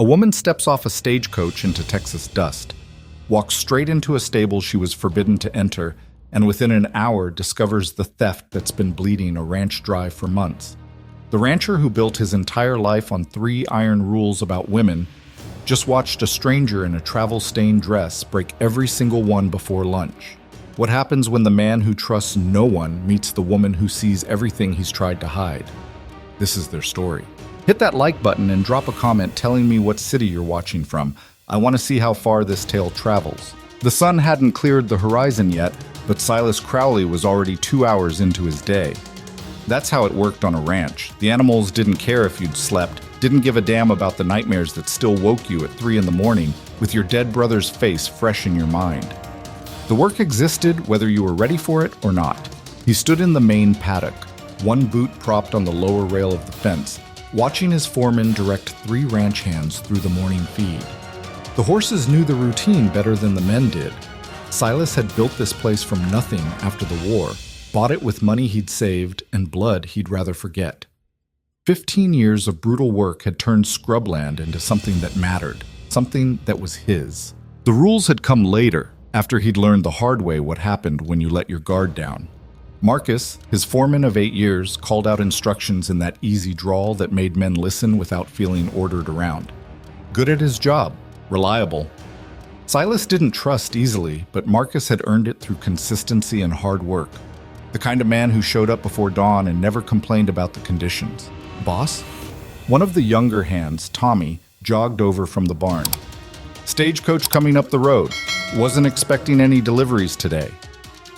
A woman steps off a stagecoach into Texas dust, walks straight into a stable she was forbidden to enter, and within an hour discovers the theft that's been bleeding a ranch dry for months. The rancher who built his entire life on 3 iron rules about women just watched a stranger in a travel-stained dress break every single one before lunch. What happens when the man who trusts no one meets the woman who sees everything he's tried to hide? This is their story. Hit that like button and drop a comment telling me what city you're watching from. I want to see how far this tale travels. The sun hadn't cleared the horizon yet, but Silas Crowley was already 2 hours into his day. That's how it worked on a ranch. The animals didn't care if you'd slept, didn't give a damn about the nightmares that still woke you at 3 in the morning with your dead brother's face fresh in your mind. The work existed whether you were ready for it or not. He stood in the main paddock, one boot propped on the lower rail of the fence, watching his foreman direct 3 ranch hands through the morning feed. The horses knew the routine better than the men did. Silas had built this place from nothing after the war, bought it with money he'd saved and blood he'd rather forget. 15 years of brutal work had turned scrubland into something that mattered, something that was his. The rules had come later, after he'd learned the hard way what happened when you let your guard down. Marcus, his foreman of 8 years, called out instructions in that easy drawl that made men listen without feeling ordered around. Good at his job, reliable. Silas didn't trust easily, but Marcus had earned it through consistency and hard work. The kind of man who showed up before dawn and never complained about the conditions. Boss? One of the younger hands, Tommy, jogged over from the barn. Stagecoach coming up the road. Wasn't expecting any deliveries today.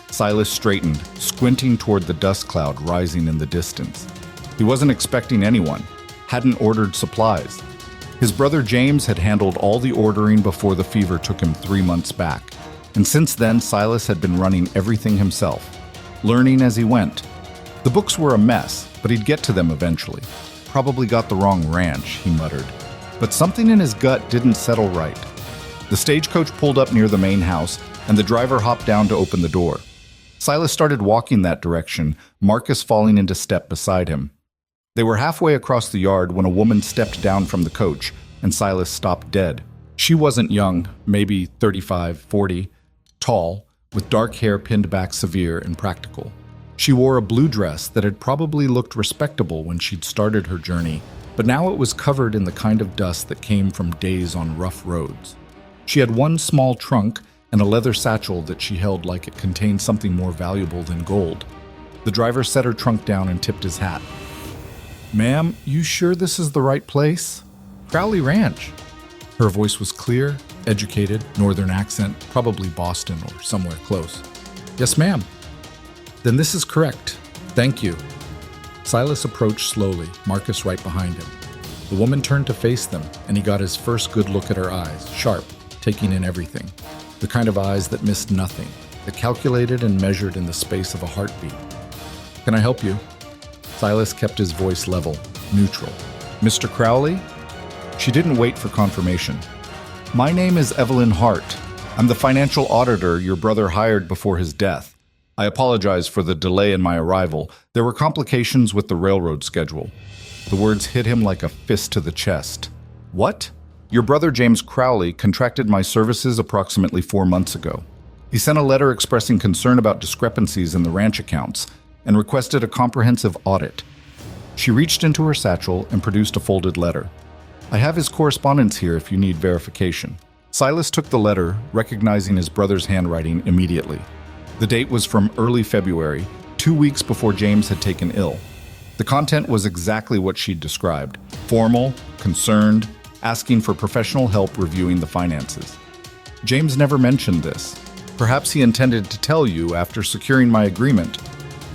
Silas straightened, squinting toward the dust cloud rising in the distance. He wasn't expecting anyone, hadn't ordered supplies. His brother James had handled all the ordering before the fever took him 3 months back. And since then, Silas had been running everything himself, learning as he went. The books were a mess, but he'd get to them eventually. Probably got the wrong ranch, he muttered. But something in his gut didn't settle right. The stagecoach pulled up near the main house, and the driver hopped down to open the door. Silas started walking that direction, Marcus falling into step beside him. They were halfway across the yard when a woman stepped down from the coach, and Silas stopped dead. She wasn't young, maybe 35, 40, tall, with dark hair pinned back severe and practical. She wore a blue dress that had probably looked respectable when she'd started her journey, but now it was covered in the kind of dust that came from days on rough roads. She had one small trunk and a leather satchel that she held like it contained something more valuable than gold. The driver set her trunk down and tipped his hat. "Ma'am, you sure this is the right place?" "Crowley Ranch." Her voice was clear, educated, northern accent, probably Boston or somewhere close. "Yes, ma'am." "Then this is correct. Thank you." Silas approached slowly, Marcus right behind him. The woman turned to face them, and he got his first good look at her eyes, sharp, taking in everything. The kind of eyes that missed nothing, that calculated and measured in the space of a heartbeat. "Can I help you?" Silas kept his voice level, neutral. "Mr. Crowley?" She didn't wait for confirmation. "My name is Evelyn Hart. I'm the financial auditor your brother hired before his death. I apologize for the delay in my arrival. There were complications with the railroad schedule." The words hit him like a fist to the chest. "What?" "Your brother James Crowley contracted my services approximately 4 months ago. He sent a letter expressing concern about discrepancies in the ranch accounts and requested a comprehensive audit." She reached into her satchel and produced a folded letter. "I have his correspondence here if you need verification." Silas took the letter, recognizing his brother's handwriting immediately. The date was from early February, 2 weeks before James had taken ill. The content was exactly what she'd described: formal, concerned, asking for professional help reviewing the finances. "James never mentioned this. Perhaps he intended to tell you after securing my agreement.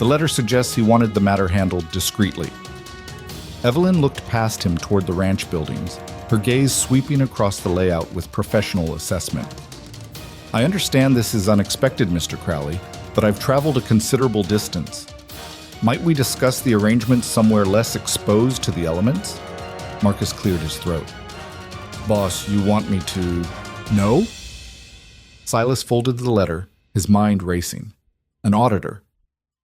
The letter suggests he wanted the matter handled discreetly." Evelyn looked past him toward the ranch buildings, her gaze sweeping across the layout with professional assessment. "I understand this is unexpected, Mr. Crowley, but I've traveled a considerable distance. Might we discuss the arrangements somewhere less exposed to the elements?" Marcus cleared his throat. "Boss, you want me to—" "No?" Silas folded the letter, his mind racing. An auditor.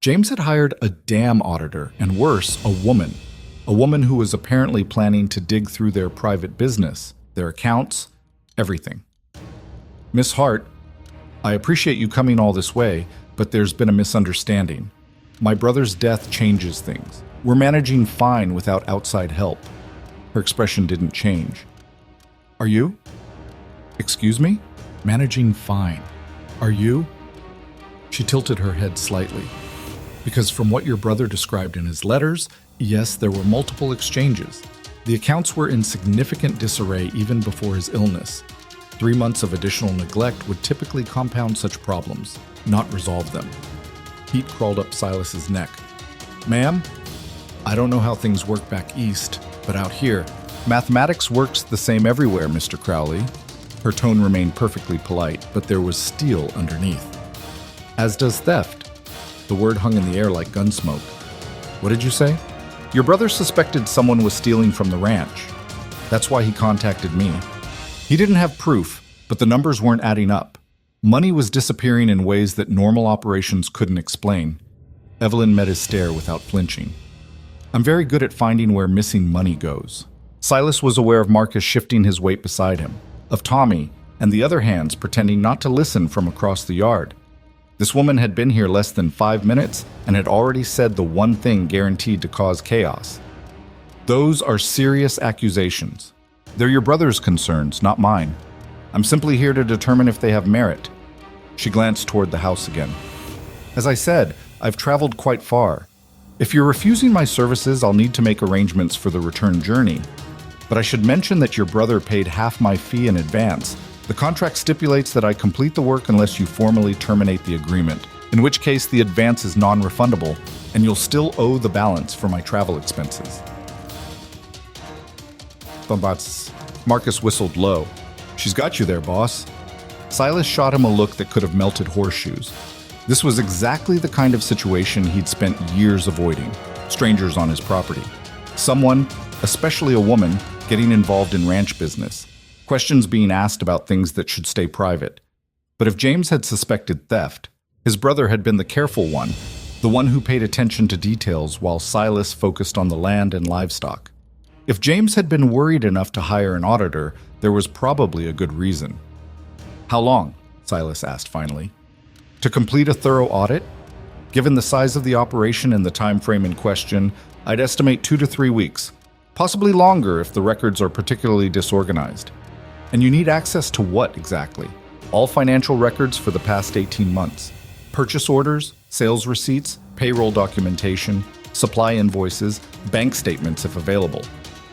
James had hired a damn auditor, and worse, a woman who was apparently planning to dig through their private business. their accounts, everything. Miss Hart, I appreciate you coming all this way, but there's been a misunderstanding. My brother's death changes things. We're managing fine without outside help. Her expression didn't change. Are you? Excuse me? Managing fine. Are you? She tilted her head slightly. Because from what your brother described in his letters, yes, there were multiple exchanges. The accounts were in significant disarray even before his illness. 3 months of additional neglect would typically compound such problems, not resolve them. Heat crawled up Silas's neck. Ma'am, I don't know how things work back east, but out here, mathematics works the same everywhere, Mr. Crowley. Her tone remained perfectly polite, but there was steel underneath. As does theft. The word hung in the air like gunsmoke. What did you say? Your brother suspected someone was stealing from the ranch. That's why he contacted me. He didn't have proof, but the numbers weren't adding up. Money was disappearing in ways that normal operations couldn't explain. Evelyn met his stare without flinching. I'm very good at finding where missing money goes. Silas was aware of Marcus shifting his weight beside him, of Tommy and the other hands pretending not to listen from across the yard. This woman had been here less than 5 minutes and had already said the one thing guaranteed to cause chaos. Those are serious accusations. They're your brother's concerns, not mine. I'm simply here to determine if they have merit. She glanced toward the house again. As I said, I've traveled quite far. If you're refusing my services, I'll need to make arrangements for the return journey. But I should mention that your brother paid half my fee in advance. The contract stipulates that I complete the work unless you formally terminate the agreement, in which case the advance is non-refundable, and you'll still owe the balance for my travel expenses. Marcus whistled low. She's got you there, boss. Silas shot him a look that could have melted horseshoes. This was exactly the kind of situation he'd spent years avoiding. Strangers on his property. Someone, especially a woman, getting involved in ranch business. Questions being asked about things that should stay private. But if James had suspected theft, his brother had been the careful one, the one who paid attention to details while Silas focused on the land and livestock. If James had been worried enough to hire an auditor, there was probably a good reason. How long? Silas asked finally. To complete a thorough audit? Given the size of the operation and the time frame in question, I'd estimate 2 to 3 weeks, possibly longer if the records are particularly disorganized. And you need access to what exactly? All financial records for the past 18 months. Purchase orders, sales receipts, payroll documentation, supply invoices, bank statements if available.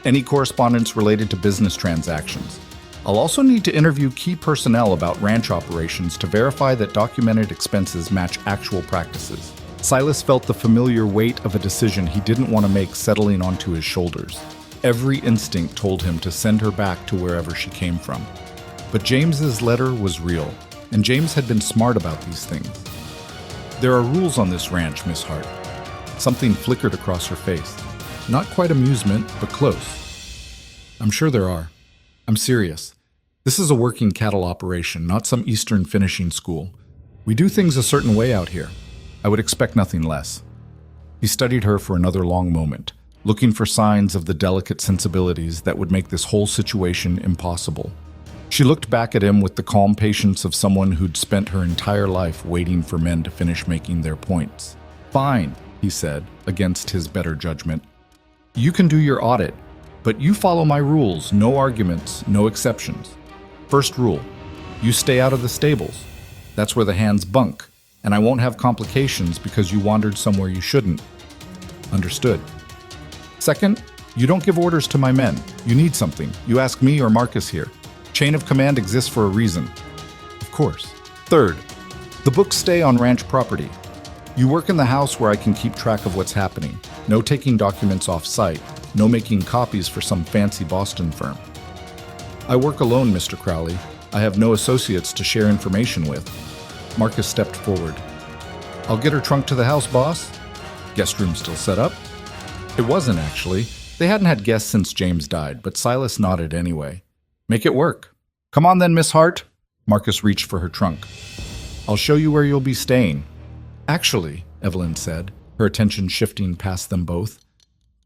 Any correspondence related to business transactions. I'll also need to interview key personnel about ranch operations to verify that documented expenses match actual practices. Silas felt the familiar weight of a decision he didn't want to make settling onto his shoulders. Every instinct told him to send her back to wherever she came from. But James's letter was real, and James had been smart about these things. There are rules on this ranch, Miss Hart. Something flickered across her face. Not quite amusement, but close. I'm sure there are. I'm serious. This is a working cattle operation, not some Eastern finishing school. We do things a certain way out here. I would expect nothing less. He studied her for another long moment, looking for signs of the delicate sensibilities that would make this whole situation impossible. She looked back at him with the calm patience of someone who'd spent her entire life waiting for men to finish making their points. Fine, he said, against his better judgment. You can do your audit, but you follow my rules, no arguments, no exceptions. First rule, you stay out of the stables. That's where the hands bunk, and I won't have complications because you wandered somewhere you shouldn't. Understood. Second, you don't give orders to my men. You need something. You ask me or Marcus here. Chain of command exists for a reason. Of course. Third, the books stay on ranch property. You work in the house where I can keep track of what's happening. No taking documents off-site. No making copies for some fancy Boston firm. I work alone, Mr. Crowley. I have no associates to share information with. Marcus stepped forward. I'll get her trunk to the house, boss. Guest room still set up? It wasn't, actually. They hadn't had guests since James died, but Silas nodded anyway. Make it work. Come on then, Miss Hart. Marcus reached for her trunk. I'll show you where you'll be staying. Actually, Evelyn said, her attention shifting past them both.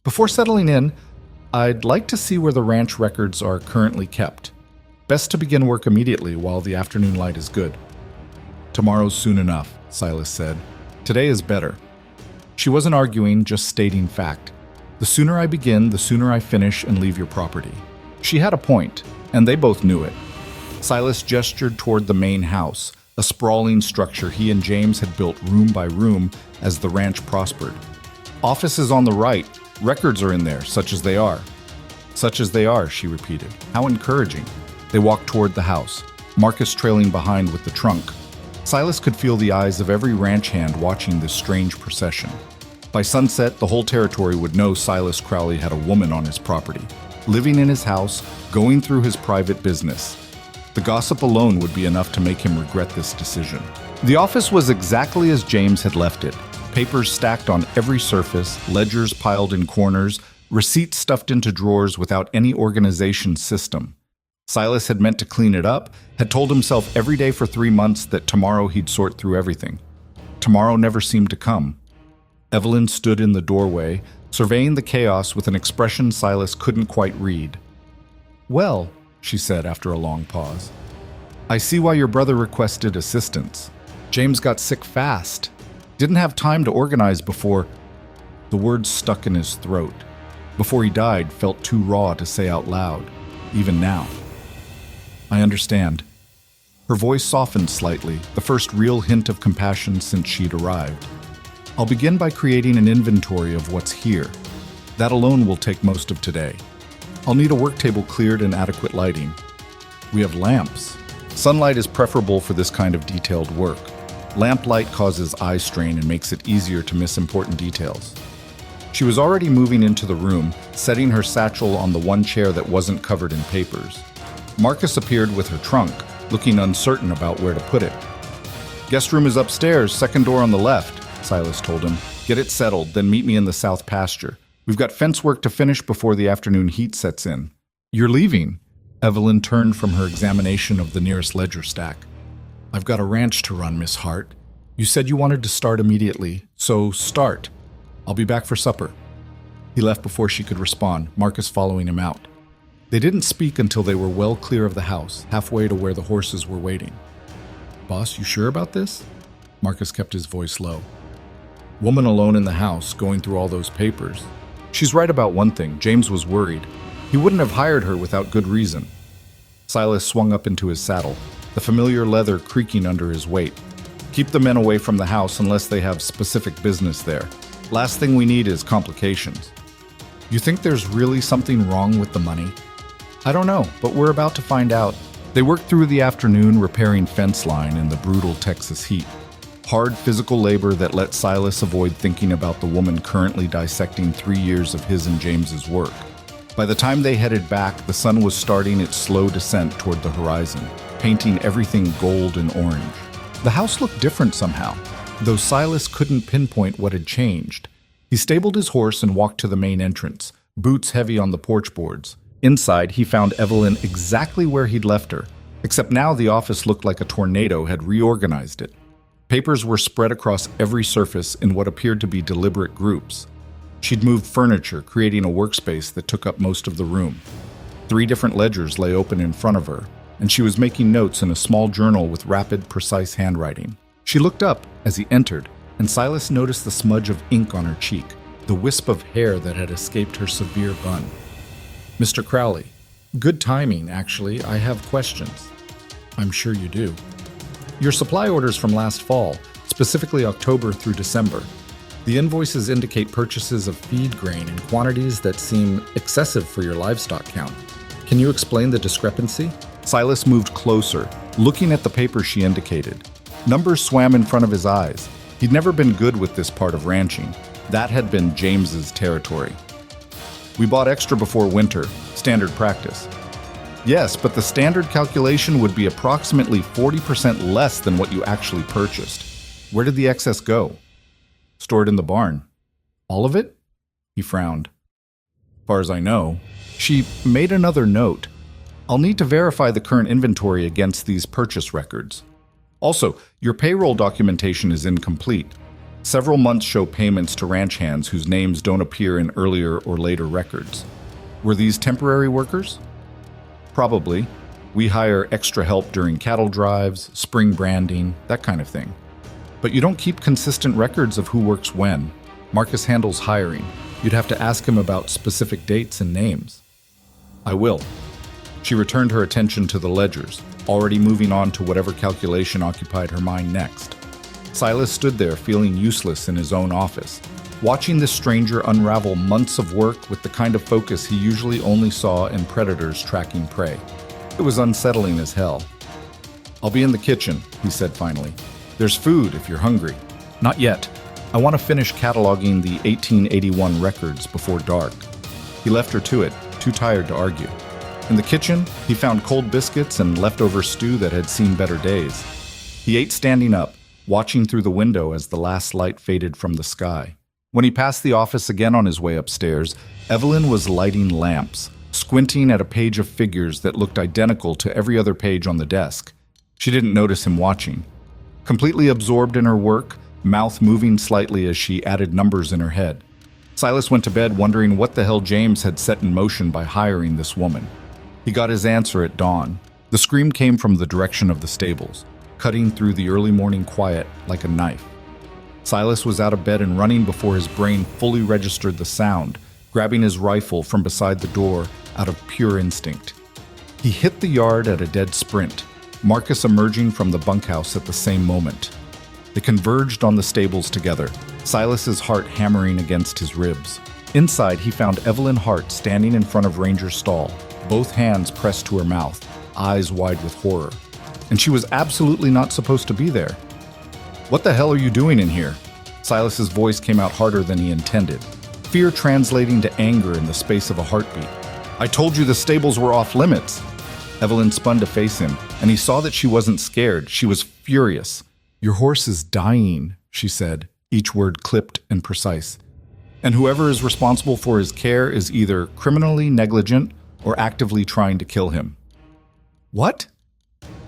Before settling in, I'd like to see where the ranch records are currently kept. Best to begin work immediately while the afternoon light is good. Tomorrow's soon enough, Silas said. Today is better. She wasn't arguing, just stating fact. The sooner I begin, the sooner I finish and leave your property. She had a point, and they both knew it. Silas gestured toward the main house, a sprawling structure he and James had built room by room as the ranch prospered. Office is on the right. Records are in there, such as they are. Such as they are, she repeated. How encouraging. They walked toward the house, Marcus trailing behind with the trunk. Silas could feel the eyes of every ranch hand watching this strange procession. By sunset, the whole territory would know Silas Crowley had a woman on his property, living in his house, going through his private business. The gossip alone would be enough to make him regret this decision. The office was exactly as James had left it. Papers stacked on every surface, ledgers piled in corners, receipts stuffed into drawers without any organization system. Silas had meant to clean it up, had told himself every day for 3 months that tomorrow he'd sort through everything. Tomorrow never seemed to come. Evelyn stood in the doorway, surveying the chaos with an expression Silas couldn't quite read. "Well," she said after a long pause, "I see why your brother requested assistance. James got sick fast. Didn't have time to organize before—" The words stuck in his throat. Before he died, felt too raw to say out loud, even now. "I understand." Her voice softened slightly, the first real hint of compassion since she'd arrived. "I'll begin by creating an inventory of what's here. That alone will take most of today. I'll need a work table cleared and adequate lighting. We have lamps. Sunlight is preferable for this kind of detailed work. Lamplight causes eye strain and makes it easier to miss important details." She was already moving into the room, setting her satchel on the one chair that wasn't covered in papers. Marcus appeared with her trunk, looking uncertain about where to put it. "Guest room is upstairs, second door on the left," Silas told him. "Get it settled, then meet me in the south pasture. We've got fence work to finish before the afternoon heat sets in." "You're leaving?" Evelyn turned from her examination of the nearest ledger stack. "I've got a ranch to run, Miss Hart. You said you wanted to start immediately, so start. I'll be back for supper." He left before she could respond, Marcus following him out. They didn't speak until they were well clear of the house, halfway to where the horses were waiting. "Boss, you sure about this?" Marcus kept his voice low. "Woman alone in the house, going through all those papers. She's right about one thing, James was worried. He wouldn't have hired her without good reason." Silas swung up into his saddle, the familiar leather creaking under his weight. "Keep the men away from the house unless they have specific business there. Last thing we need is complications." "You think there's really something wrong with the money?" "I don't know, but we're about to find out." They worked through the afternoon repairing fence line in the brutal Texas heat. Hard physical labor that let Silas avoid thinking about the woman currently dissecting 3 years of his and James's work. By the time they headed back, the sun was starting its slow descent toward the horizon, painting everything gold and orange. The house looked different somehow, though Silas couldn't pinpoint what had changed. He stabled his horse and walked to the main entrance, boots heavy on the porch boards. Inside, he found Evelyn exactly where he'd left her, except now the office looked like a tornado had reorganized it. Papers were spread across every surface in what appeared to be deliberate groups. She'd moved furniture, creating a workspace that took up most of the room. 3 different ledgers lay open in front of her, and she was making notes in a small journal with rapid, precise handwriting. She looked up as he entered, and Silas noticed the smudge of ink on her cheek, the wisp of hair that had escaped her severe bun. "Mr. Crowley, good timing, actually. I have questions." "I'm sure you do." "Your supply orders from last fall, specifically October through December. The invoices indicate purchases of feed grain in quantities that seem excessive for your livestock count. Can you explain the discrepancy?" Silas moved closer, looking at the paper she indicated. Numbers swam in front of his eyes. He'd never been good with this part of ranching. That had been James's territory. "We bought extra before winter, standard practice." "Yes, but the standard calculation would be approximately 40% less than what you actually purchased. Where did the excess go?" "Stored in the barn." "All of it?" He frowned. "As far as I know." She made another note. "I'll need to verify the current inventory against these purchase records. Also, your payroll documentation is incomplete. Several months show payments to ranch hands whose names don't appear in earlier or later records." Were these temporary workers? Probably. We hire extra help during cattle drives, spring branding, that kind of thing. But you don't keep consistent records of who works when. Marcus handles hiring. You'd have to ask him about specific dates and names. I will. She returned her attention to the ledgers, already moving on to whatever calculation occupied her mind next. Silas stood there feeling useless in his own office, watching this stranger unravel months of work with the kind of focus he usually only saw in predators tracking prey. It was unsettling as hell. "I'll be in the kitchen," he said finally. "There's food if you're hungry." "Not yet. I want to finish cataloging the 1881 records before dark." He left her to it, too tired to argue. In the kitchen, he found cold biscuits and leftover stew that had seen better days. He ate standing up, watching through the window as the last light faded from the sky. When he passed the office again on his way upstairs, Evelyn was lighting lamps, squinting at a page of figures that looked identical to every other page on the desk. She didn't notice him watching. Completely absorbed in her work, mouth moving slightly as she added numbers in her head, Silas went to bed wondering what the hell James had set in motion by hiring this woman. He got his answer at dawn. The scream came from the direction of the stables, cutting through the early morning quiet like a knife. Silas was out of bed and running before his brain fully registered the sound, grabbing his rifle from beside the door out of pure instinct. He hit the yard at a dead sprint, Marcus emerging from the bunkhouse at the same moment. They converged on the stables together, Silas's heart hammering against his ribs. Inside, he found Evelyn Hart standing in front of Ranger's stall, both hands pressed to her mouth, eyes wide with horror. And she was absolutely not supposed to be there. "What the hell are you doing in here?" Silas's voice came out harder than he intended, fear translating to anger in the space of a heartbeat. "I told you the stables were off limits." Evelyn spun to face him, and he saw that she wasn't scared. She was furious. "Your horse is dying," she said, each word clipped and precise. "And whoever is responsible for his care is either criminally negligent or actively trying to kill him." "What?"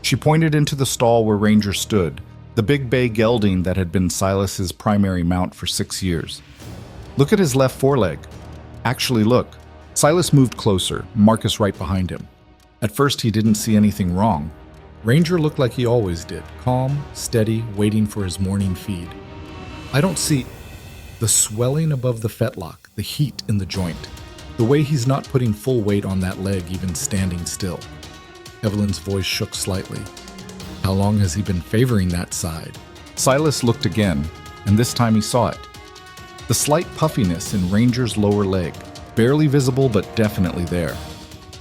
She pointed into the stall where Ranger stood, the big bay gelding that had been Silas's primary mount for 6 years. "Look at his left foreleg. Actually, look." Silas moved closer, Marcus right behind him. At first, he didn't see anything wrong. Ranger looked like he always did, calm, steady, waiting for his morning feed. "I don't see the swelling above the fetlock, the heat in the joint, the way he's not putting full weight on that leg even standing still." Evelyn's voice shook slightly. "How long has he been favoring that side?" Silas looked again, and this time he saw it. The slight puffiness in Ranger's lower leg, barely visible but definitely there.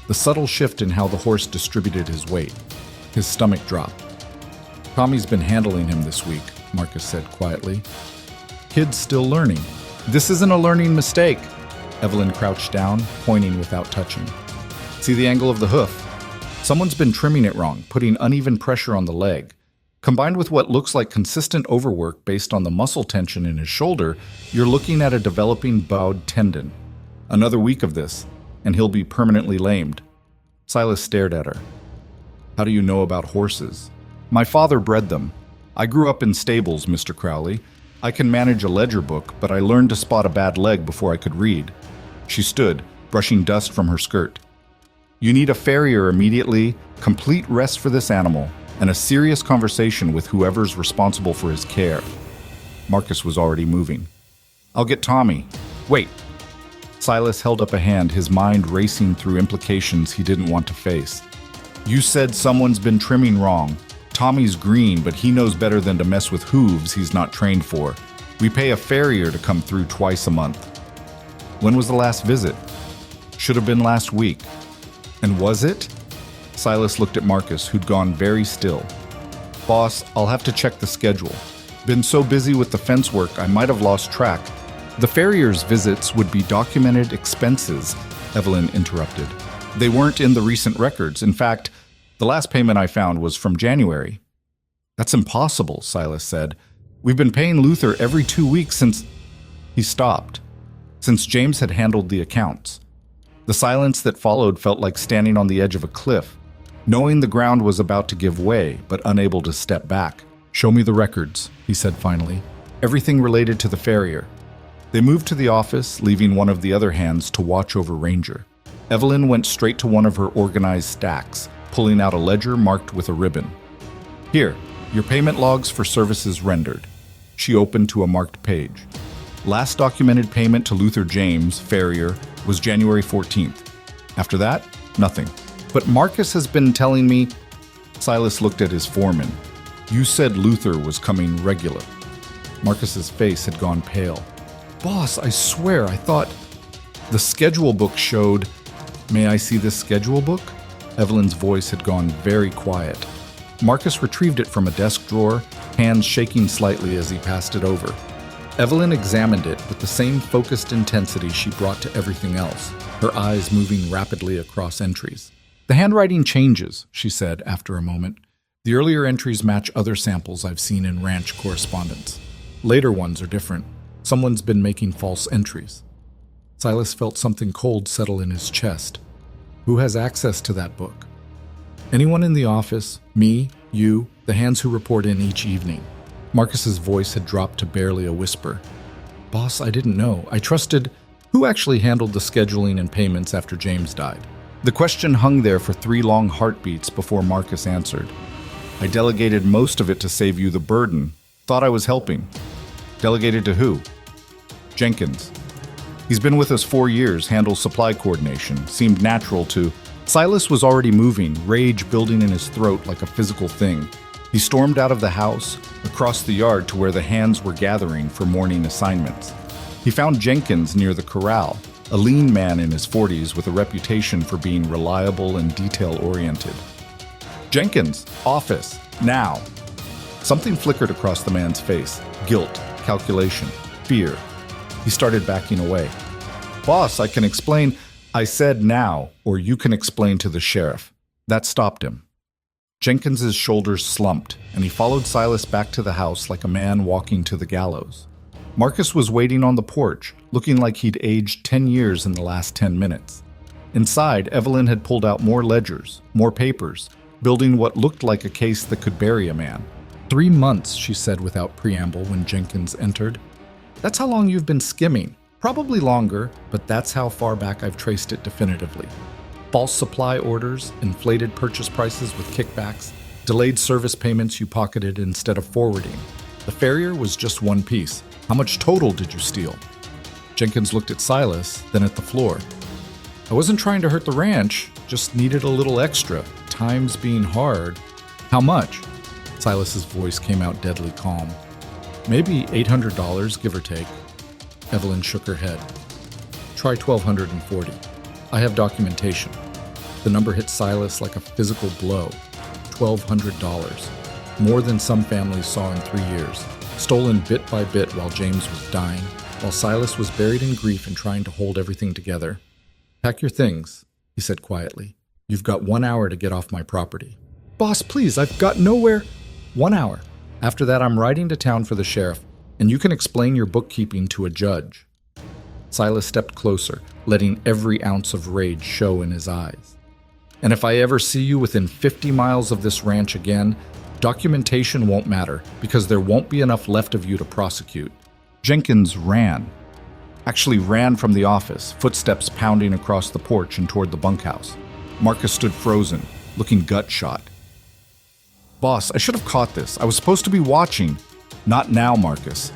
The subtle shift in how the horse distributed his weight. His stomach dropped. "Tommy's been handling him this week," Marcus said quietly. "Kid's still learning." "This isn't a learning mistake." Evelyn crouched down, pointing without touching. "See the angle of the hoof? Someone's been trimming it wrong, putting uneven pressure on the leg. Combined with what looks like consistent overwork based on the muscle tension in his shoulder, you're looking at a developing bowed tendon. Another week of this, and he'll be permanently lamed." Silas stared at her. "How do you know about horses?" "My father bred them. I grew up in stables, Mr. Crowley. I can manage a ledger book, but I learned to spot a bad leg before I could read." She stood, brushing dust from her skirt. "You need a farrier immediately, complete rest for this animal, and a serious conversation with whoever's responsible for his care." Marcus was already moving. "I'll get Tommy." "Wait." Silas held up a hand, his mind racing through implications he didn't want to face. "You said someone's been trimming wrong. Tommy's green, but he knows better than to mess with hooves he's not trained for. We pay a farrier to come through twice a month." "When was the last visit?" "Should have been last week." "And was it?" Silas looked at Marcus, who'd gone very still. "Boss, I'll have to check the schedule. Been so busy with the fence work, I might have lost track." "The farrier's visits would be documented expenses," Evelyn interrupted. "They weren't in the recent records. In fact, the last payment I found was from January." "That's impossible," Silas said. "We've been paying Luther every 2 weeks since—" He stopped. Since James had handled the accounts. The silence that followed felt like standing on the edge of a cliff, knowing the ground was about to give way, but unable to step back. "Show me the records," he said finally. "Everything related to the farrier." They moved to the office, leaving one of the other hands to watch over Ranger. Evelyn went straight to one of her organized stacks, pulling out a ledger marked with a ribbon. Here, your payment logs for services rendered. She opened to a marked page. Last documented payment to Luther James, farrier, was January 14th. After that, nothing. But Marcus has been telling me... Silas looked at his foreman. You said Luther was coming regular. Marcus's face had gone pale. Boss, I swear, I thought... The schedule book showed... May I see this schedule book? Evelyn's voice had gone very quiet. Marcus retrieved it from a desk drawer, hands shaking slightly as he passed it over. Evelyn examined it with the same focused intensity she brought to everything else, her eyes moving rapidly across entries. The handwriting changes, she said after a moment. The earlier entries match other samples I've seen in ranch correspondence. Later ones are different. Someone's been making false entries. Silas felt something cold settle in his chest. Who has access to that book? Anyone in the office, me, you, the hands who report in each evening. Marcus's voice had dropped to barely a whisper. Boss, I didn't know. I trusted... Who actually handled the scheduling and payments after James died? The question hung there for 3 long heartbeats before Marcus answered. I delegated most of it to save you the burden. Thought I was helping. Delegated to who? Jenkins. He's been with us 4 years, handles supply coordination. Seemed natural to... Silas was already moving, rage building in his throat like a physical thing. He stormed out of the house, across the yard to where the hands were gathering for morning assignments. He found Jenkins near the corral, a lean man in his 40s with a reputation for being reliable and detail-oriented. Jenkins, office, now. Something flickered across the man's face. Guilt, calculation, fear. He started backing away. Boss, I can explain. I said now, or you can explain to the sheriff. That stopped him. Jenkins's shoulders slumped, and he followed Silas back to the house like a man walking to the gallows. Marcus was waiting on the porch, looking like he'd aged 10 years in the last 10 minutes. Inside, Evelyn had pulled out more ledgers, more papers, building what looked like a case that could bury a man. 3 months, she said without preamble when Jenkins entered. That's how long you've been skimming. Probably longer, but that's how far back I've traced it definitively. False supply orders, inflated purchase prices with kickbacks, delayed service payments you pocketed instead of forwarding. The farrier was just one piece. How much total did you steal? Jenkins looked at Silas, then at the floor. I wasn't trying to hurt the ranch, just needed a little extra. Times being hard. How much? Silas's voice came out deadly calm. Maybe $800, give or take. Evelyn shook her head. Try $1,240. I have documentation. The number hit Silas like a physical blow. $1,200. More than some families saw in 3 years. Stolen bit by bit while James was dying, while Silas was buried in grief and trying to hold everything together. Pack your things, he said quietly. You've got 1 hour to get off my property. Boss, please, I've got nowhere. 1 hour. After that, I'm riding to town for the sheriff, and you can explain your bookkeeping to a judge. Silas stepped closer, letting every ounce of rage show in his eyes. And if I ever see you within 50 miles of this ranch again, documentation won't matter, because there won't be enough left of you to prosecute. Jenkins ran. Actually ran from the office, footsteps pounding across the porch and toward the bunkhouse. Marcus stood frozen, looking gut-shot. Boss, I should have caught this. I was supposed to be watching. Not now, Marcus.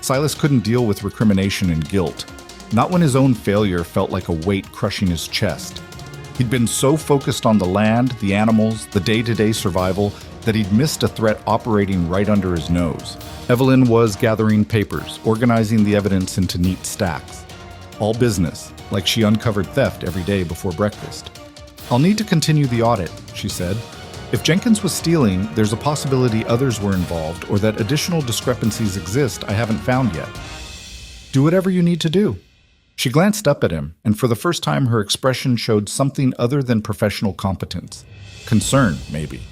Silas couldn't deal with recrimination and guilt. Not when his own failure felt like a weight crushing his chest. He'd been so focused on the land, the animals, the day-to-day survival, that he'd missed a threat operating right under his nose. Evelyn was gathering papers, organizing the evidence into neat stacks. All business, like she uncovered theft every day before breakfast. I'll need to continue the audit, she said. If Jenkins was stealing, there's a possibility others were involved or that additional discrepancies exist I haven't found yet. Do whatever you need to do. She glanced up at him, and for the first time her expression showed something other than professional competence. Concern, maybe.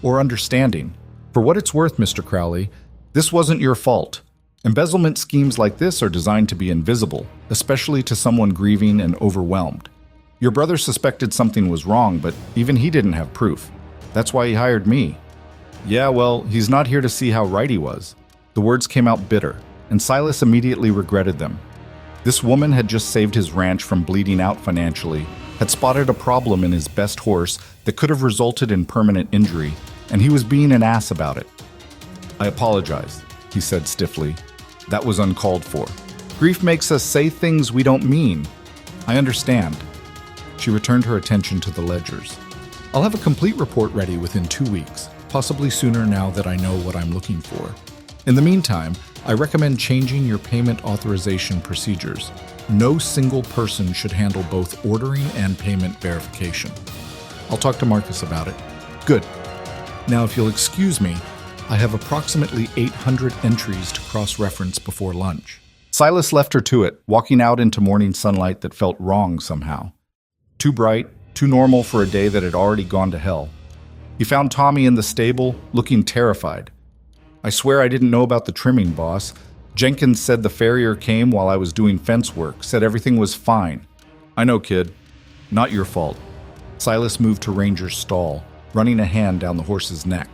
Or understanding. For what it's worth, Mr. Crowley, this wasn't your fault. Embezzlement schemes like this are designed to be invisible, especially to someone grieving and overwhelmed. Your brother suspected something was wrong, but even he didn't have proof. That's why he hired me. Yeah, well, he's not here to see how right he was. The words came out bitter, and Silas immediately regretted them. This woman had just saved his ranch from bleeding out financially, had spotted a problem in his best horse that could have resulted in permanent injury, and he was being an ass about it. "I apologize," he said stiffly. "That was uncalled for. Grief makes us say things we don't mean. I understand." She returned her attention to the ledgers. "I'll have a complete report ready within 2 weeks, possibly sooner now that I know what I'm looking for. In the meantime, I recommend changing your payment authorization procedures. No single person should handle both ordering and payment verification. I'll talk to Marcus about it." "Good. Now, if you'll excuse me, I have approximately 800 entries to cross-reference before lunch." Silas left her to it, walking out into morning sunlight that felt wrong somehow. Too bright, too normal for a day that had already gone to hell. He found Tommy in the stable, looking terrified. "I swear I didn't know about the trimming, boss. Jenkins said the farrier came while I was doing fence work, said everything was fine." "I know, kid. Not your fault." Silas moved to Ranger's stall, running a hand down the horse's neck.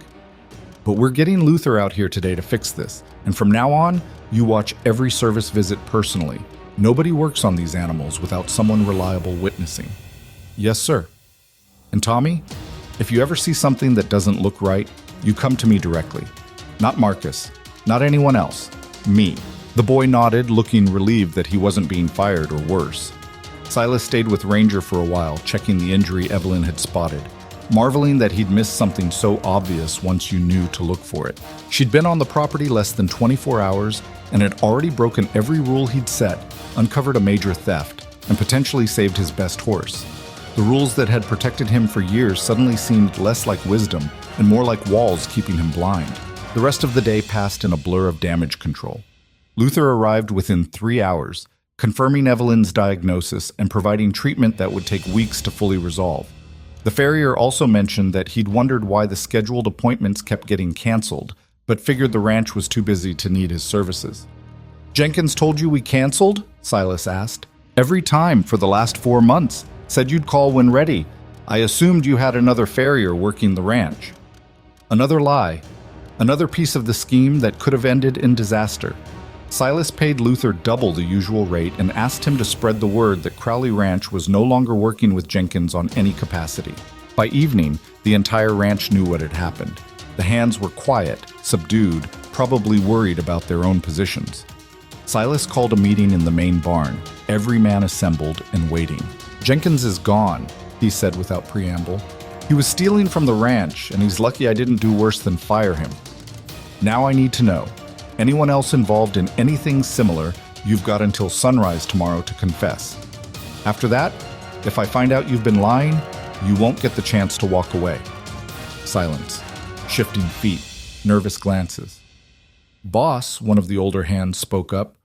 "But we're getting Luther out here today to fix this, and from now on, you watch every service visit personally. Nobody works on these animals without someone reliable witnessing." "Yes, sir." "And Tommy, if you ever see something that doesn't look right, you come to me directly. Not Marcus, not anyone else. Me." The boy nodded, looking relieved that he wasn't being fired or worse. Silas stayed with Ranger for a while, checking the injury Evelyn had spotted, marveling that he'd missed something so obvious once you knew to look for it. She'd been on the property less than 24 hours and had already broken every rule he'd set, uncovered a major theft, and potentially saved his best horse. The rules that had protected him for years suddenly seemed less like wisdom and more like walls keeping him blind. The rest of the day passed in a blur of damage control. Luther arrived within 3 hours, confirming Evelyn's diagnosis and providing treatment that would take weeks to fully resolve. The farrier also mentioned that he'd wondered why the scheduled appointments kept getting canceled, but figured the ranch was too busy to need his services. "Jenkins told you we canceled?" Silas asked. "Every time for the last 4 months. Said you'd call when ready. I assumed you had another farrier working the ranch." Another lie. Another piece of the scheme that could have ended in disaster. Silas paid Luther double the usual rate and asked him to spread the word that Crowley Ranch was no longer working with Jenkins on any capacity. By evening, the entire ranch knew what had happened. The hands were quiet, subdued, probably worried about their own positions. Silas called a meeting in the main barn, every man assembled and waiting. "Jenkins is gone," he said without preamble. "He was stealing from the ranch, and he's lucky I didn't do worse than fire him. Now I need to know. Anyone else involved in anything similar, you've got until sunrise tomorrow to confess. After that, if I find out you've been lying, you won't get the chance to walk away." Silence. Shifting feet. Nervous glances. "Boss," one of the older hands spoke up.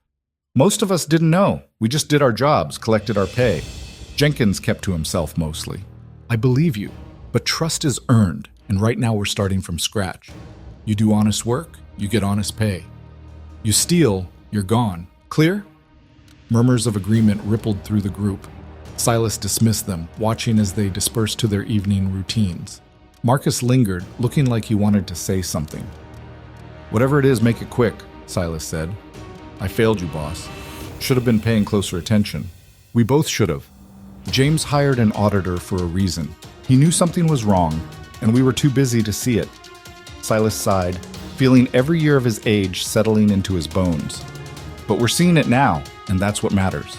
"Most of us didn't know. We just did our jobs, collected our pay." Jenkins kept to himself mostly. "I believe you, but trust is earned, and right now we're starting from scratch. You do honest work, you get honest pay. You steal, you're gone. Clear?" Murmurs of agreement rippled through the group. Silas dismissed them, watching as they dispersed to their evening routines. Marcus lingered, looking like he wanted to say something. "Whatever it is, make it quick," Silas said. "I failed you, boss. Should have been paying closer attention. We both should have. James hired an auditor for a reason. He knew something was wrong, and we were too busy to see it." Silas sighed, feeling every year of his age settling into his bones. "But we're seeing it now, and that's what matters.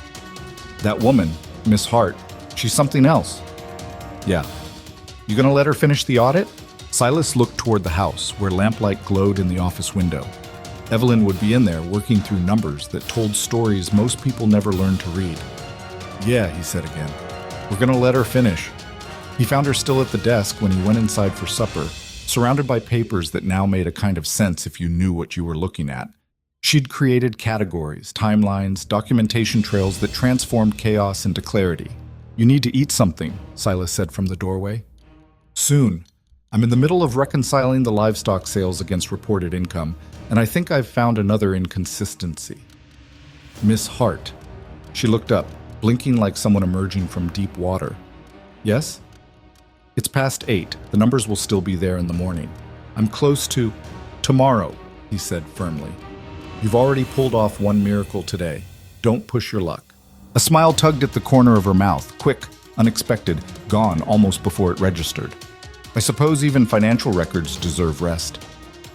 That woman, Miss Hart, she's something else." "Yeah. You gonna let her finish the audit?" Silas looked toward the house, where lamplight glowed in the office window. Evelyn would be in there working through numbers that told stories most people never learned to read. "Yeah," he said again. "We're gonna let her finish." He found her still at the desk when he went inside for supper, surrounded by papers that now made a kind of sense if you knew what you were looking at. She'd created categories, timelines, documentation trails that transformed chaos into clarity. "You need to eat something," Silas said from the doorway. "Soon. I'm in the middle of reconciling the livestock sales against reported income, and I think I've found another inconsistency." "Miss Hart." She looked up, blinking like someone emerging from deep water. "Yes?" "It's past 8. The numbers will still be there in the morning. I'm close to tomorrow," he said firmly. "You've already pulled off one miracle today. Don't push your luck." A smile tugged at the corner of her mouth. "Quick, unexpected, gone almost before it registered. I suppose even financial records deserve rest.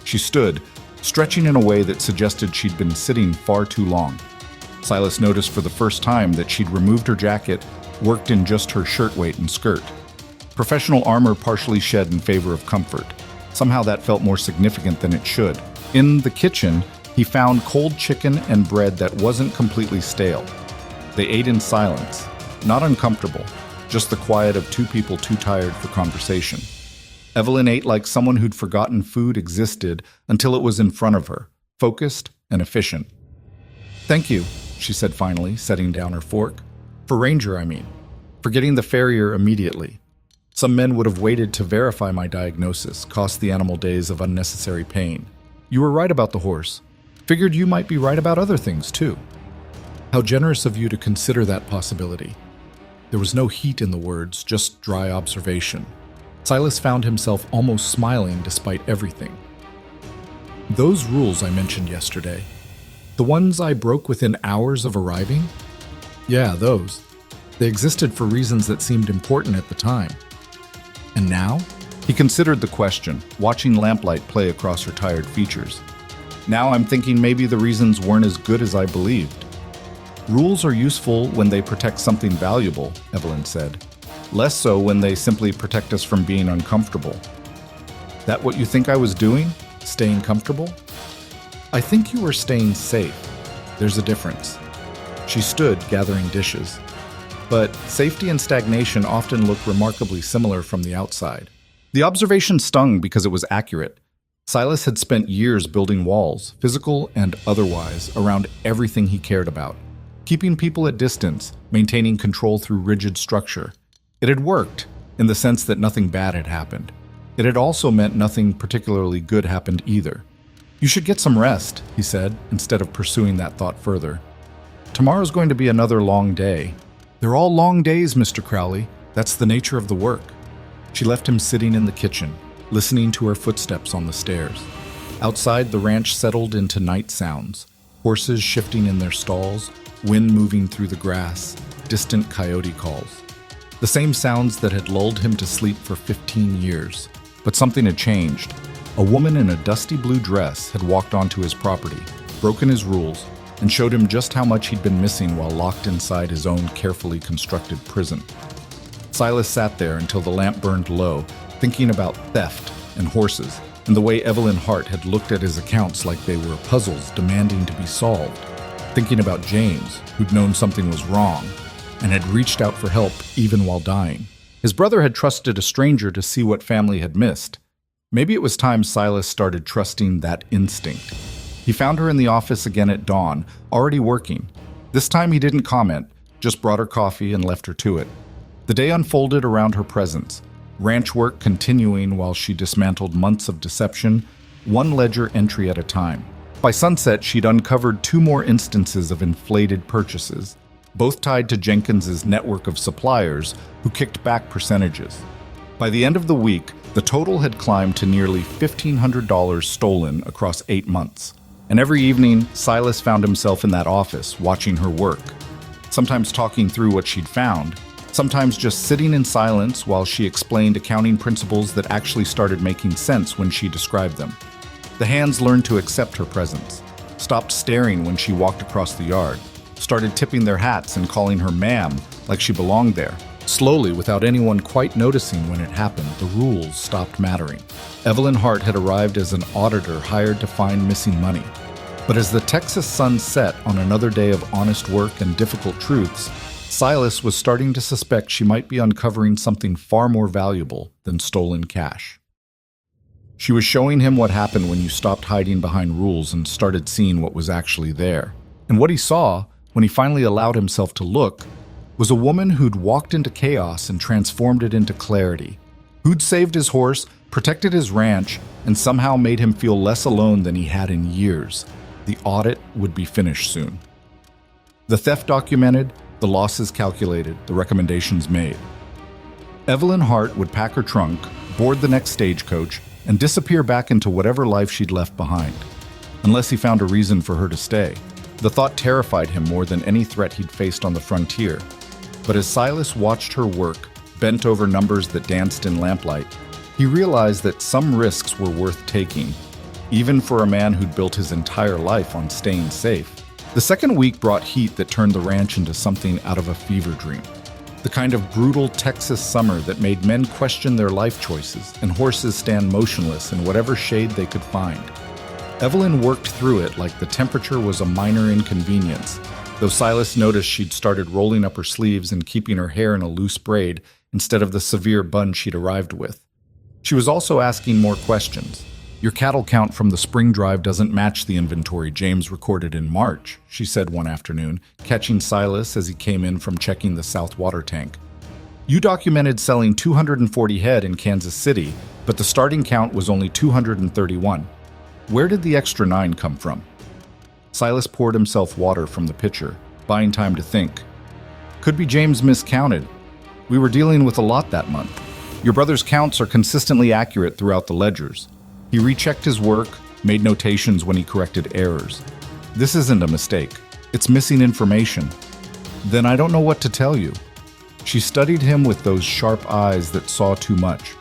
She stood, stretching in a way that suggested she'd been sitting far too long. Silas noticed for the first time that she'd removed her jacket, worked in just her shirtwaist and skirt. Professional armor partially shed in favor of comfort. Somehow that felt more significant than it should. In the kitchen, he found cold chicken and bread that wasn't completely stale. They ate in silence, not uncomfortable, just the quiet of two people too tired for conversation. Evelyn ate like someone who'd forgotten food existed until it was in front of her, focused and efficient. "Thank you," she said finally, setting down her fork. "For Ranger, I mean. For getting the farrier immediately. Some men would have waited to verify my diagnosis, cost the animal days of unnecessary pain. You were right about the horse. Figured you might be right about other things, too. How generous of you to consider that possibility." There was no heat in the words, just dry observation. Silas found himself almost smiling despite everything. "Those rules I mentioned yesterday, the ones I broke within hours of arriving? Yeah, those. They existed for reasons that seemed important at the time. And now?" He considered the question, watching lamplight play across her tired features. "Now I'm thinking maybe the reasons weren't as good as I believed." "Rules are useful when they protect something valuable," Evelyn said. "Less so when they simply protect us from being uncomfortable." "That what you think I was doing? Staying comfortable?" "I think you were staying safe. There's a difference." She stood, gathering dishes. But safety and stagnation often look remarkably similar from the outside. The observation stung because it was accurate. Silas had spent years building walls, physical and otherwise, around everything he cared about, keeping people at distance, maintaining control through rigid structure. It had worked, in the sense that nothing bad had happened. It had also meant nothing particularly good happened either. "You should get some rest," he said, instead of pursuing that thought further. "Tomorrow's going to be another long day." "They're all long days, Mr. Crowley. That's the nature of the work." She left him sitting in the kitchen, listening to her footsteps on the stairs. Outside, the ranch settled into night sounds, horses shifting in their stalls, wind moving through the grass, distant coyote calls. The same sounds that had lulled him to sleep for 15 years. But something had changed. A woman in a dusty blue dress had walked onto his property, broken his rules, and showed him just how much he'd been missing while locked inside his own carefully constructed prison. Silas sat there until the lamp burned low, thinking about theft and horses, and the way Evelyn Hart had looked at his accounts like they were puzzles demanding to be solved. Thinking about James, who'd known something was wrong, and had reached out for help even while dying. His brother had trusted a stranger to see what family had missed. Maybe it was time Silas started trusting that instinct. He found her in the office again at dawn, already working. This time he didn't comment, just brought her coffee and left her to it. The day unfolded around her presence, ranch work continuing while she dismantled months of deception, one ledger entry at a time. By sunset, she'd uncovered 2 more instances of inflated purchases, both tied to Jenkins's network of suppliers who kicked back percentages. By the end of the week, the total had climbed to nearly $1,500 stolen across 8 months. And every evening, Silas found himself in that office, watching her work, sometimes talking through what she'd found, sometimes just sitting in silence while she explained accounting principles that actually started making sense when she described them. The hands learned to accept her presence, stopped staring when she walked across the yard, started tipping their hats and calling her ma'am like she belonged there. Slowly, without anyone quite noticing when it happened, the rules stopped mattering. Evelyn Hart had arrived as an auditor hired to find missing money. But as the Texas sun set on another day of honest work and difficult truths, Silas was starting to suspect she might be uncovering something far more valuable than stolen cash. She was showing him what happened when you stopped hiding behind rules and started seeing what was actually there. And what he saw, when he finally allowed himself to look, was a woman who'd walked into chaos and transformed it into clarity, who'd saved his horse, protected his ranch, and somehow made him feel less alone than he had in years. The audit would be finished soon. The theft documented, the losses calculated, the recommendations made. Evelyn Hart would pack her trunk, board the next stagecoach, and disappear back into whatever life she'd left behind, unless he found a reason for her to stay. The thought terrified him more than any threat he'd faced on the frontier. But as Silas watched her work, bent over numbers that danced in lamplight, he realized that some risks were worth taking, even for a man who'd built his entire life on staying safe. The second week brought heat that turned the ranch into something out of a fever dream. The kind of brutal Texas summer that made men question their life choices and horses stand motionless in whatever shade they could find. Evelyn worked through it like the temperature was a minor inconvenience, though Silas noticed she'd started rolling up her sleeves and keeping her hair in a loose braid instead of the severe bun she'd arrived with. She was also asking more questions. "Your cattle count from the spring drive doesn't match the inventory James recorded in March," she said one afternoon, catching Silas as he came in from checking the south water tank. "You documented selling 240 head in Kansas City, but the starting count was only 231. Where did the extra 9 come from?" Silas poured himself water from the pitcher, buying time to think. "Could be James miscounted. We were dealing with a lot that month. Your brother's counts are consistently accurate throughout the ledgers. He rechecked his work, made notations when he corrected errors. This isn't a mistake. It's missing information." "Then I don't know what to tell you." She studied him with those sharp eyes that saw too much.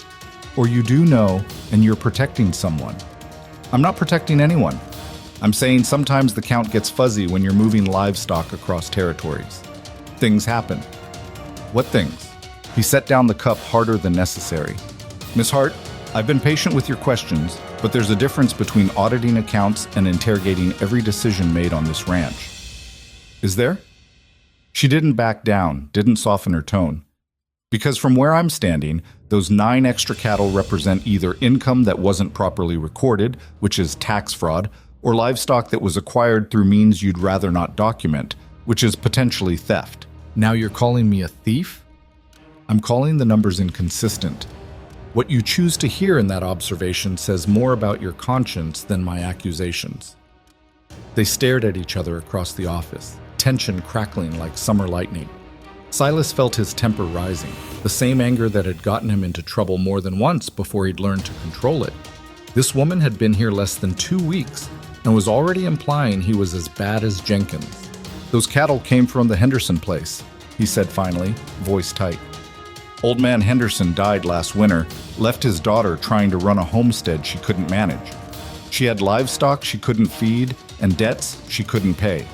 "Or you do know, and you're protecting someone." "I'm not protecting anyone. I'm saying sometimes the count gets fuzzy when you're moving livestock across territories. Things happen." "What things?" He set down the cup harder than necessary. "Miss Hart, I've been patient with your questions, but there's a difference between auditing accounts and interrogating every decision made on this ranch." "Is there?" She didn't back down, didn't soften her tone. "Because from where I'm standing, those 9 extra cattle represent either income that wasn't properly recorded, which is tax fraud, or livestock that was acquired through means you'd rather not document, which is potentially theft." "Now you're calling me a thief?" "I'm calling the numbers inconsistent. What you choose to hear in that observation says more about your conscience than my accusations." They stared at each other across the office, tension crackling like summer lightning. Silas felt his temper rising, the same anger that had gotten him into trouble more than once before he'd learned to control it. This woman had been here less than 2 weeks and was already implying he was as bad as Jenkins. "Those cattle came from the Henderson place," he said finally, voice tight. "Old man Henderson died last winter, left his daughter trying to run a homestead she couldn't manage. She had livestock she couldn't feed and debts she couldn't pay.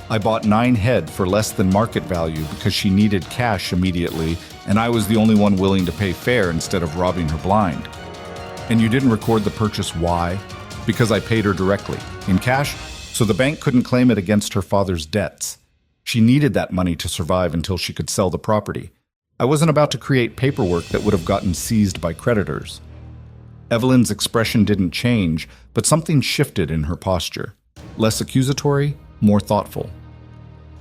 I bought 9 head for less than market value because she needed cash immediately, and I was the only one willing to pay fair instead of robbing her blind." "And you didn't record the purchase, why?" "Because I paid her directly, in cash, so the bank couldn't claim it against her father's debts. She needed that money to survive until she could sell the property. I wasn't about to create paperwork that would have gotten seized by creditors." Evelyn's expression didn't change, but something shifted in her posture. Less accusatory, more thoughtful.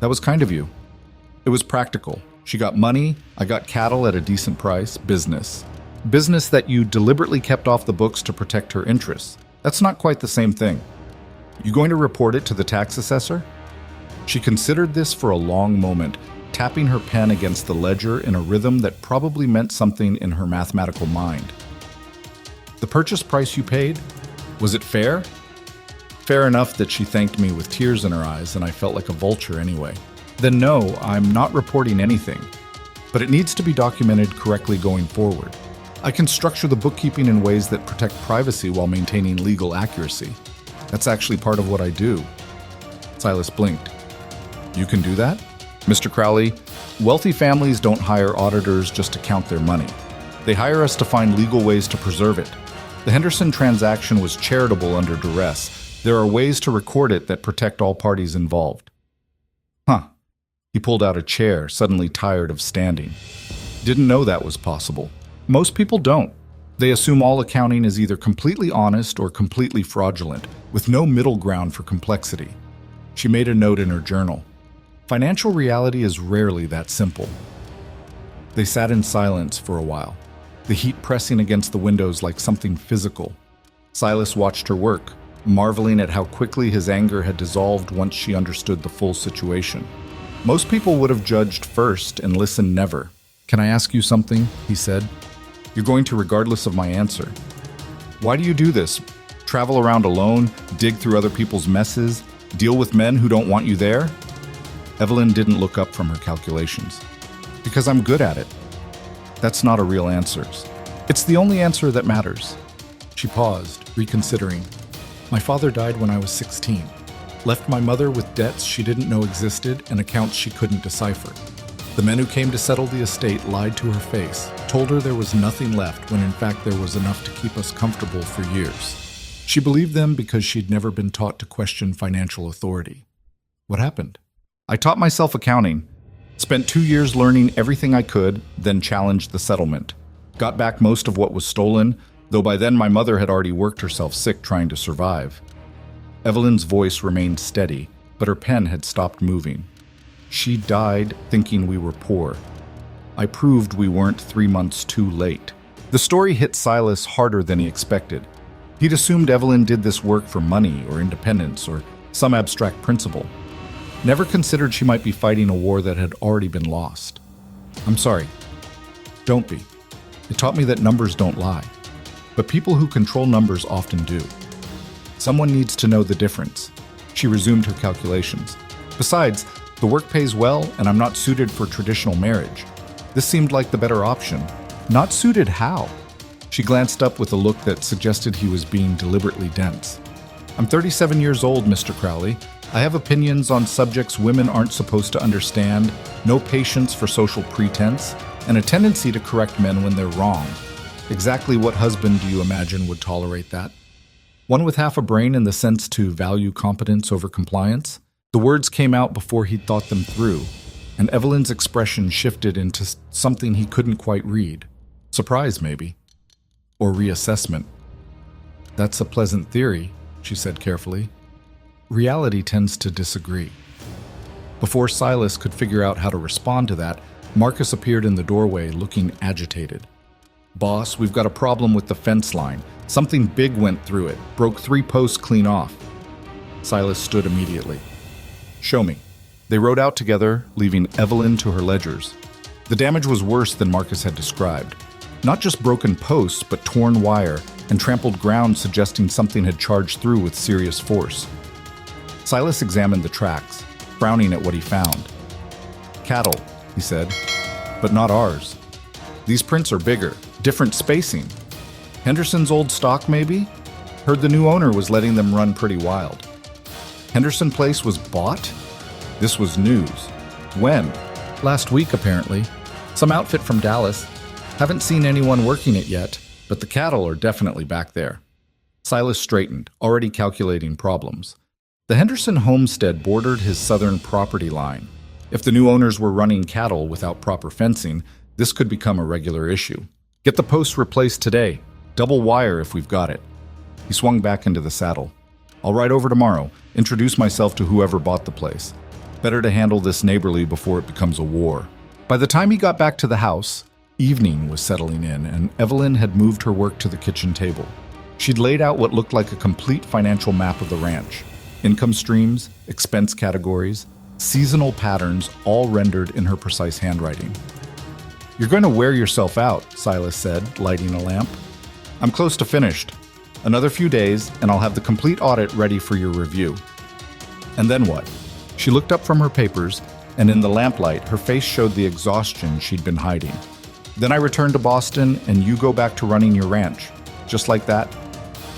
"That was kind of you." "It was practical. She got money, I got cattle at a decent price, business. Business that you deliberately kept off the books to protect her interests. That's not quite the same thing. You going to report it to the tax assessor?" She considered this for a long moment, tapping her pen against the ledger in a rhythm that probably meant something in her mathematical mind. "The purchase price you paid? Was it fair?" Fair enough that she thanked me with tears in her eyes, and I felt like a vulture anyway. "Then no, I'm not reporting anything. But it needs to be documented correctly going forward. I can structure the bookkeeping in ways that protect privacy while maintaining legal accuracy. That's actually part of what I do." Silas blinked. "You can do that?" "Mr. Crowley, wealthy families don't hire auditors just to count their money. They hire us to find legal ways to preserve it. The Henderson transaction was charitable under duress. There are ways to record it that protect all parties involved." "Huh." He pulled out a chair, suddenly tired of standing. "Didn't know that was possible. Most people don't. They assume all accounting is either completely honest or completely fraudulent, with no middle ground for complexity." She made a note in her journal. Financial reality is rarely that simple. They sat in silence for a while, the heat pressing against the windows like something physical. Silas watched her work, marveling at how quickly his anger had dissolved once she understood the full situation. Most people would have judged first and listened never. "Can I ask you something?" he said. "You're going to regardless of my answer. Why do you do this? Travel around alone, dig through other people's messes, deal with men who don't want you there?" Evelyn didn't look up from her calculations. Because I'm good at it. That's not a real answer. It's the only answer that matters. She paused, reconsidering. My father died when I was 16. Left my mother with debts she didn't know existed and accounts she couldn't decipher. The men who came to settle the estate lied to her face, told her there was nothing left when in fact there was enough to keep us comfortable for years. She believed them because she'd never been taught to question financial authority. What happened? I taught myself accounting. Spent 2 years learning everything I could, then challenged the settlement. Got back most of what was stolen, though by then my mother had already worked herself sick trying to survive. Evelyn's voice remained steady, but her pen had stopped moving. She died thinking we were poor. I proved we weren't 3 months too late. The story hit Silas harder than he expected. He'd assumed Evelyn did this work for money or independence or some abstract principle. Never considered she might be fighting a war that had already been lost. I'm sorry. Don't be. It taught me that numbers don't lie. But people who control numbers often do. Someone needs to know the difference. She resumed her calculations. Besides, the work pays well and I'm not suited for traditional marriage. This seemed like the better option. Not suited how? She glanced up with a look that suggested he was being deliberately dense. I'm 37 years old, Mr. Crowley. I have opinions on subjects women aren't supposed to understand, no patience for social pretense, and a tendency to correct men when they're wrong. Exactly what husband do you imagine would tolerate that? One with half a brain in the sense to value competence over compliance? The words came out before he'd thought them through, and Evelyn's expression shifted into something he couldn't quite read. Surprise, maybe. Or reassessment. That's a pleasant theory, she said carefully. Reality tends to disagree. Before Silas could figure out how to respond to that, Marcus appeared in the doorway looking agitated. Boss, we've got a problem with the fence line. Something big went through it, broke 3 posts clean off. Silas stood immediately. Show me. They rode out together, leaving Evelyn to her ledgers. The damage was worse than Marcus had described. Not just broken posts, but torn wire and trampled ground suggesting something had charged through with serious force. Silas examined the tracks, frowning at what he found. Cattle, he said, but not ours. These prints are bigger, different spacing. Henderson's old stock, maybe? Heard the new owner was letting them run pretty wild. Henderson Place was bought? This was news. When? Last week, apparently. Some outfit from Dallas. Haven't seen anyone working it yet, but the cattle are definitely back there. Silas straightened, already calculating problems. The Henderson homestead bordered his southern property line. If the new owners were running cattle without proper fencing, this could become a regular issue. Get the posts replaced today. Double wire if we've got it. He swung back into the saddle. I'll ride over tomorrow, introduce myself to whoever bought the place. Better to handle this neighborly before it becomes a war. By the time he got back to the house, evening was settling in, and Evelyn had moved her work to the kitchen table. She'd laid out what looked like a complete financial map of the ranch. Income streams, expense categories, seasonal patterns, all rendered in her precise handwriting. You're going to wear yourself out, Silas said, lighting a lamp. I'm close to finished. Another few days, and I'll have the complete audit ready for your review. And then what? She looked up from her papers, and in the lamplight, her face showed the exhaustion she'd been hiding. Then I return to Boston, and you go back to running your ranch. Just like that?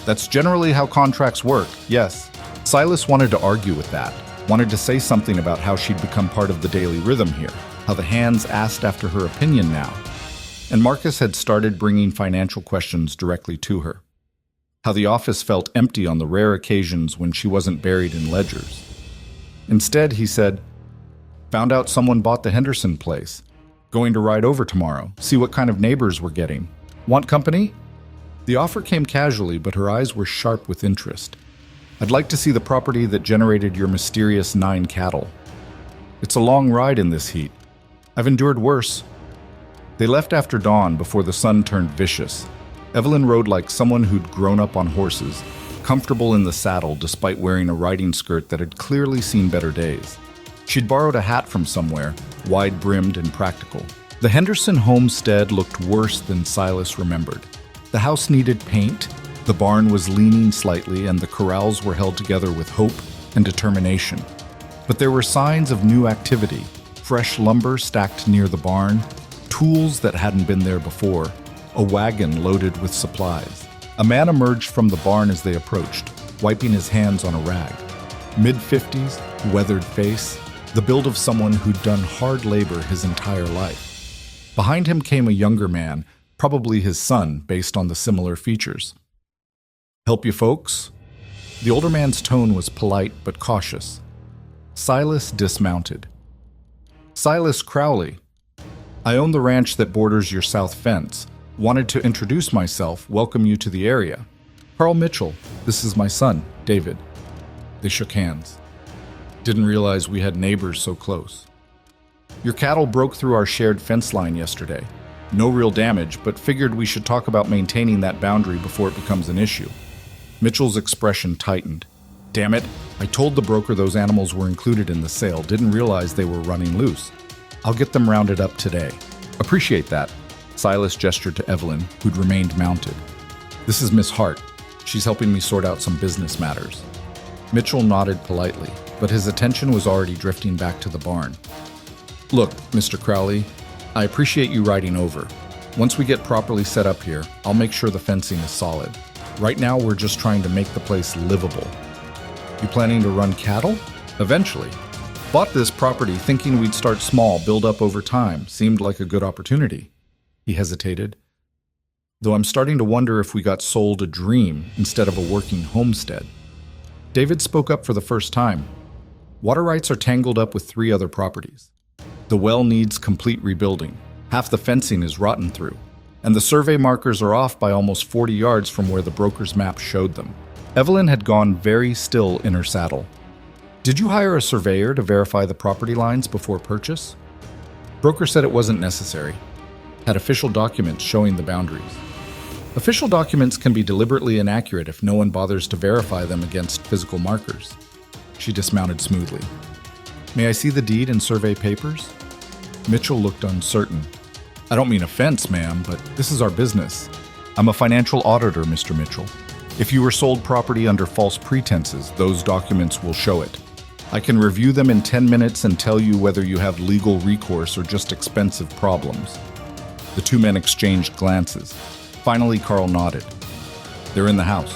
That's generally how contracts work, yes. Silas wanted to argue with that, wanted to say something about how she'd become part of the daily rhythm here, how the hands asked after her opinion now. And Marcus had started bringing financial questions directly to her. How the office felt empty on the rare occasions when she wasn't buried in ledgers. Instead, he said, found out someone bought the Henderson place. Going to ride over tomorrow, see what kind of neighbors we're getting. Want company? The offer came casually, but her eyes were sharp with interest. I'd like to see the property that generated your mysterious 9 cattle. It's a long ride in this heat. I've endured worse. They left after dawn before the sun turned vicious. Evelyn rode like someone who'd grown up on horses, comfortable in the saddle despite wearing a riding skirt that had clearly seen better days. She'd borrowed a hat from somewhere, wide-brimmed and practical. The Henderson homestead looked worse than Silas remembered. The house needed paint, the barn was leaning slightly, and the corrals were held together with hope and determination. But there were signs of new activity, fresh lumber stacked near the barn, tools that hadn't been there before, a wagon loaded with supplies. A man emerged from the barn as they approached, wiping his hands on a rag. Mid-50s, weathered face, the build of someone who'd done hard labor his entire life. Behind him came a younger man, probably his son, based on the similar features. "Help you folks?" The older man's tone was polite but cautious. Silas dismounted. "Silas Crowley. I own the ranch that borders your south fence. Wanted to introduce myself, welcome you to the area. Carl Mitchell, this is my son, David." They shook hands. "Didn't realize we had neighbors so close. Your cattle broke through our shared fence line yesterday. No real damage, but figured we should talk about maintaining that boundary before it becomes an issue." Mitchell's expression tightened. "Damn it, I told the broker those animals were included in the sale, didn't realize they were running loose. I'll get them rounded up today." "Appreciate that." Silas gestured to Evelyn, who'd remained mounted. "This is Miss Hart. She's helping me sort out some business matters." Mitchell nodded politely, but his attention was already drifting back to the barn. "Look, Mr. Crowley, I appreciate you riding over. Once we get properly set up here, I'll make sure the fencing is solid. Right now, we're just trying to make the place livable." "You planning to run cattle?" "Eventually. Bought this property thinking we'd start small, build up over time. Seemed like a good opportunity." He hesitated. "Though I'm starting to wonder if we got sold a dream instead of a working homestead." David spoke up for the first time. "Water rights are tangled up with 3 other properties. The well needs complete rebuilding. Half the fencing is rotten through. And the survey markers are off by almost 40 yards from where the broker's map showed them." Evelyn had gone very still in her saddle. "Did you hire a surveyor to verify the property lines before purchase?" Broker said it wasn't necessary. Had official documents showing the boundaries. Official documents can be deliberately inaccurate if no one bothers to verify them against physical markers. She dismounted smoothly. "May I see the deed and survey papers?" Mitchell looked uncertain. "I don't mean offense, ma'am, but this is our business. I'm a financial auditor, Mr. Mitchell. If you were sold property under false pretenses, those documents will show it. I can review them in 10 minutes and tell you whether you have legal recourse or just expensive problems." The 2 men exchanged glances. Finally, Carl nodded. "They're in the house.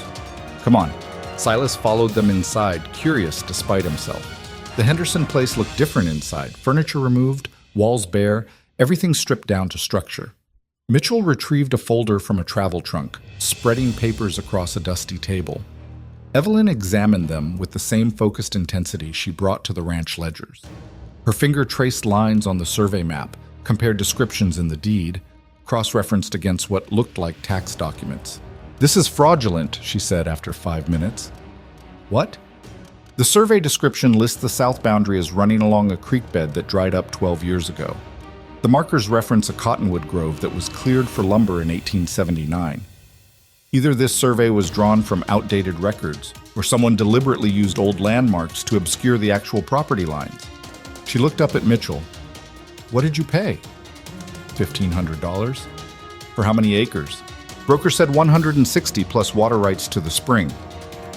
Come on." Silas followed them inside, curious despite himself. The Henderson place looked different inside. Furniture removed, walls bare, everything stripped down to structure. Mitchell retrieved a folder from a travel trunk, spreading papers across a dusty table. Evelyn examined them with the same focused intensity she brought to the ranch ledgers. Her finger traced lines on the survey map, compared descriptions in the deed, cross-referenced against what looked like tax documents. "This is fraudulent," she said after 5 minutes. "What?" "The survey description lists the south boundary as running along a creek bed that dried up 12 years ago. The markers reference a cottonwood grove that was cleared for lumber in 1879. Either this survey was drawn from outdated records, or someone deliberately used old landmarks to obscure the actual property lines." She looked up at Mitchell. "What did you pay?" $1,500. "For how many acres?" "Broker said 160 plus water rights to the spring."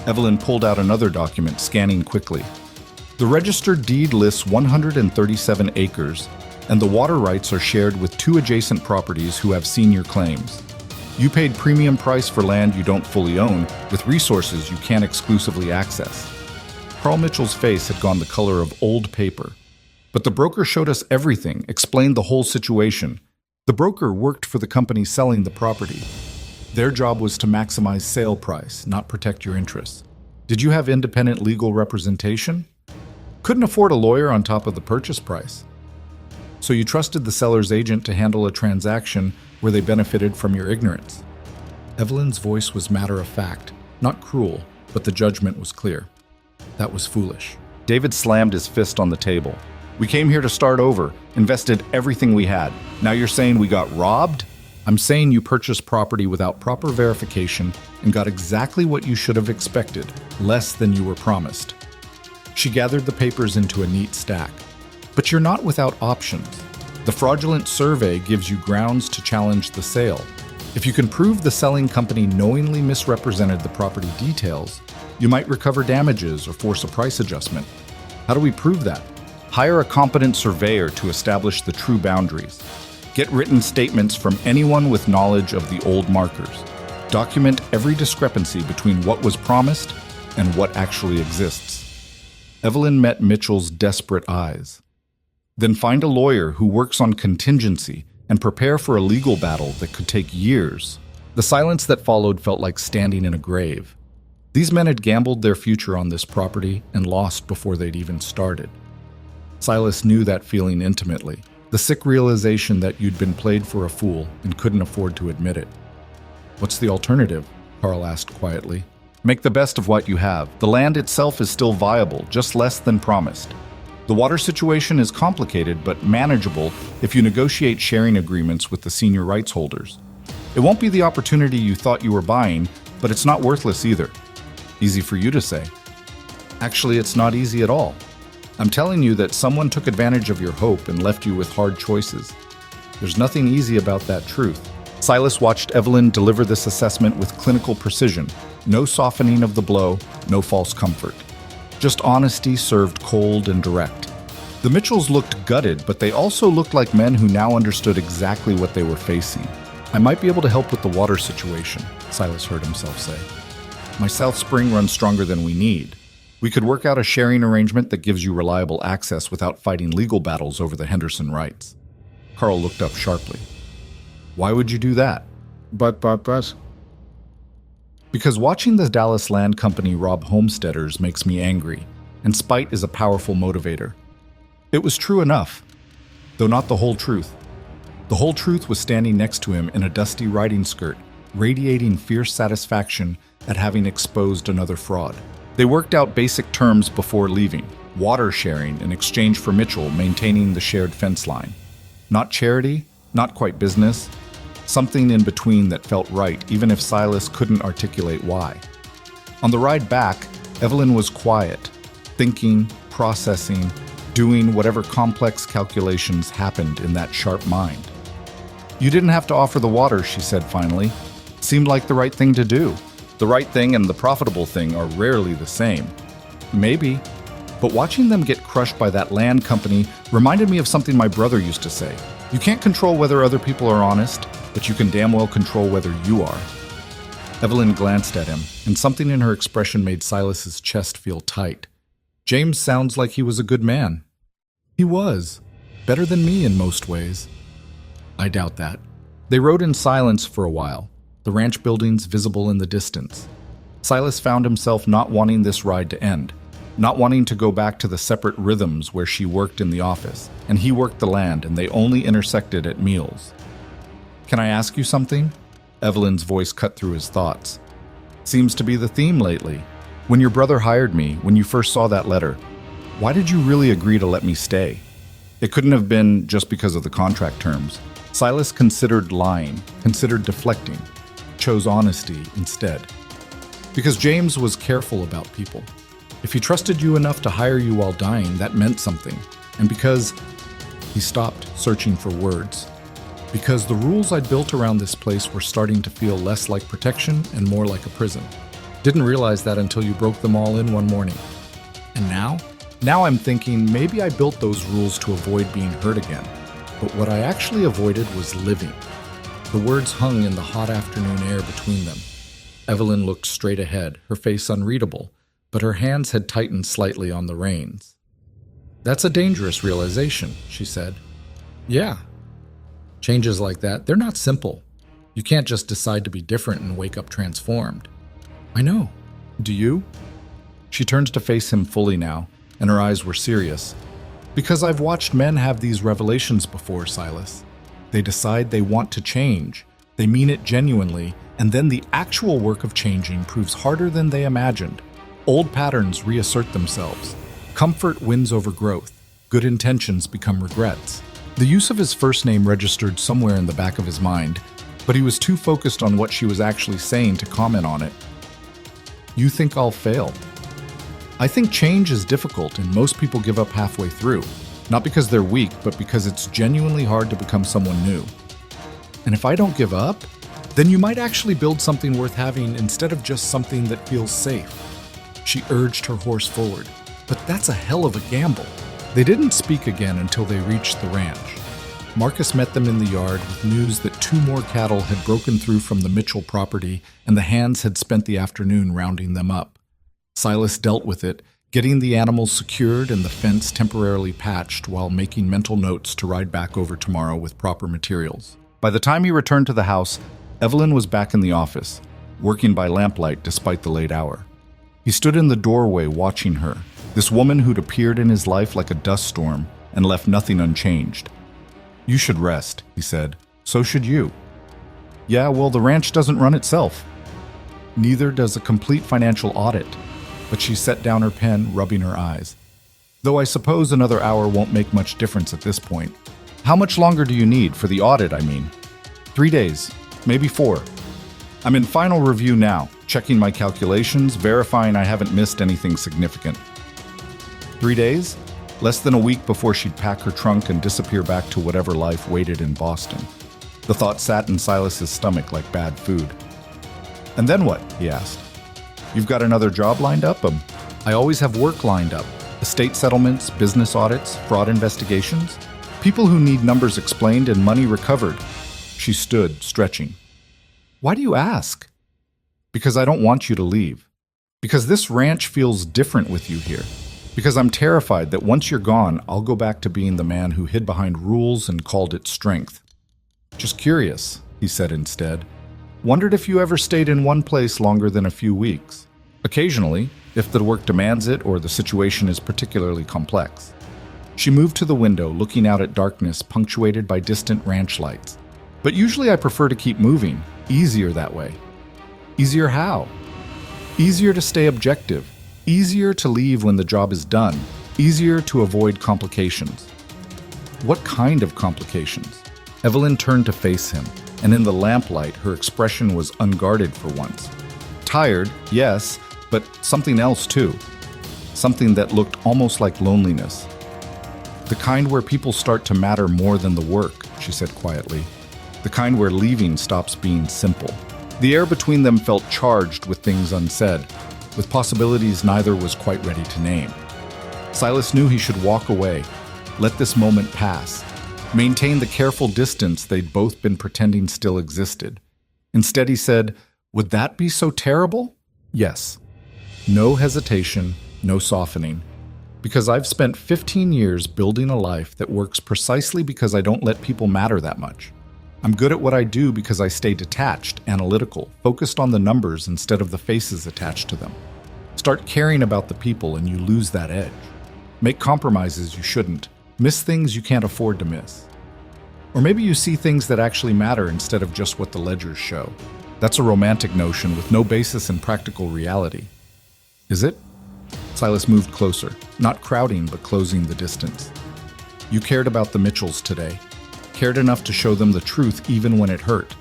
Evelyn pulled out another document, scanning quickly. "The registered deed lists 137 acres, and the water rights are shared with 2 adjacent properties who have senior claims. You paid premium price for land you don't fully own, with resources you can't exclusively access." Carl Mitchell's face had gone the color of old paper. "But the broker showed us everything, explained the whole situation. The broker worked for the company selling the property. Their job was to maximize sale price, not protect your interests. Did you have independent legal representation? Couldn't afford a lawyer on top of the purchase price. So you trusted the seller's agent to handle a transaction where they benefited from your ignorance." Evelyn's voice was matter-of-fact, not cruel, but the judgment was clear. "That was foolish." David slammed his fist on the table. "We came here to start over, invested everything we had. Now you're saying we got robbed?" "I'm saying you purchased property without proper verification and got exactly what you should have expected, less than you were promised." She gathered the papers into a neat stack. "But you're not without options. The fraudulent survey gives you grounds to challenge the sale. If you can prove the selling company knowingly misrepresented the property details, you might recover damages or force a price adjustment. How do we prove that?" Hire a competent surveyor to establish the true boundaries. Get written statements from anyone with knowledge of the old markers. Document every discrepancy between what was promised and what actually exists. Evelyn met Mitchell's desperate eyes. Then find a lawyer who works on contingency and prepare for a legal battle that could take years. The silence that followed felt like standing in a grave. These men had gambled their future on this property and lost before they'd even started. Silas knew that feeling intimately, the sick realization that you'd been played for a fool and couldn't afford to admit it. "What's the alternative?" Carl asked quietly. "Make the best of what you have. The land itself is still viable, just less than promised. The water situation is complicated but manageable if you negotiate sharing agreements with the senior rights holders. It won't be the opportunity you thought you were buying, but it's not worthless either." Easy for you to say. Actually, it's not easy at all. I'm telling you that someone took advantage of your hope and left you with hard choices. There's nothing easy about that truth. Silas watched Evelyn deliver this assessment with clinical precision. No softening of the blow, no false comfort. Just honesty served cold and direct. The Mitchells looked gutted, but they also looked like men who now understood exactly what they were facing. "I might be able to help with the water situation," Silas heard himself say. "My South Spring runs stronger than we need. We could work out a sharing arrangement that gives you reliable access without fighting legal battles over the Henderson rights." Carl looked up sharply. "Why would you do that?" But. "Because watching the Dallas Land Company rob homesteaders makes me angry, and spite is a powerful motivator." It was true enough, though not the whole truth. The whole truth was standing next to him in a dusty riding skirt, radiating fierce satisfaction at having exposed another fraud. They worked out basic terms before leaving, water sharing in exchange for Mitchell maintaining the shared fence line. Not charity, not quite business, something in between that felt right, even if Silas couldn't articulate why. On the ride back, Evelyn was quiet, thinking, processing, doing whatever complex calculations happened in that sharp mind. "You didn't have to offer the water," she said finally. "Seemed like the right thing to do. The right thing and the profitable thing are rarely the same." Maybe, but watching them get crushed by that land company reminded me of something my brother used to say. "You can't control whether other people are honest, but you can damn well control whether you are." Evelyn glanced at him, and something in her expression made Silas's chest feel tight. James sounds like he was a good man. He was. Better than me in most ways. I doubt that. They rode in silence for a while, the ranch buildings visible in the distance. Silas found himself not wanting this ride to end, not wanting to go back to the separate rhythms where she worked in the office, and he worked the land, and they only intersected at meals. "Can I ask you something?" Evelyn's voice cut through his thoughts. "Seems to be the theme lately. When your brother hired me, when you first saw that letter, why did you really agree to let me stay? It couldn't have been just because of the contract terms." Silas considered lying, considered deflecting, chose honesty instead. "Because James was careful about people. If he trusted you enough to hire you while dying, that meant something. And because..." He stopped, searching for words. "Because the rules I'd built around this place were starting to feel less like protection and more like a prison. Didn't realize that until you broke them all in one morning. And now? Now I'm thinking maybe I built those rules to avoid being hurt again. But what I actually avoided was living." The words hung in the hot afternoon air between them. Evelyn looked straight ahead, her face unreadable, but her hands had tightened slightly on the reins. "That's a dangerous realization," she said. "Yeah. Changes like that, they're not simple. You can't just decide to be different and wake up transformed." "I know. Do you?" She turned to face him fully now, and her eyes were serious. "Because I've watched men have these revelations before, Silas. They decide they want to change. They mean it genuinely, and then the actual work of changing proves harder than they imagined. Old patterns reassert themselves. Comfort wins over growth. Good intentions become regrets." The use of his first name registered somewhere in the back of his mind, but he was too focused on what she was actually saying to comment on it. "You think I'll fail?" "I think change is difficult and most people give up halfway through. Not because they're weak, but because it's genuinely hard to become someone new." "And if I don't give up, then you might actually build something worth having instead of just something that feels safe." She urged her horse forward. "But that's a hell of a gamble." They didn't speak again until they reached the ranch. Marcus met them in the yard with news that 2 more cattle had broken through from the Mitchell property and the hands had spent the afternoon rounding them up. Silas dealt with it, getting the animals secured and the fence temporarily patched while making mental notes to ride back over tomorrow with proper materials. By the time he returned to the house, Evelyn was back in the office, working by lamplight despite the late hour. He stood in the doorway watching her, this woman who'd appeared in his life like a dust storm and left nothing unchanged. "You should rest," he said. "So should you." "Yeah, well, the ranch doesn't run itself." "Neither does a complete financial audit." But she set down her pen, rubbing her eyes. "Though I suppose another hour won't make much difference at this point. How much longer do you need for the audit, I mean?" 3 days, maybe 4. "I'm in final review now, checking my calculations, verifying I haven't missed anything significant." 3 days? Less than a week before she'd pack her trunk and disappear back to whatever life waited in Boston. The thought sat in Silas's stomach like bad food. "And then what?" he asked. "You've got another job lined up?" "I always have work lined up. Estate settlements, business audits, fraud investigations. People who need numbers explained and money recovered." She stood, stretching. "Why do you ask?" "Because I don't want you to leave. Because this ranch feels different with you here. Because I'm terrified that once you're gone, I'll go back to being the man who hid behind rules and called it strength." "Just curious," he said instead. "Wondered if you ever stayed in one place longer than a few weeks." "Occasionally, if the work demands it or the situation is particularly complex." She moved to the window, looking out at darkness punctuated by distant ranch lights. "But usually I prefer to keep moving. Easier that way." "Easier how?" "Easier to stay objective. Easier to leave when the job is done. Easier to avoid complications." "What kind of complications?" Evelyn turned to face him, and in the lamplight her expression was unguarded for once. "Tired, yes, but something else too. Something that looked almost like loneliness. The kind where people start to matter more than the work," she said quietly. "The kind where leaving stops being simple." The air between them felt charged with things unsaid, with possibilities neither was quite ready to name. Silas knew he should walk away, let this moment pass, maintain the careful distance they'd both been pretending still existed. Instead he said, "Would that be so terrible?" "Yes." No hesitation, no softening. "Because I've spent 15 years building a life that works precisely because I don't let people matter that much. I'm good at what I do because I stay detached, analytical, focused on the numbers instead of the faces attached to them. Start caring about the people and you lose that edge. Make compromises you shouldn't. Miss things you can't afford to miss. Or maybe you see things that actually matter instead of just what the ledgers show. That's a romantic notion with no basis in practical reality." "Is it?" Silas moved closer, not crowding but closing the distance. "You cared about the Mitchells today. Cared enough to show them the truth even when it hurt.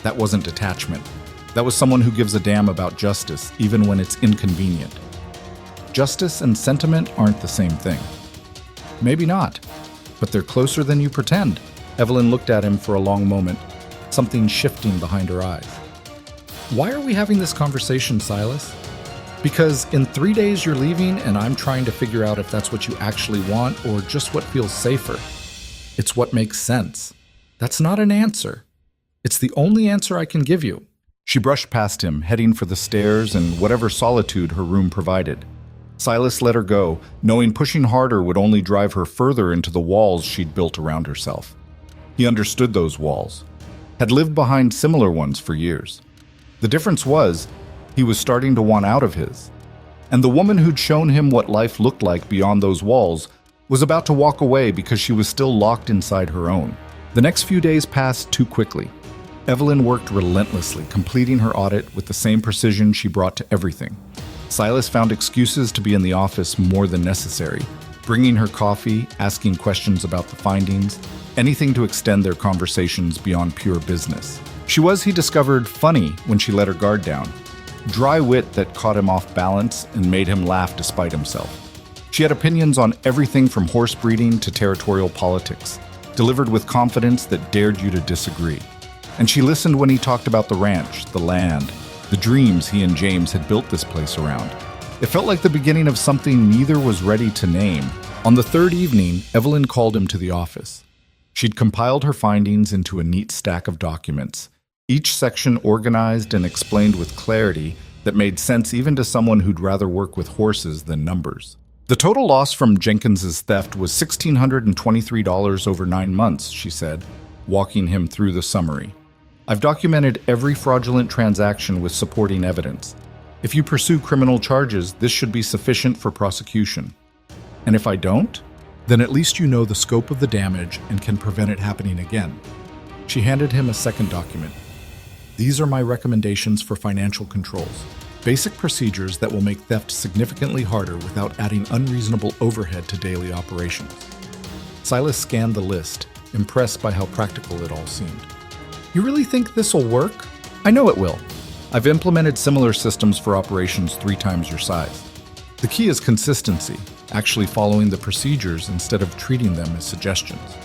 That wasn't detachment. That was someone who gives a damn about justice even when it's inconvenient. Justice and sentiment aren't the same thing." "Maybe not, but they're closer than you pretend." Evelyn looked at him for a long moment, something shifting behind her eyes. "Why are we having this conversation, Silas?" "Because in 3 days you're leaving and I'm trying to figure out if that's what you actually want or just what feels safer. It's what makes sense. That's not an answer. It's the only answer I can give you." She brushed past him, heading for the stairs and whatever solitude her room provided. Silas let her go, knowing pushing harder would only drive her further into the walls she'd built around herself. He understood those walls, had lived behind similar ones for years. The difference was, he was starting to want out of his. And the woman who'd shown him what life looked like beyond those walls was about to walk away because she was still locked inside her own. The next few days passed too quickly. Evelyn worked relentlessly, completing her audit with the same precision she brought to everything. Silas found excuses to be in the office more than necessary, bringing her coffee, asking questions about the findings, anything to extend their conversations beyond pure business. She was, he discovered, funny when she let her guard down. Dry wit that caught him off balance and made him laugh despite himself. She had opinions on everything from horse breeding to territorial politics, delivered with confidence that dared you to disagree. And she listened when he talked about the ranch, the land, the dreams he and James had built this place around. It felt like the beginning of something neither was ready to name. On the third evening, Evelyn called him to the office. She'd compiled her findings into a neat stack of documents, each section organized and explained with clarity that made sense even to someone who'd rather work with horses than numbers. The total loss from Jenkins's theft was $1,623 over 9 months, she said, walking him through the summary. I've documented every fraudulent transaction with supporting evidence. If you pursue criminal charges, this should be sufficient for prosecution. And if I don't, then at least you know the scope of the damage and can prevent it happening again. She handed him a second document. These are my recommendations for financial controls. Basic procedures that will make theft significantly harder without adding unreasonable overhead to daily operations. Silas scanned the list, impressed by how practical it all seemed. You really think this will work? I know it will. I've implemented similar systems for operations 3 times your size. The key is consistency, actually following the procedures instead of treating them as suggestions.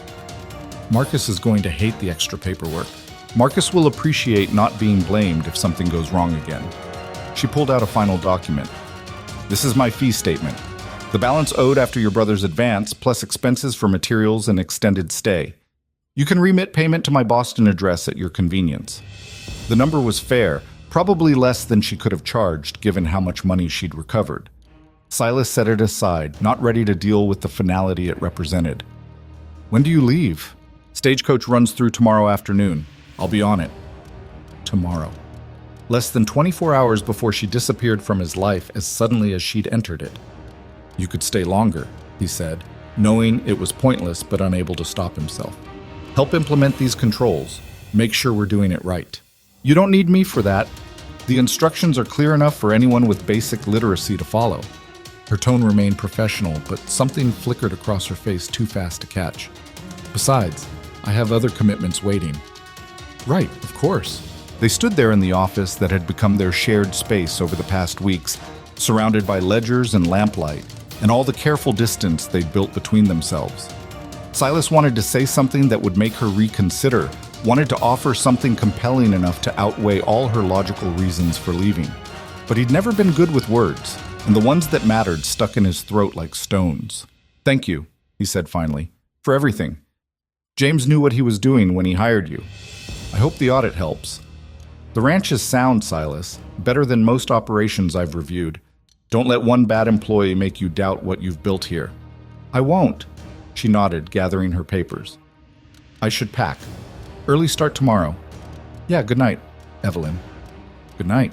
Marcus is going to hate the extra paperwork. Marcus will appreciate not being blamed if something goes wrong again. She pulled out a final document. This is my fee statement. The balance owed after your brother's advance, plus expenses for materials and extended stay. You can remit payment to my Boston address at your convenience. The number was fair, probably less than she could have charged given how much money she'd recovered. Silas set it aside, not ready to deal with the finality it represented. When do you leave? Stagecoach runs through tomorrow afternoon. I'll be on it. Tomorrow. Less than 24 hours before she disappeared from his life as suddenly as she'd entered it. You could stay longer, he said, knowing it was pointless but unable to stop himself. Help implement these controls. Make sure we're doing it right. You don't need me for that. The instructions are clear enough for anyone with basic literacy to follow. Her tone remained professional, but something flickered across her face too fast to catch. Besides, I have other commitments waiting. Right, of course. They stood there in the office that had become their shared space over the past weeks, surrounded by ledgers and lamplight, and all the careful distance they'd built between themselves. Silas wanted to say something that would make her reconsider, wanted to offer something compelling enough to outweigh all her logical reasons for leaving. But he'd never been good with words, and the ones that mattered stuck in his throat like stones. Thank you, he said finally, for everything. James knew what he was doing when he hired you. I hope the audit helps. The ranch is sound, Silas, better than most operations I've reviewed. Don't let one bad employee make you doubt what you've built here. I won't, she nodded, gathering her papers. I should pack. Early start tomorrow. Yeah, good night, Evelyn. Good night.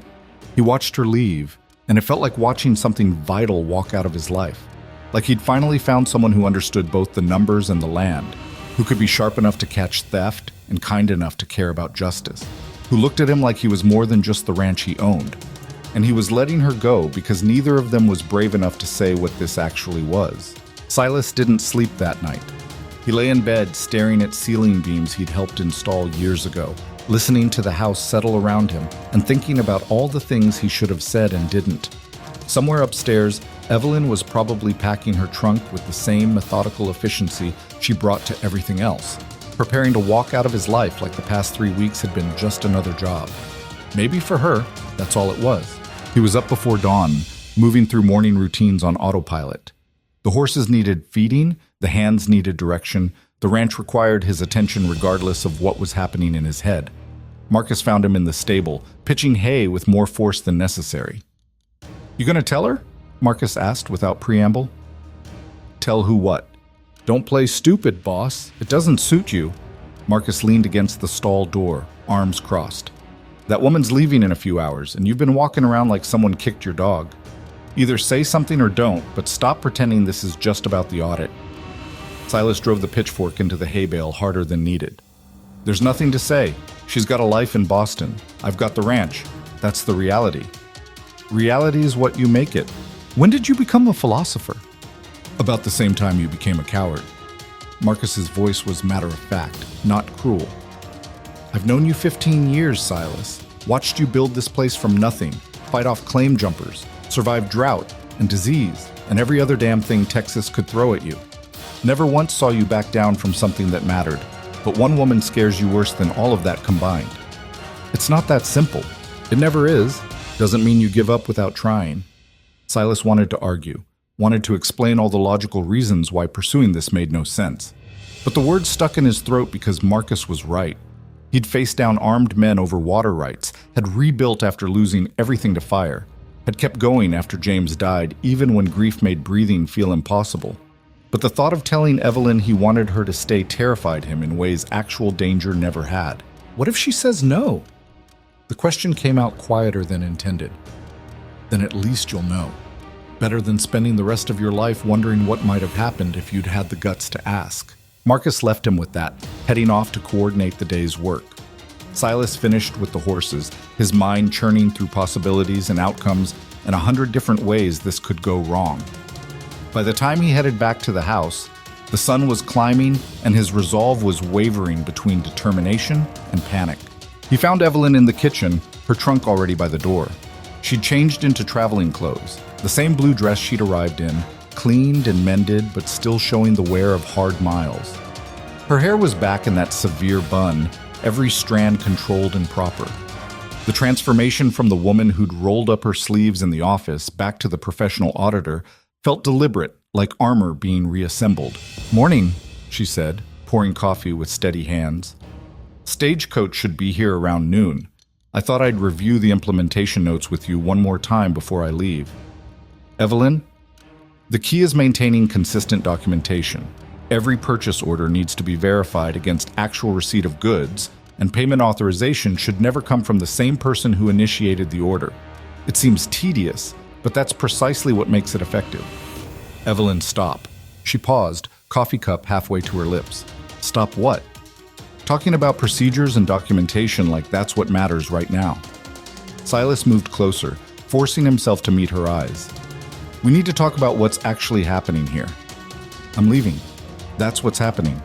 He watched her leave, and it felt like watching something vital walk out of his life. Like he'd finally found someone who understood both the numbers and the land, who could be sharp enough to catch theft and kind enough to care about justice, who looked at him like he was more than just the ranch he owned. And he was letting her go because neither of them was brave enough to say what this actually was. Silas didn't sleep that night. He lay in bed staring at ceiling beams he'd helped install years ago, listening to the house settle around him and thinking about all the things he should have said and didn't. Somewhere upstairs, Evelyn was probably packing her trunk with the same methodical efficiency she brought to everything else, preparing to walk out of his life like the past 3 weeks had been just another job. Maybe for her, that's all it was. He was up before dawn, moving through morning routines on autopilot. The horses needed feeding, the hands needed direction, the ranch required his attention regardless of what was happening in his head. Marcus found him in the stable, pitching hay with more force than necessary. You gonna tell her? Marcus asked without preamble. Tell who what? Don't play stupid, boss. It doesn't suit you. Marcus leaned against the stall door, arms crossed. That woman's leaving in a few hours, and you've been walking around like someone kicked your dog. Either say something or don't, but stop pretending this is just about the audit. Silas drove the pitchfork into the hay bale harder than needed. There's nothing to say. She's got a life in Boston. I've got the ranch. That's the reality. Reality is what you make it. When did you become a philosopher? About the same time you became a coward. Marcus's voice was matter-of-fact, not cruel. I've known you 15 years, Silas. Watched you build this place from nothing, fight off claim jumpers, survive drought and disease and every other damn thing Texas could throw at you. Never once saw you back down from something that mattered, but one woman scares you worse than all of that combined. It's not that simple. It never is. Doesn't mean you give up without trying. Silas wanted to argue, wanted to explain all the logical reasons why pursuing this made no sense. But the words stuck in his throat because Marcus was right. He'd faced down armed men over water rights, had rebuilt after losing everything to fire, had kept going after James died, even when grief made breathing feel impossible. But the thought of telling Evelyn he wanted her to stay terrified him in ways actual danger never had. What if she says no? The question came out quieter than intended. Then at least you'll know. Better than spending the rest of your life wondering what might have happened if you'd had the guts to ask. Marcus left him with that, heading off to coordinate the day's work. Silas finished with the horses, his mind churning through possibilities and outcomes and 100 different ways this could go wrong. By the time he headed back to the house, the sun was climbing and his resolve was wavering between determination and panic. He found Evelyn in the kitchen, her trunk already by the door. She'd changed into traveling clothes, the same blue dress she'd arrived in, cleaned and mended but still showing the wear of hard miles. Her hair was back in that severe bun, every strand controlled and proper. The transformation from the woman who'd rolled up her sleeves in the office back to the professional auditor felt deliberate, like armor being reassembled. "Morning," she said, pouring coffee with steady hands. "Stagecoach should be here around noon. I thought I'd review the implementation notes with you one more time before I leave." "Evelyn, the key is maintaining consistent documentation. Every purchase order needs to be verified against actual receipt of goods, and payment authorization should never come from the same person who initiated the order. It seems tedious, but that's precisely what makes it effective." Evelyn, stop. She paused, coffee cup halfway to her lips. Stop what? Talking about procedures and documentation like that's what matters right now. Silas moved closer, forcing himself to meet her eyes. "We need to talk about what's actually happening here." "I'm leaving. That's what's happening."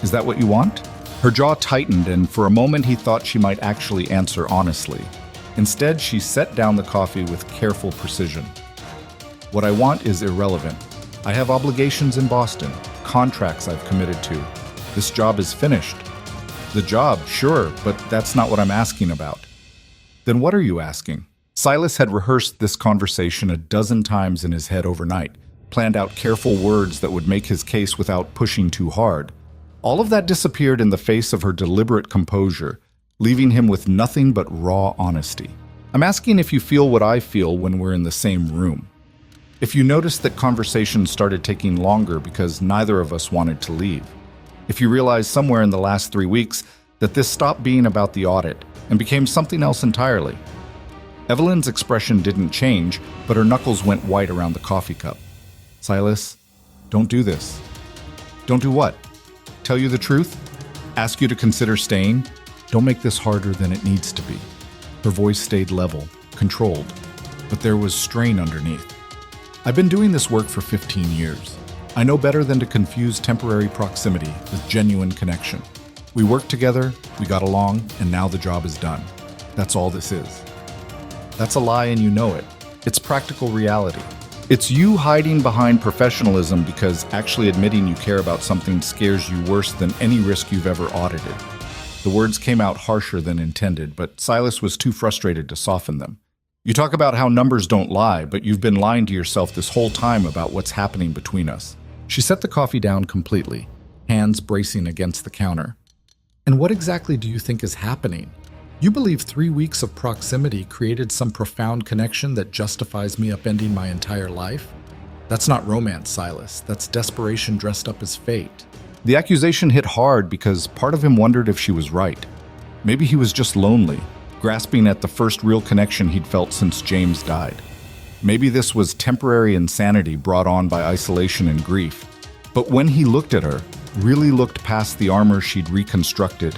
"Is that what you want?" Her jaw tightened, and for a moment he thought she might actually answer honestly. Instead, she set down the coffee with careful precision. "What I want is irrelevant. I have obligations in Boston, contracts I've committed to. This job is finished." "The job, sure, but that's not what I'm asking about." "Then what are you asking?" Silas had rehearsed this conversation a dozen times in his head overnight, planned out careful words that would make his case without pushing too hard. All of that disappeared in the face of her deliberate composure, leaving him with nothing but raw honesty. "I'm asking if you feel what I feel when we're in the same room. If you notice that conversations started taking longer because neither of us wanted to leave. If you realize somewhere in the last 3 weeks that this stopped being about the audit and became something else entirely." Evelyn's expression didn't change, but her knuckles went white around the coffee cup. "Silas, don't do this." "Don't do what?" "Tell you the truth? Ask you to consider staying? Don't make this harder than it needs to be." Her voice stayed level, controlled, but there was strain underneath. "I've been doing this work for 15 years. I know better than to confuse temporary proximity with genuine connection. We worked together, we got along, and now the job is done. That's all this is." "That's a lie and you know it. It's practical reality. It's you hiding behind professionalism because actually admitting you care about something scares you worse than any risk you've ever audited." The words came out harsher than intended, but Silas was too frustrated to soften them. "You talk about how numbers don't lie, but you've been lying to yourself this whole time about what's happening between us." She set the coffee down completely, hands bracing against the counter. "And what exactly do you think is happening? You believe 3 weeks of proximity created some profound connection that justifies me upending my entire life? That's not romance, Silas. That's desperation dressed up as fate." The accusation hit hard because part of him wondered if she was right. Maybe he was just lonely, grasping at the first real connection he'd felt since James died. Maybe this was temporary insanity brought on by isolation and grief. But when he looked at her, really looked past the armor she'd reconstructed,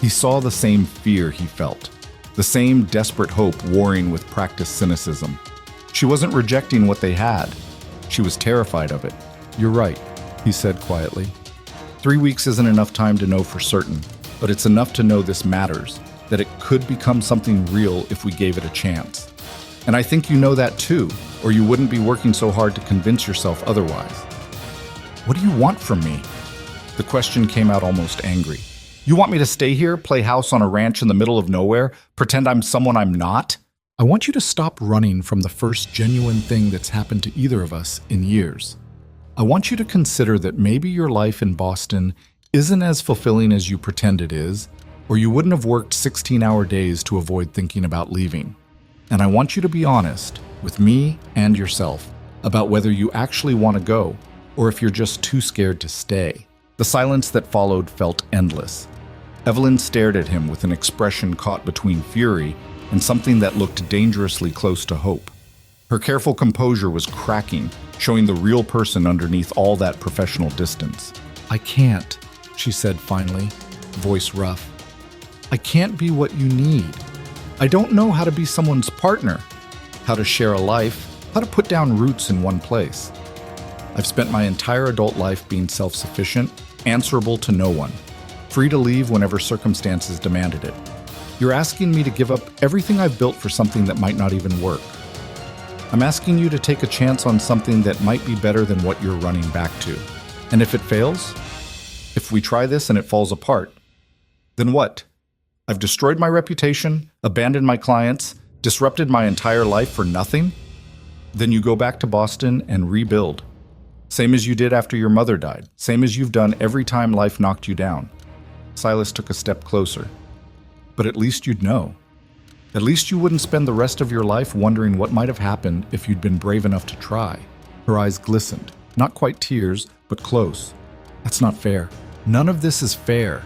he saw the same fear he felt, the same desperate hope warring with practiced cynicism. She wasn't rejecting what they had. She was terrified of it. "You're right," he said quietly. 3 weeks isn't enough time to know for certain, but it's enough to know this matters, that it could become something real if we gave it a chance. And I think you know that too, or you wouldn't be working so hard to convince yourself otherwise." "What do you want from me?" The question came out almost angry. "You want me to stay here, play house on a ranch in the middle of nowhere, pretend I'm someone I'm not?" I want you to stop running from the first genuine thing that's happened to either of us in years. I want you to consider that maybe your life in Boston isn't as fulfilling as you pretend it is, or you wouldn't have worked 16-hour days to avoid thinking about leaving. And I want you to be honest with me and yourself about whether you actually want to go, or if you're just too scared to stay. The silence that followed felt endless. Evelyn stared at him with an expression caught between fury and something that looked dangerously close to hope. Her careful composure was cracking, showing the real person underneath all that professional distance. "I can't," she said finally, voice rough. "I can't be what you need. I don't know how to be someone's partner, how to share a life, how to put down roots in one place. I've spent my entire adult life being self-sufficient, answerable to no one, free to leave whenever circumstances demanded it. You're asking me to give up everything I've built for something that might not even work. I'm asking you to take a chance on something that might be better than what you're running back to. And if it fails, if we try this and it falls apart, then what? I've destroyed my reputation, abandoned my clients, disrupted my entire life for nothing? Then you go back to Boston and rebuild. Same as you did after your mother died, same as you've done every time life knocked you down." Silas took a step closer. "But at least you'd know. At least you wouldn't spend the rest of your life wondering what might have happened if you'd been brave enough to try." Her eyes glistened, not quite tears, but close. "That's not fair. None of this is fair.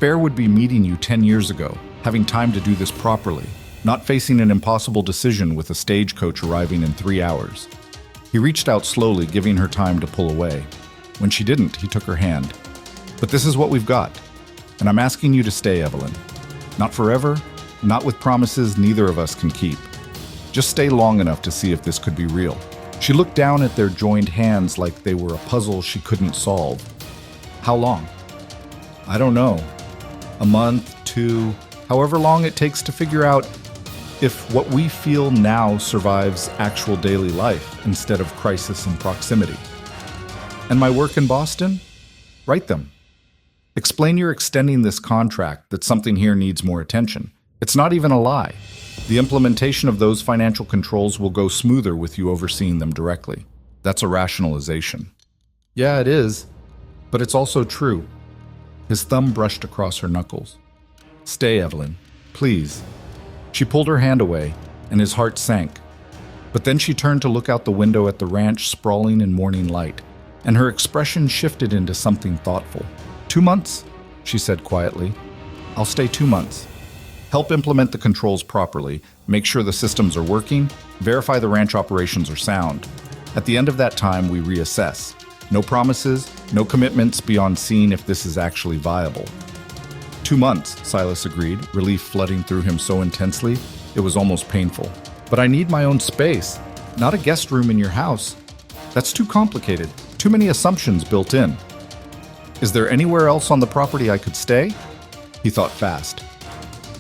Fair would be meeting you 10 years ago, having time to do this properly, not facing an impossible decision with a stagecoach arriving in 3 hours." He reached out slowly, giving her time to pull away. When she didn't, he took her hand. "But this is what we've got, and I'm asking you to stay, Evelyn. Not forever, not with promises neither of us can keep. Just stay long enough to see if this could be real." She looked down at their joined hands like they were a puzzle she couldn't solve. "How long?" "I don't know. A month, 2, however long it takes to figure out if what we feel now survives actual daily life instead of crisis and proximity." "And my work in Boston? Write them. Explain you're extending this contract, that something here needs more attention. It's not even a lie. The implementation of those financial controls will go smoother with you overseeing them directly." That's a rationalization. "Yeah, it is, but it's also true." His thumb brushed across her knuckles. "Stay, Evelyn, please." She pulled her hand away, and his heart sank. But then she turned to look out the window at the ranch sprawling in morning light, and her expression shifted into something thoughtful. 2 months, she said quietly. "I'll stay 2 months. Help implement the controls properly, make sure the systems are working, verify the ranch operations are sound. At the end of that time, we reassess. No promises, no commitments beyond seeing if this is actually viable." 2 months, Silas agreed, relief flooding through him so intensely it was almost painful. "But I need my own space, not a guest room in your house. That's too complicated, too many assumptions built in. Is there anywhere else on the property I could stay?" He thought fast.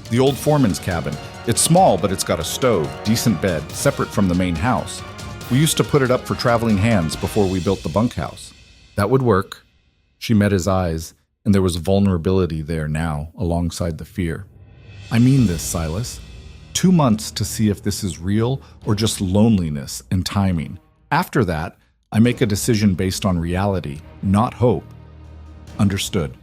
"The old foreman's cabin. It's small, but it's got a stove, decent bed, separate from the main house. We used to put it up for traveling hands before we built the bunkhouse." "That would work." She met his eyes, and there was vulnerability there now, alongside the fear. "I mean this, Silas. 2 months to see if this is real or just loneliness and timing. After that, I make a decision based on reality, not hope." "Understood."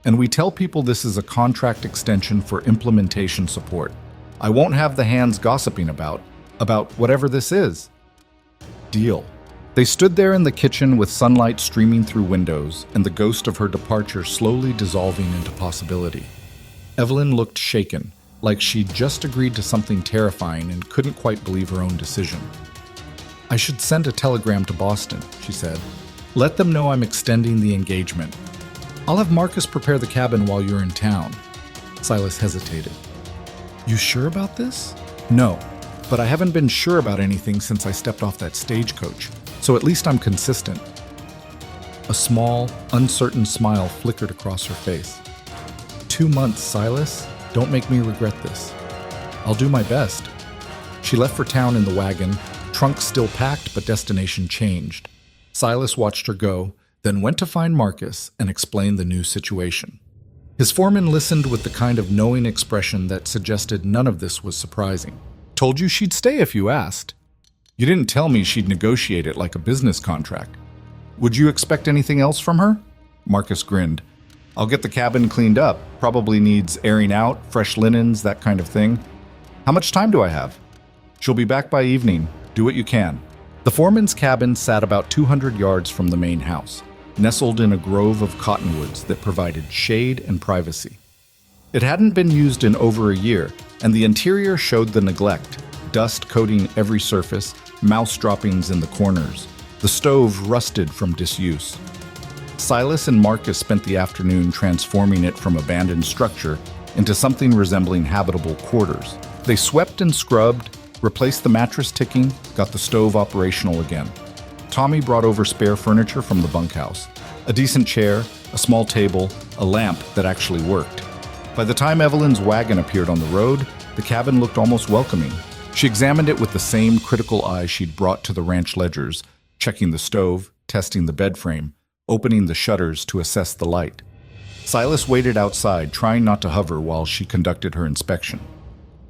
"And we tell people this is a contract extension for implementation support. I won't have the hands gossiping about whatever this is." "Deal." They stood there in the kitchen with sunlight streaming through windows and the ghost of her departure slowly dissolving into possibility. Evelyn looked shaken, like she'd just agreed to something terrifying and couldn't quite believe her own decision. "I should send a telegram to Boston," she said. "Let them know I'm extending the engagement. I'll have Marcus prepare the cabin while you're in town." Silas hesitated. "You sure about this?" "No, but I haven't been sure about anything since I stepped off that stagecoach, so at least I'm consistent." A small, uncertain smile flickered across her face. 2 months, Silas. Don't make me regret this. I'll do my best." She left for town in the wagon, trunk still packed but destination changed. Silas watched her go, then went to find Marcus and explain the new situation. His foreman listened with the kind of knowing expression that suggested none of this was surprising. Told you she'd stay if you asked. You didn't tell me she'd negotiate it like a business contract. Would you expect anything else from her? Marcus grinned. I'll get the cabin cleaned up. Probably needs airing out, fresh linens, that kind of thing. How much time do I have? She'll be back by evening. Do what you can. The foreman's cabin sat about 200 yards from the main house, nestled in a grove of cottonwoods that provided shade and privacy. It hadn't been used in over a year, and the interior showed the neglect, dust coating every surface, mouse droppings in the corners. The stove rusted from disuse. Silas and Marcus spent the afternoon transforming it from abandoned structure into something resembling habitable quarters. They swept and scrubbed, replaced the mattress ticking, got the stove operational again. Tommy brought over spare furniture from the bunkhouse. A decent chair, a small table, a lamp that actually worked. By the time Evelyn's wagon appeared on the road, the cabin looked almost welcoming. She examined it with the same critical eye she'd brought to the ranch ledgers, checking the stove, testing the bed frame, opening the shutters to assess the light. Silas waited outside, trying not to hover while she conducted her inspection.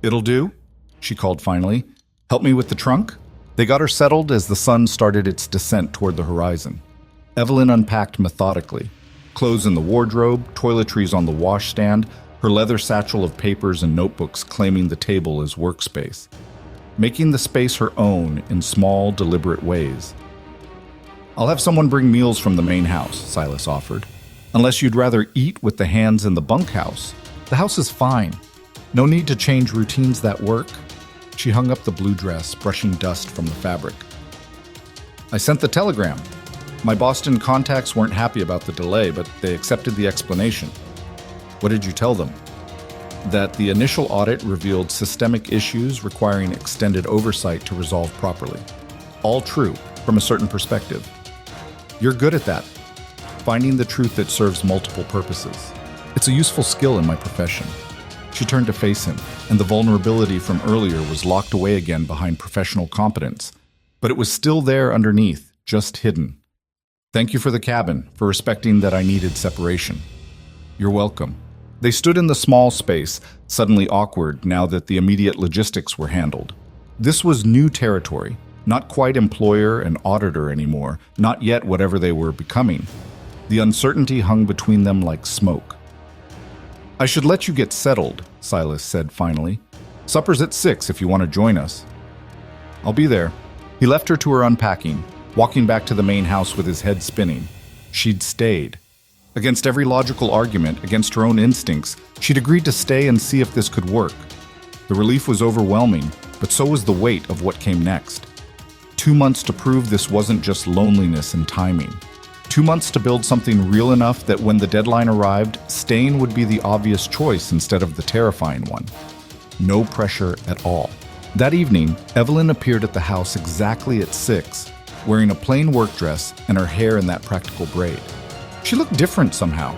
"It'll do?" she called finally. "Help me with the trunk?" They got her settled as the sun started its descent toward the horizon. Evelyn unpacked methodically. Clothes in the wardrobe, toiletries on the washstand, her leather satchel of papers and notebooks claiming the table as workspace. Making the space her own in small, deliberate ways. "I'll have someone bring meals from the main house," Silas offered. "Unless you'd rather eat with the hands in the bunkhouse. The house is fine. No need to change routines that work." She hung up the blue dress, brushing dust from the fabric. "I sent the telegram. My Boston contacts weren't happy about the delay, but they accepted the explanation." "What did you tell them?" "That the initial audit revealed systemic issues requiring extended oversight to resolve properly. All true, from a certain perspective. You're good at that. Finding the truth that serves multiple purposes. It's a useful skill in my profession." She turned to face him, and the vulnerability from earlier was locked away again behind professional competence. But it was still there underneath, just hidden. "Thank you for the cabin, for respecting that I needed separation." "You're welcome." They stood in the small space, suddenly awkward now that the immediate logistics were handled. This was new territory, not quite employer and auditor anymore, not yet whatever they were becoming. The uncertainty hung between them like smoke. "I should let you get settled," Silas said finally. "Supper's at 6 if you want to join us." "I'll be there." He left her to her unpacking, walking back to the main house with his head spinning. She'd stayed. Against every logical argument, against her own instincts, she'd agreed to stay and see if this could work. The relief was overwhelming, but so was the weight of what came next. 2 months to prove this wasn't just loneliness and timing. 2 months to build something real enough that when the deadline arrived, staying would be the obvious choice instead of the terrifying one. No pressure at all. That evening, Evelyn appeared at the house exactly at 6, wearing a plain work dress and her hair in that practical braid. She looked different somehow,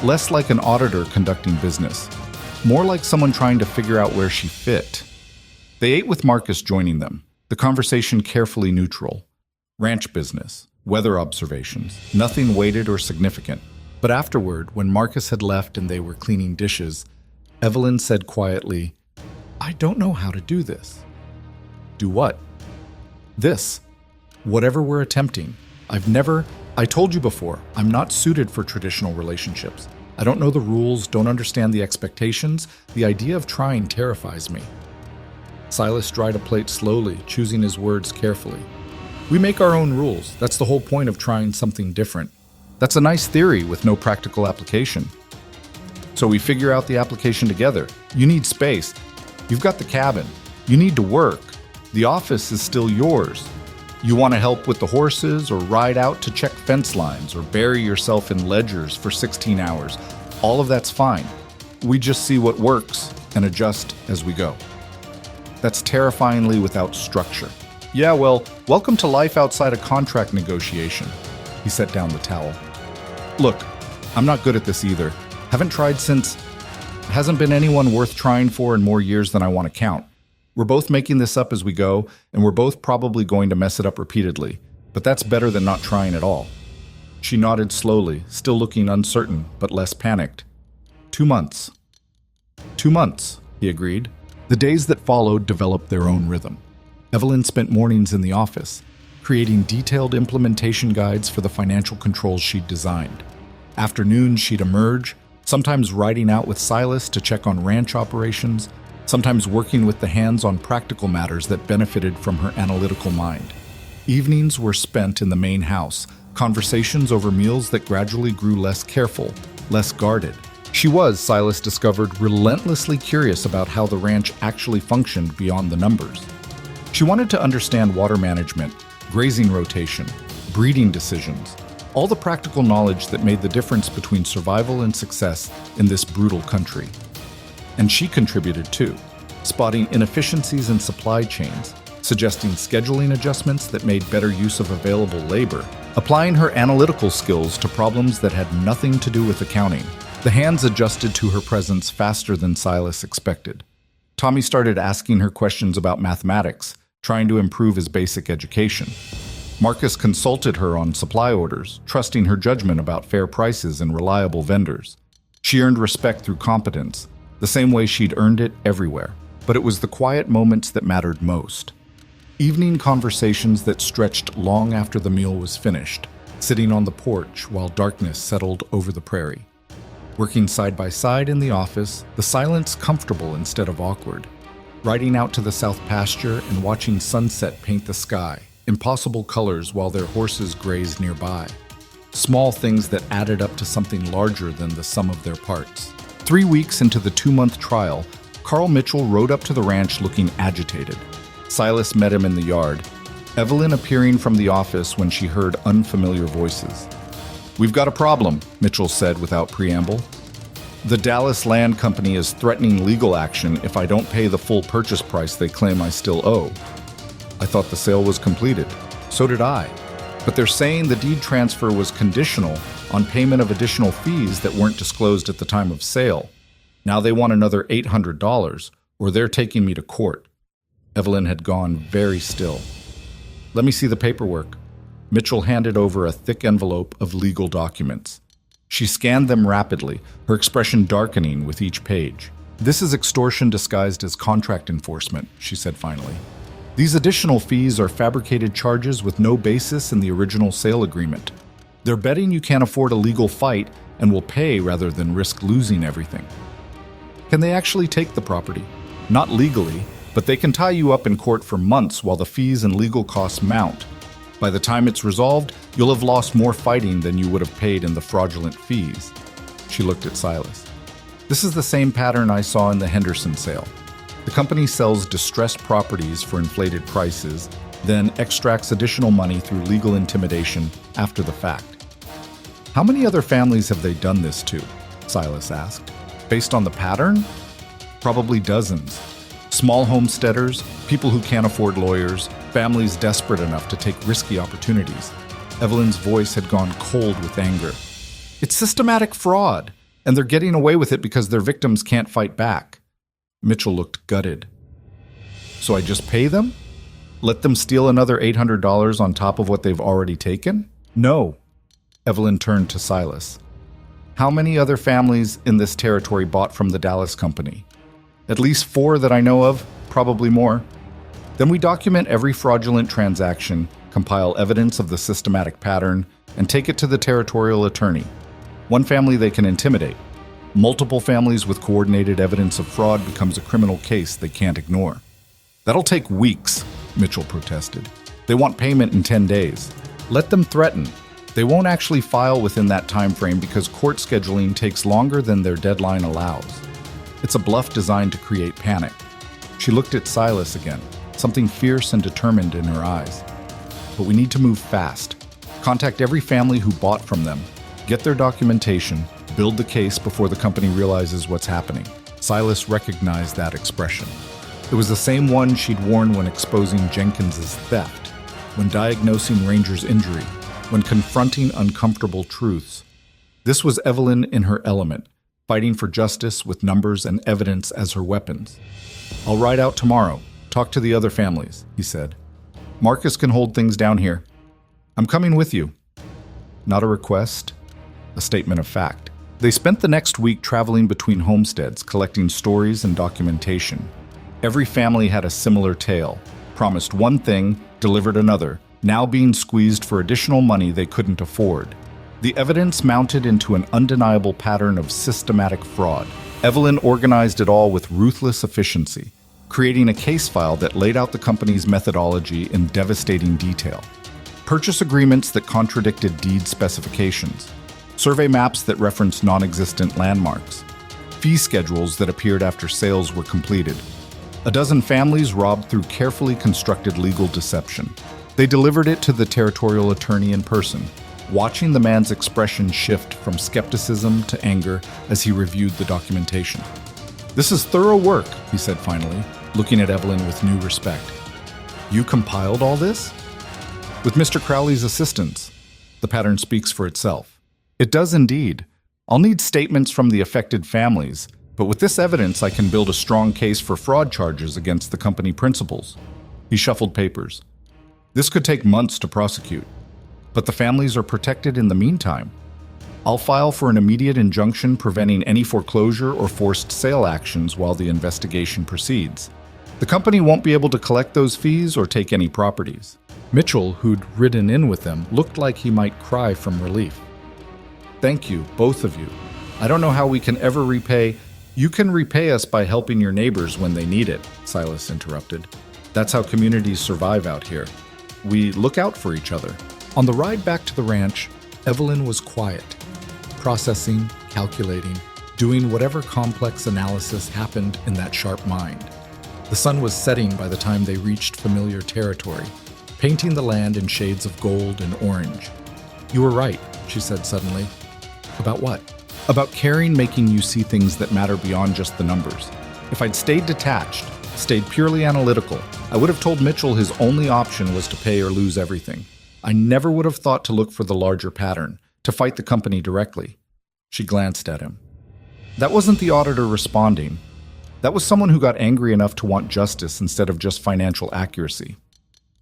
less like an auditor conducting business, more like someone trying to figure out where she fit. They ate with Marcus joining them, the conversation carefully neutral. Ranch business, weather observations, nothing weighted or significant. But afterward, when Marcus had left and they were cleaning dishes, Evelyn said quietly, "I don't know how to do this." "Do what?" "This. Whatever we're attempting. I told you before, I'm not suited for traditional relationships. I don't know the rules, don't understand the expectations. The idea of trying terrifies me." Silas dried a plate slowly, choosing his words carefully. "We make our own rules. That's the whole point of trying something different. That's a nice theory with no practical application. So we figure out the application together. You need space. You've got the cabin. You need to work. The office is still yours. You want to help with the horses or ride out to check fence lines or bury yourself in ledgers for 16 hours. All of that's fine. We just see what works and adjust as we go. That's terrifyingly without structure. Yeah, well, welcome to life outside a contract negotiation." He set down the towel. "Look, I'm not good at this either. Haven't tried since. Hasn't been anyone worth trying for in more years than I want to count. We're both making this up as we go, and we're both probably going to mess it up repeatedly, but that's better than not trying at all." She nodded slowly, still looking uncertain, but less panicked. 2 months. 2 months, he agreed. The days that followed developed their own rhythm. Evelyn spent mornings in the office, creating detailed implementation guides for the financial controls she'd designed. Afternoons, she'd emerge, sometimes riding out with Silas to check on ranch operations, sometimes working with the hands on practical matters that benefited from her analytical mind. Evenings were spent in the main house, conversations over meals that gradually grew less careful, less guarded. She was, Silas discovered, relentlessly curious about how the ranch actually functioned beyond the numbers. She wanted to understand water management, grazing rotation, breeding decisions, all the practical knowledge that made the difference between survival and success in this brutal country. And she contributed too, spotting inefficiencies in supply chains, suggesting scheduling adjustments that made better use of available labor, applying her analytical skills to problems that had nothing to do with accounting. The hands adjusted to her presence faster than Silas expected. Tommy started asking her questions about mathematics, trying to improve his basic education. Marcus consulted her on supply orders, trusting her judgment about fair prices and reliable vendors. She earned respect through competence, the same way she'd earned it everywhere. But it was the quiet moments that mattered most. Evening conversations that stretched long after the meal was finished, sitting on the porch while darkness settled over the prairie. Working side by side in the office, the silence comfortable instead of awkward. Riding out to the south pasture and watching sunset paint the sky, impossible colors while their horses grazed nearby. Small things that added up to something larger than the sum of their parts. 3 weeks into the 2-month trial, Carl Mitchell rode up to the ranch looking agitated. Silas met him in the yard, Evelyn appearing from the office when she heard unfamiliar voices. "We've got a problem," Mitchell said without preamble. "The Dallas Land Company is threatening legal action if I don't pay the full purchase price they claim I still owe." I thought the sale was completed. So did I. But they're saying the deed transfer was conditional on payment of additional fees that weren't disclosed at the time of sale. Now they want another $800, or they're taking me to court. Evelyn had gone very still. "Let me see the paperwork." Mitchell handed over a thick envelope of legal documents. She scanned them rapidly, her expression darkening with each page. "This is extortion disguised as contract enforcement," she said finally. "These additional fees are fabricated charges with no basis in the original sale agreement. They're betting you can't afford a legal fight and will pay rather than risk losing everything." Can they actually take the property? Not legally, but they can tie you up in court for months while the fees and legal costs mount. By the time it's resolved, you'll have lost more fighting than you would have paid in the fraudulent fees. She looked at Silas. "This is the same pattern I saw in the Henderson sale. The company sells distressed properties for inflated prices, then extracts additional money through legal intimidation after the fact." "How many other families have they done this to?" Silas asked. "Based on the pattern? Probably dozens. Small homesteaders, people who can't afford lawyers, families desperate enough to take risky opportunities." Evelyn's voice had gone cold with anger. "It's systematic fraud, and they're getting away with it because their victims can't fight back." Mitchell looked gutted. "So I just pay them? Let them steal another $800 on top of what they've already taken?" "No." Evelyn turned to Silas. "How many other families in this territory bought from the Dallas company?" "At least 4 that I know of, probably more." "Then we document every fraudulent transaction, compile evidence of the systematic pattern, and take it to the territorial attorney. One family they can intimidate. Multiple families with coordinated evidence of fraud becomes a criminal case they can't ignore." "That'll take weeks," Mitchell protested. "They want payment in 10 days. Let them threaten. They won't actually file within that time frame because court scheduling takes longer than their deadline allows. It's a bluff designed to create panic." She looked at Silas again, something fierce and determined in her eyes. "But we need to move fast. Contact every family who bought from them. Get their documentation. Build the case before the company realizes what's happening." Silas recognized that expression. It was the same one she'd worn when exposing Jenkins's theft, when diagnosing Ranger's injury, when confronting uncomfortable truths. This was Evelyn in her element, fighting for justice with numbers and evidence as her weapons. "I'll ride out tomorrow, talk to the other families," he said. "Marcus can hold things down here. I'm coming with you." Not a request, a statement of fact. They spent the next week traveling between homesteads, collecting stories and documentation. Every family had a similar tale. Promised one thing, delivered another, now being squeezed for additional money they couldn't afford. The evidence mounted into an undeniable pattern of systematic fraud. Evelyn organized it all with ruthless efficiency, creating a case file that laid out the company's methodology in devastating detail. Purchase agreements that contradicted deed specifications, survey maps that referenced non-existent landmarks, fee schedules that appeared after sales were completed. A dozen families robbed through carefully constructed legal deception. They delivered it to the territorial attorney in person, watching the man's expression shift from skepticism to anger as he reviewed the documentation. "This is thorough work," he said finally, looking at Evelyn with new respect. "You compiled all this?" "With Mr. Crowley's assistance." The pattern speaks for itself. "It does indeed. I'll need statements from the affected families, but with this evidence I can build a strong case for fraud charges against the company principals." He shuffled papers. "This could take months to prosecute, but the families are protected in the meantime. I'll file for an immediate injunction preventing any foreclosure or forced sale actions while the investigation proceeds. The company won't be able to collect those fees or take any properties." Mitchell, who'd ridden in with them, looked like he might cry from relief. "Thank you, both of you. I don't know how we can ever repay—" "You can repay us by helping your neighbors when they need it," Silas interrupted. "That's how communities survive out here. We look out for each other." On the ride back to the ranch, Evelyn was quiet, processing, calculating, doing whatever complex analysis happened in that sharp mind. The sun was setting by the time they reached familiar territory, painting the land in shades of gold and orange. "You were right," she said suddenly. "About what?" "About caring making you see things that matter beyond just the numbers. If I'd stayed detached, stayed purely analytical, I would have told Mitchell his only option was to pay or lose everything. I never would have thought to look for the larger pattern, to fight the company directly." She glanced at him. That wasn't the auditor responding. That was someone who got angry enough to want justice instead of just financial accuracy.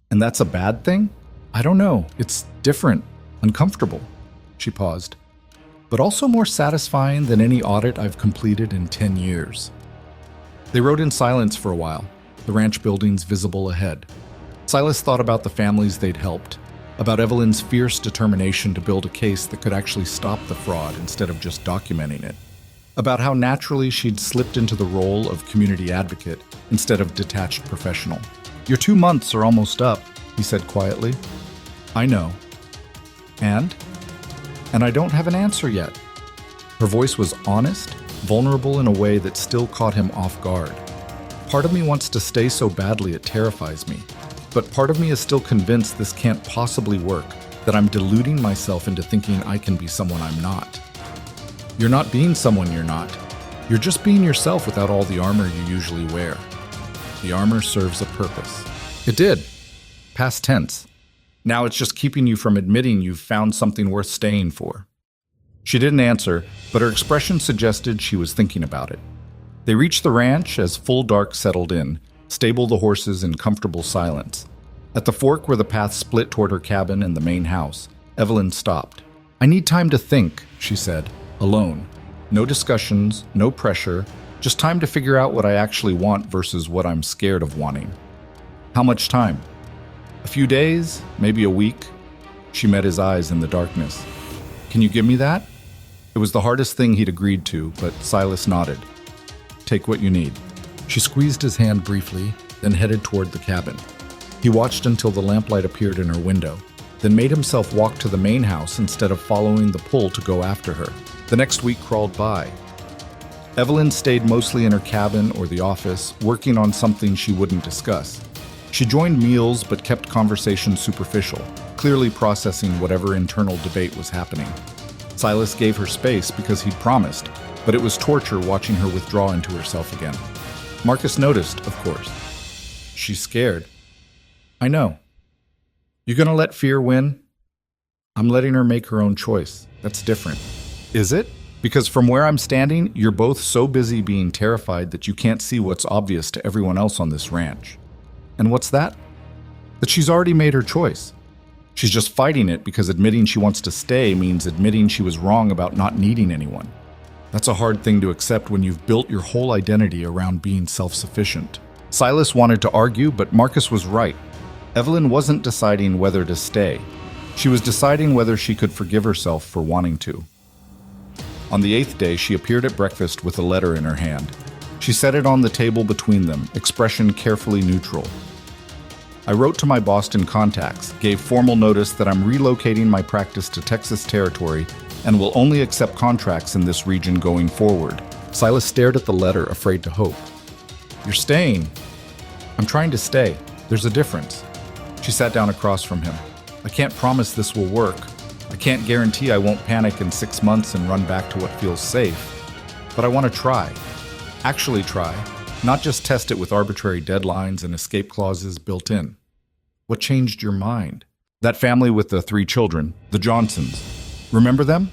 "And that's a bad thing?" "I don't know. It's different, uncomfortable." She paused. "But also more satisfying than any audit I've completed in 10 years. They rode in silence for a while, the ranch buildings visible ahead. Silas thought about the families they'd helped, about Evelyn's fierce determination to build a case that could actually stop the fraud instead of just documenting it, about how naturally she'd slipped into the role of community advocate instead of detached professional. "Your 2 months are almost up," he said quietly. "I know. And I don't have an answer yet." Her voice was honest, vulnerable in a way that still caught him off guard. "Part of me wants to stay so badly it terrifies me, but part of me is still convinced this can't possibly work, that I'm deluding myself into thinking I can be someone I'm not." "You're not being someone you're not. You're just being yourself without all the armor you usually wear. The armor serves a purpose." It did. Past tense. Now it's just keeping you from admitting you've found something worth staying for. She didn't answer, but her expression suggested she was thinking about it. They reached the ranch as full dark settled in, stabled the horses in comfortable silence. At the fork where the path split toward her cabin and the main house, Evelyn stopped. "I need time to think," she said, alone. "No discussions, no pressure, just time to figure out what I actually want versus what I'm scared of wanting." "How much time?" "A few days, maybe a week." She met his eyes in the darkness. "Can you give me that?" It was the hardest thing he'd agreed to, but Silas nodded. "Take what you need." She squeezed his hand briefly, then headed toward the cabin. He watched until the lamplight appeared in her window, then made himself walk to the main house instead of following the pull to go after her. The next week crawled by. Evelyn stayed mostly in her cabin or the office, working on something she wouldn't discuss. She joined meals but kept conversation superficial, clearly processing whatever internal debate was happening. Silas gave her space because he'd promised, but it was torture watching her withdraw into herself again. Marcus noticed, of course. "She's scared." "I know." "You gonna let fear win?" "I'm letting her make her own choice. That's different." "Is it? Because from where I'm standing, you're both so busy being terrified that you can't see what's obvious to everyone else on this ranch." "And what's that?" "That she's already made her choice. She's just fighting it because admitting she wants to stay means admitting she was wrong about not needing anyone. That's a hard thing to accept when you've built your whole identity around being self-sufficient." Silas wanted to argue, but Marcus was right. Evelyn wasn't deciding whether to stay. She was deciding whether she could forgive herself for wanting to. On the 8th day, she appeared at breakfast with a letter in her hand. She set it on the table between them, expression carefully neutral. I wrote to my Boston contacts, gave formal notice that I'm relocating my practice to Texas territory and will only accept contracts in this region going forward. Silas stared at the letter, afraid to hope. You're staying. I'm trying to stay. There's a difference. She sat down across from him. I can't promise this will work. I can't guarantee I won't panic in 6 months and run back to what feels safe. But I want to try. Actually try. Not just test it with arbitrary deadlines and escape clauses built in. What changed your mind? That family with the 3 children, the Johnsons. Remember them?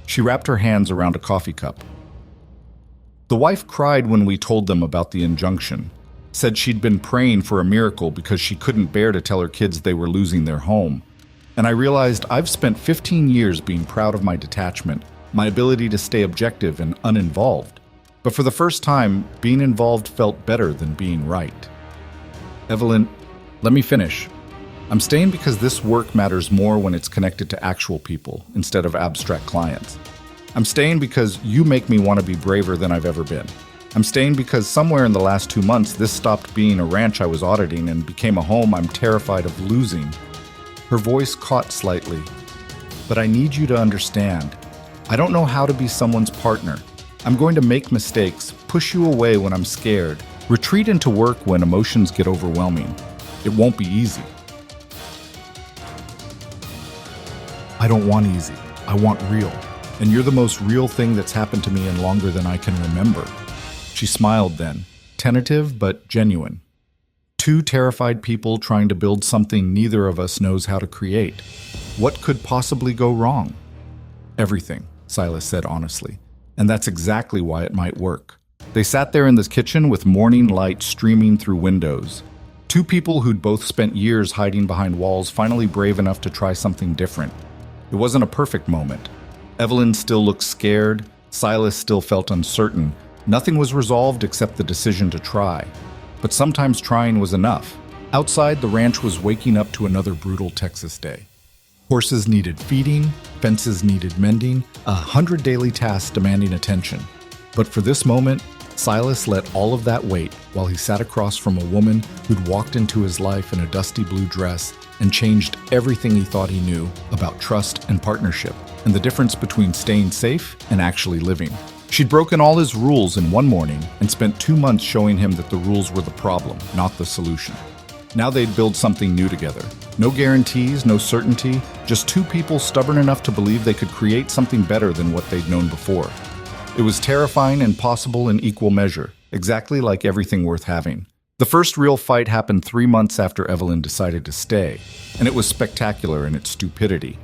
She wrapped her hands around a coffee cup. The wife cried when we told them about the injunction. Said she'd been praying for a miracle because she couldn't bear to tell her kids they were losing their home. And I realized I've spent 15 years being proud of my detachment, my ability to stay objective and uninvolved. But for the first time, being involved felt better than being right. Evelyn, let me finish. I'm staying because this work matters more when it's connected to actual people instead of abstract clients. I'm staying because you make me want to be braver than I've ever been. I'm staying because somewhere in the last 2 months, this stopped being a ranch I was auditing and became a home I'm terrified of losing. Her voice caught slightly. But I need you to understand. I don't know how to be someone's partner. I'm going to make mistakes, push you away when I'm scared, retreat into work when emotions get overwhelming. It won't be easy. I don't want easy. I want real. And you're the most real thing that's happened to me in longer than I can remember. She smiled then, tentative but genuine. 2 terrified people trying to build something neither of us knows how to create. What could possibly go wrong? Everything, Silas said honestly. And that's exactly why it might work. They sat there in the kitchen with morning light streaming through windows. 2 people who'd both spent years hiding behind walls finally brave enough to try something different. It wasn't a perfect moment. Evelyn still looked scared. Silas still felt uncertain. Nothing was resolved except the decision to try. But sometimes trying was enough. Outside, the ranch was waking up to another brutal Texas day. Horses needed feeding, fences needed mending, 100 daily tasks demanding attention. But for this moment, Silas let all of that wait while he sat across from a woman who'd walked into his life in a dusty blue dress and changed everything he thought he knew about trust and partnership, and the difference between staying safe and actually living. She'd broken all his rules in one morning and spent 2 months showing him that the rules were the problem, not the solution. Now they'd build something new together. No guarantees, no certainty, just 2 people stubborn enough to believe they could create something better than what they'd known before. It was terrifying and possible in equal measure, exactly like everything worth having. The first real fight happened 3 months after Evelyn decided to stay, and it was spectacular in its stupidity.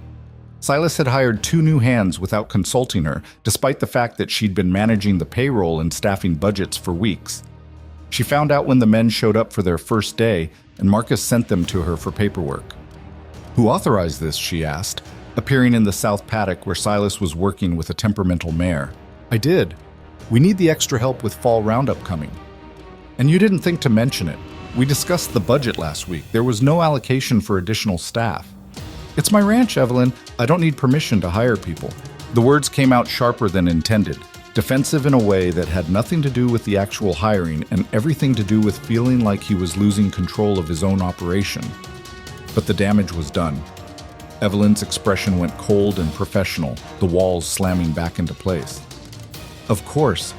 Silas had hired 2 new hands without consulting her, despite the fact that she'd been managing the payroll and staffing budgets for weeks. She found out when the men showed up for their first day, and Marcus sent them to her for paperwork. Who authorized this, she asked, appearing in the south paddock where Silas was working with a temperamental mare. I did. We need the extra help with fall roundup coming. And you didn't think to mention it. We discussed the budget last week. There was no allocation for additional staff. It's my ranch, Evelyn. I don't need permission to hire people. The words came out sharper than intended, defensive in a way that had nothing to do with the actual hiring and everything to do with feeling like he was losing control of his own operation. But the damage was done. Evelyn's expression went cold and professional, the walls slamming back into place. Of course,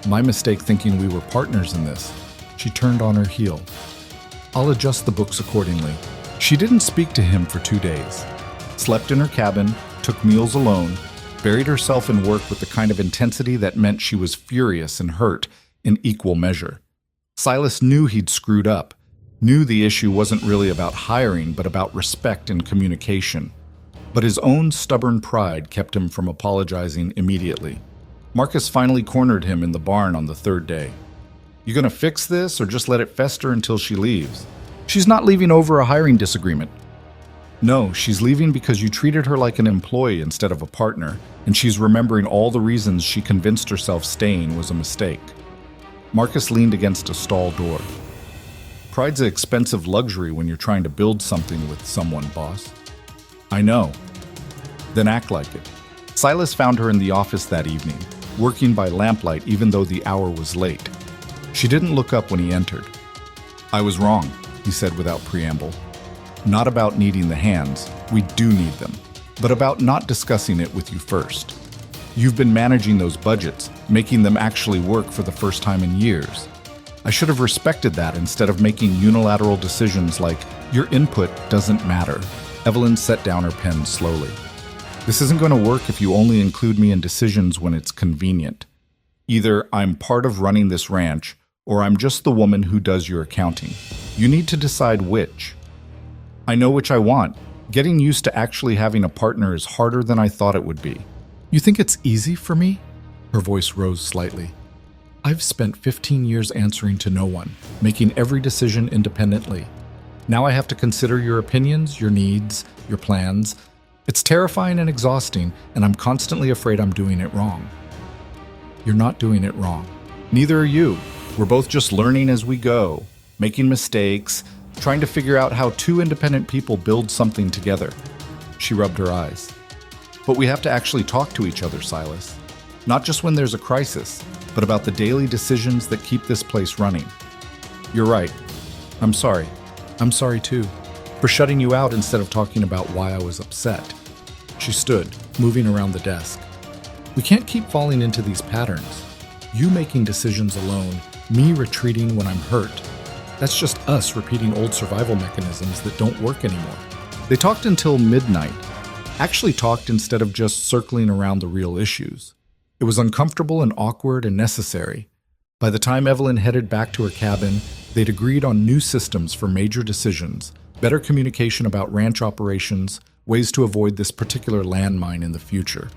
my mistake thinking we were partners in this. She turned on her heel. I'll adjust the books accordingly. She didn't speak to him for 2 days. Slept in her cabin, took meals alone, buried herself in work with the kind of intensity that meant she was furious and hurt in equal measure. Silas knew he'd screwed up, knew the issue wasn't really about hiring but about respect and communication. But his own stubborn pride kept him from apologizing immediately. Marcus finally cornered him in the barn on the 3rd day. You gonna fix this or just let it fester until she leaves? She's not leaving over a hiring disagreement. No, she's leaving because you treated her like an employee instead of a partner, and she's remembering all the reasons she convinced herself staying was a mistake. Marcus leaned against a stall door. Pride's an expensive luxury when you're trying to build something with someone, boss. I know. Then act like it. Silas found her in the office that evening, working by lamplight even though the hour was late. She didn't look up when he entered. I was wrong, he said without preamble. Not about needing the hands, we do need them, but about not discussing it with you first. You've been managing those budgets, making them actually work for the first time in years. I should have respected that instead of making unilateral decisions like, your input doesn't matter. Evelyn set down her pen slowly. This isn't going to work if you only include me in decisions when it's convenient. Either I'm part of running this ranch, or I'm just the woman who does your accounting. You need to decide which. I know which I want. Getting used to actually having a partner is harder than I thought it would be. You think it's easy for me? Her voice rose slightly. I've spent 15 years answering to no one, making every decision independently. Now I have to consider your opinions, your needs, your plans. It's terrifying and exhausting, and I'm constantly afraid I'm doing it wrong. You're not doing it wrong. Neither are you. We're both just learning as we go, making mistakes, trying to figure out how two independent people build something together. She rubbed her eyes. But we have to actually talk to each other, Silas. Not just when there's a crisis, but about the daily decisions that keep this place running. You're right. I'm sorry. I'm sorry too, for shutting you out instead of talking about why I was upset. She stood, moving around the desk. We can't keep falling into these patterns. You making decisions alone, me retreating when I'm hurt. That's just us repeating old survival mechanisms that don't work anymore. They talked until midnight. Actually talked instead of just circling around the real issues. It was uncomfortable and awkward and necessary. By the time Evelyn headed back to her cabin, they'd agreed on new systems for major decisions, better communication about ranch operations, ways to avoid this particular landmine in the future.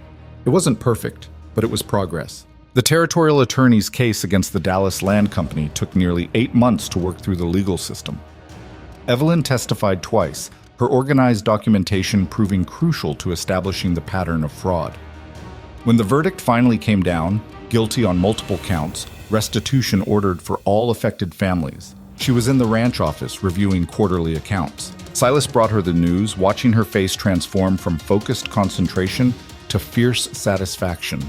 It wasn't perfect, but it was progress. The territorial attorney's case against the Dallas Land Company took nearly 8 months to work through the legal system. Evelyn testified twice, her organized documentation proving crucial to establishing the pattern of fraud. When the verdict finally came down, guilty on multiple counts, restitution ordered for all affected families, she was in the ranch office reviewing quarterly accounts. Silas brought her the news, watching her face transform from focused concentration to fierce satisfaction.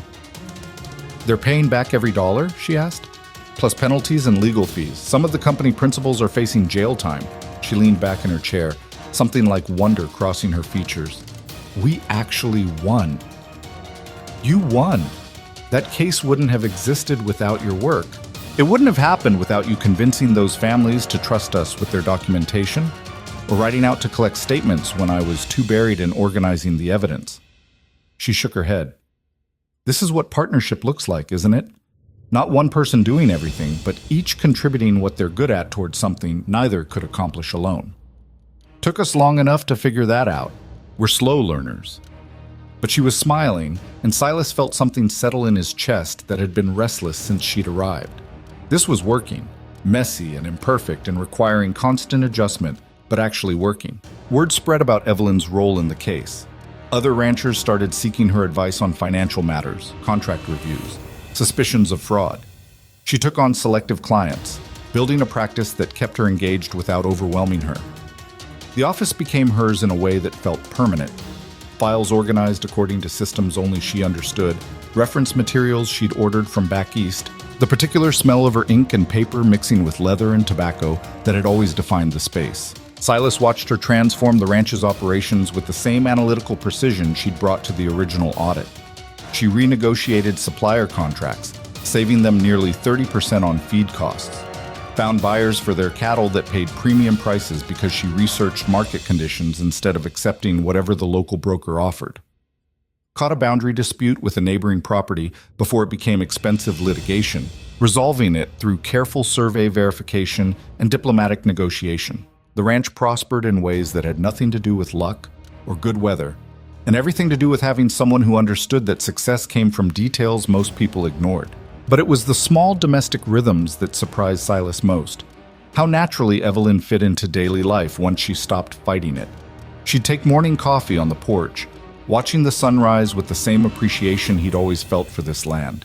They're paying back every dollar, she asked, plus penalties and legal fees. Some of the company principals are facing jail time. She leaned back in her chair, something like wonder crossing her features. We actually won. You won. That case wouldn't have existed without your work. It wouldn't have happened without you convincing those families to trust us with their documentation, or writing out to collect statements when I was too buried in organizing the evidence. She shook her head. This is what partnership looks like, isn't it? Not one person doing everything, but each contributing what they're good at towards something neither could accomplish alone. Took us long enough to figure that out. We're slow learners. But she was smiling, and Silas felt something settle in his chest that had been restless since she'd arrived. This was working, messy and imperfect and requiring constant adjustment, but actually working. Word spread about Evelyn's role in the case. Other ranchers started seeking her advice on financial matters, contract reviews, suspicions of fraud. She took on selective clients, building a practice that kept her engaged without overwhelming her. The office became hers in a way that felt permanent. Files organized according to systems only she understood, reference materials she'd ordered from back east, the particular smell of her ink and paper mixing with leather and tobacco that had always defined the space. Silas watched her transform the ranch's operations with the same analytical precision she'd brought to the original audit. She renegotiated supplier contracts, saving them nearly 30% on feed costs. Found buyers for their cattle that paid premium prices because she researched market conditions instead of accepting whatever the local broker offered. Caught a boundary dispute with a neighboring property before it became expensive litigation, resolving it through careful survey verification and diplomatic negotiation. The ranch prospered in ways that had nothing to do with luck or good weather, and everything to do with having someone who understood that success came from details most people ignored. But it was the small domestic rhythms that surprised Silas most. How naturally Evelyn fit into daily life once she stopped fighting it. She'd take morning coffee on the porch, watching the sunrise with the same appreciation he'd always felt for this land.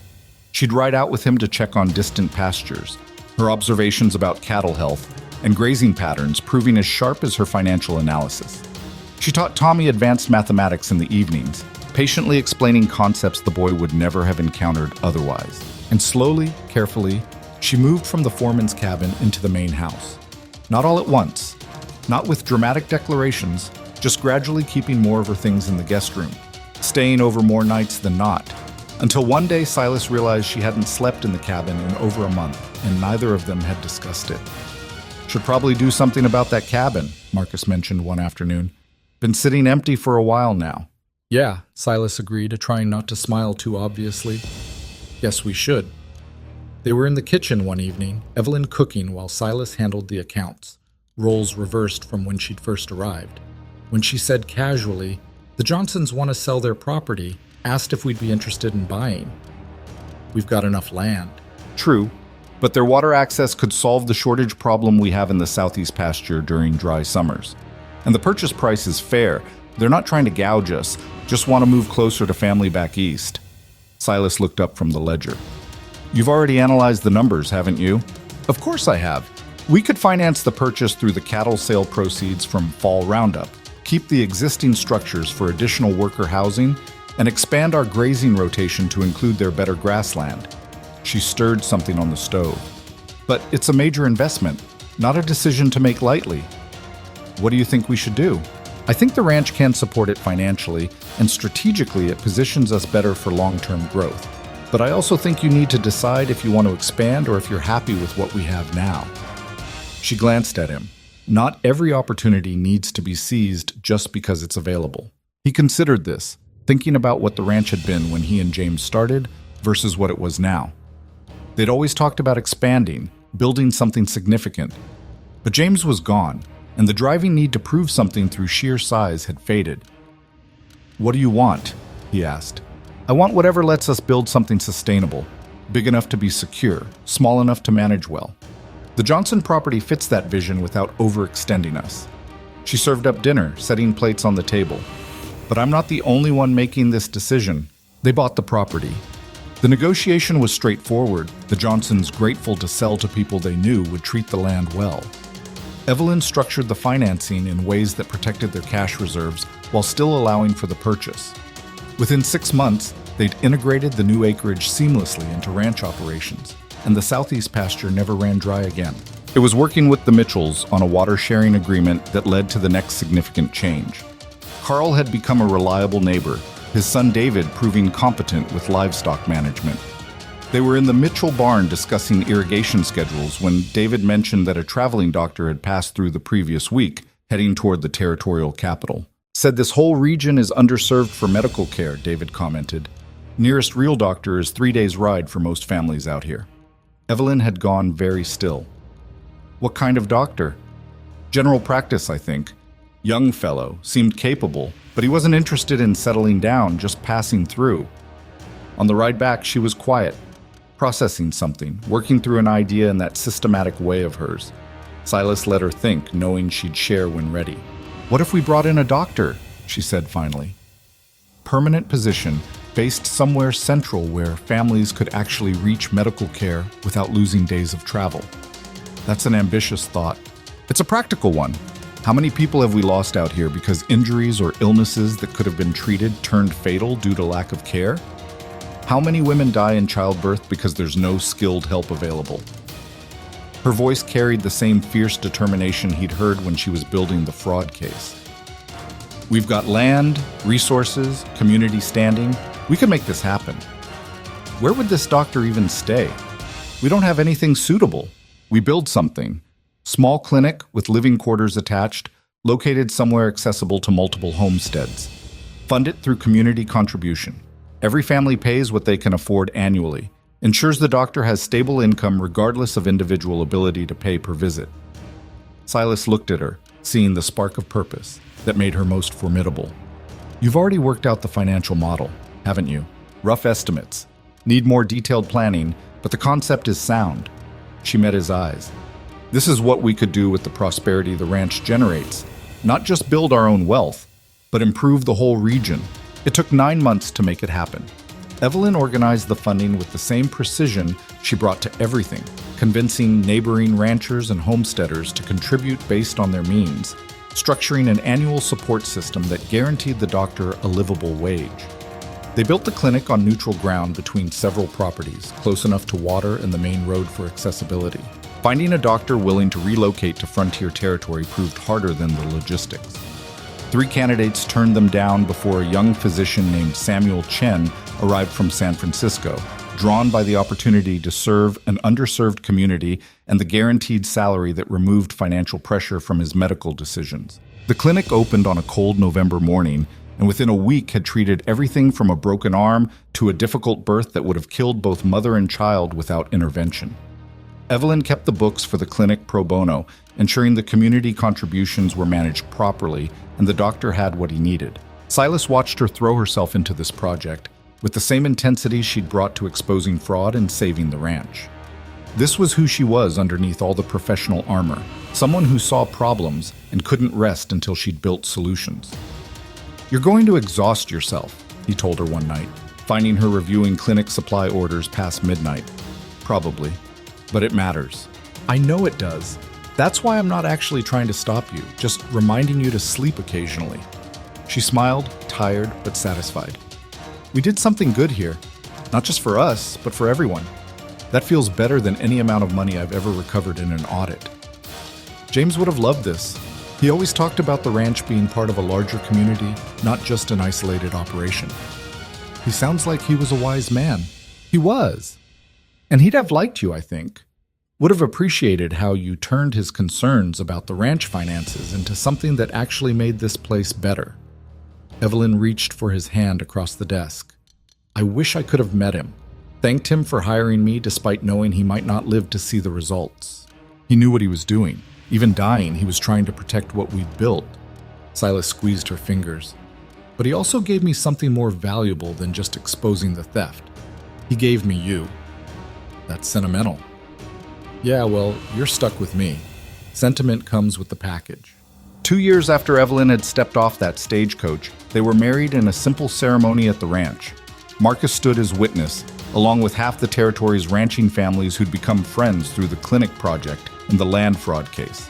She'd ride out with him to check on distant pastures, her observations about cattle health, and grazing patterns proving as sharp as her financial analysis. She taught Tommy advanced mathematics in the evenings, patiently explaining concepts the boy would never have encountered otherwise. And slowly, carefully, she moved from the foreman's cabin into the main house. Not all at once, not with dramatic declarations, just gradually keeping more of her things in the guest room, staying over more nights than not, until one day Silas realized she hadn't slept in the cabin in over a month, and neither of them had discussed it. Should probably do something about that cabin, Marcus mentioned one afternoon. Been sitting empty for a while now. Yeah, Silas agreed, trying not to smile too obviously. Yes, we should. They were in the kitchen one evening, Evelyn cooking while Silas handled the accounts, roles reversed from when she'd first arrived. When she said casually, "The Johnsons want to sell their property," asked if we'd be interested in buying. "We've got enough land." True, but their water access could solve the shortage problem we have in the southeast pasture during dry summers. And the purchase price is fair. They're not trying to gouge us, just want to move closer to family back east. Silas looked up from the ledger. You've already analyzed the numbers, haven't you? Of course I have. We could finance the purchase through the cattle sale proceeds from fall roundup, keep the existing structures for additional worker housing, and expand our grazing rotation to include their better grassland. She stirred something on the stove. But it's a major investment, not a decision to make lightly. What do you think we should do? I think the ranch can support it financially, and strategically it positions us better for long-term growth. But I also think you need to decide if you want to expand or if you're happy with what we have now. She glanced at him. Not every opportunity needs to be seized just because it's available. He considered this, thinking about what the ranch had been when he and James started versus what it was now. They'd always talked about expanding, building something significant. But James was gone, and the driving need to prove something through sheer size had faded. What do you want? He asked. I want whatever lets us build something sustainable, big enough to be secure, small enough to manage well. The Johnson property fits that vision without overextending us. She served up dinner, setting plates on the table. But I'm not the only one making this decision. They bought the property. The negotiation was straightforward. The Johnsons, grateful to sell to people they knew would treat the land well. Evelyn structured the financing in ways that protected their cash reserves while still allowing for the purchase. Within 6 months, they'd integrated the new acreage seamlessly into ranch operations, and the southeast pasture never ran dry again. It was working with the Mitchells on a water-sharing agreement that led to the next significant change. Carl had become a reliable neighbor, his son David proving competent with livestock management. They were in the Mitchell barn discussing irrigation schedules when David mentioned that a traveling doctor had passed through the previous week, heading toward the territorial capital. Said this whole region is underserved for medical care, David commented. Nearest real doctor is 3 days' ride for most families out here. Evelyn had gone very still. What kind of doctor? General practice, I think. Young fellow, seemed capable, but he wasn't interested in settling down, just passing through. On the ride back, she was quiet, processing something, working through an idea in that systematic way of hers. Silas let her think, knowing she'd share when ready. What if we brought in a doctor? She said finally. Permanent position, based somewhere central where families could actually reach medical care without losing days of travel. That's an ambitious thought. It's a practical one. How many people have we lost out here because injuries or illnesses that could have been treated turned fatal due to lack of care? How many women die in childbirth because there's no skilled help available? Her voice carried the same fierce determination he'd heard when she was building the fraud case. We've got land, resources, community standing. We could make this happen. Where would this doctor even stay? We don't have anything suitable. We build something. Small clinic with living quarters attached, located somewhere accessible to multiple homesteads. Fund it through community contribution. Every family pays what they can afford annually. Ensures the doctor has stable income regardless of individual ability to pay per visit. Silas looked at her, seeing the spark of purpose that made her most formidable. You've already worked out the financial model, haven't you? Rough estimates. Need more detailed planning, but the concept is sound. She met his eyes. This is what we could do with the prosperity the ranch generates. Not just build our own wealth, but improve the whole region. It took 9 months to make it happen. Evelyn organized the funding with the same precision she brought to everything, convincing neighboring ranchers and homesteaders to contribute based on their means, structuring an annual support system that guaranteed the doctor a livable wage. They built the clinic on neutral ground between several properties, close enough to water and the main road for accessibility. Finding a doctor willing to relocate to frontier territory proved harder than the logistics. 3 candidates turned them down before a young physician named Samuel Chen arrived from San Francisco, drawn by the opportunity to serve an underserved community and the guaranteed salary that removed financial pressure from his medical decisions. The clinic opened on a cold November morning, and within a week had treated everything from a broken arm to a difficult birth that would have killed both mother and child without intervention. Evelyn kept the books for the clinic pro bono, ensuring the community contributions were managed properly and the doctor had what he needed. Silas watched her throw herself into this project with the same intensity she'd brought to exposing fraud and saving the ranch. This was who she was underneath all the professional armor, someone who saw problems and couldn't rest until she'd built solutions. "You're going to exhaust yourself," he told her one night, finding her reviewing clinic supply orders past midnight. "Probably, but it matters." "I know it does. That's why I'm not actually trying to stop you, just reminding you to sleep occasionally." She smiled, tired but satisfied. "We did something good here, not just for us, but for everyone. That feels better than any amount of money I've ever recovered in an audit." James would have loved this. He always talked about the ranch being part of a larger community, not just an isolated operation. He sounds like he was a wise man. He was. And he'd have liked you, I think. Would have appreciated how you turned his concerns about the ranch finances into something that actually made this place better. Evelyn reached for his hand across the desk. "I wish I could have met him. Thanked him for hiring me despite knowing he might not live to see the results. He knew what he was doing. Even dying, he was trying to protect what we'd built." Silas squeezed her fingers. "But he also gave me something more valuable than just exposing the theft. He gave me you." "That's sentimental." "Yeah, well, you're stuck with me. Sentiment comes with the package." 2 years after Evelyn had stepped off that stagecoach, they were married in a simple ceremony at the ranch. Marcus stood as witness, along with half the territory's ranching families who'd become friends through the clinic project and the land fraud case.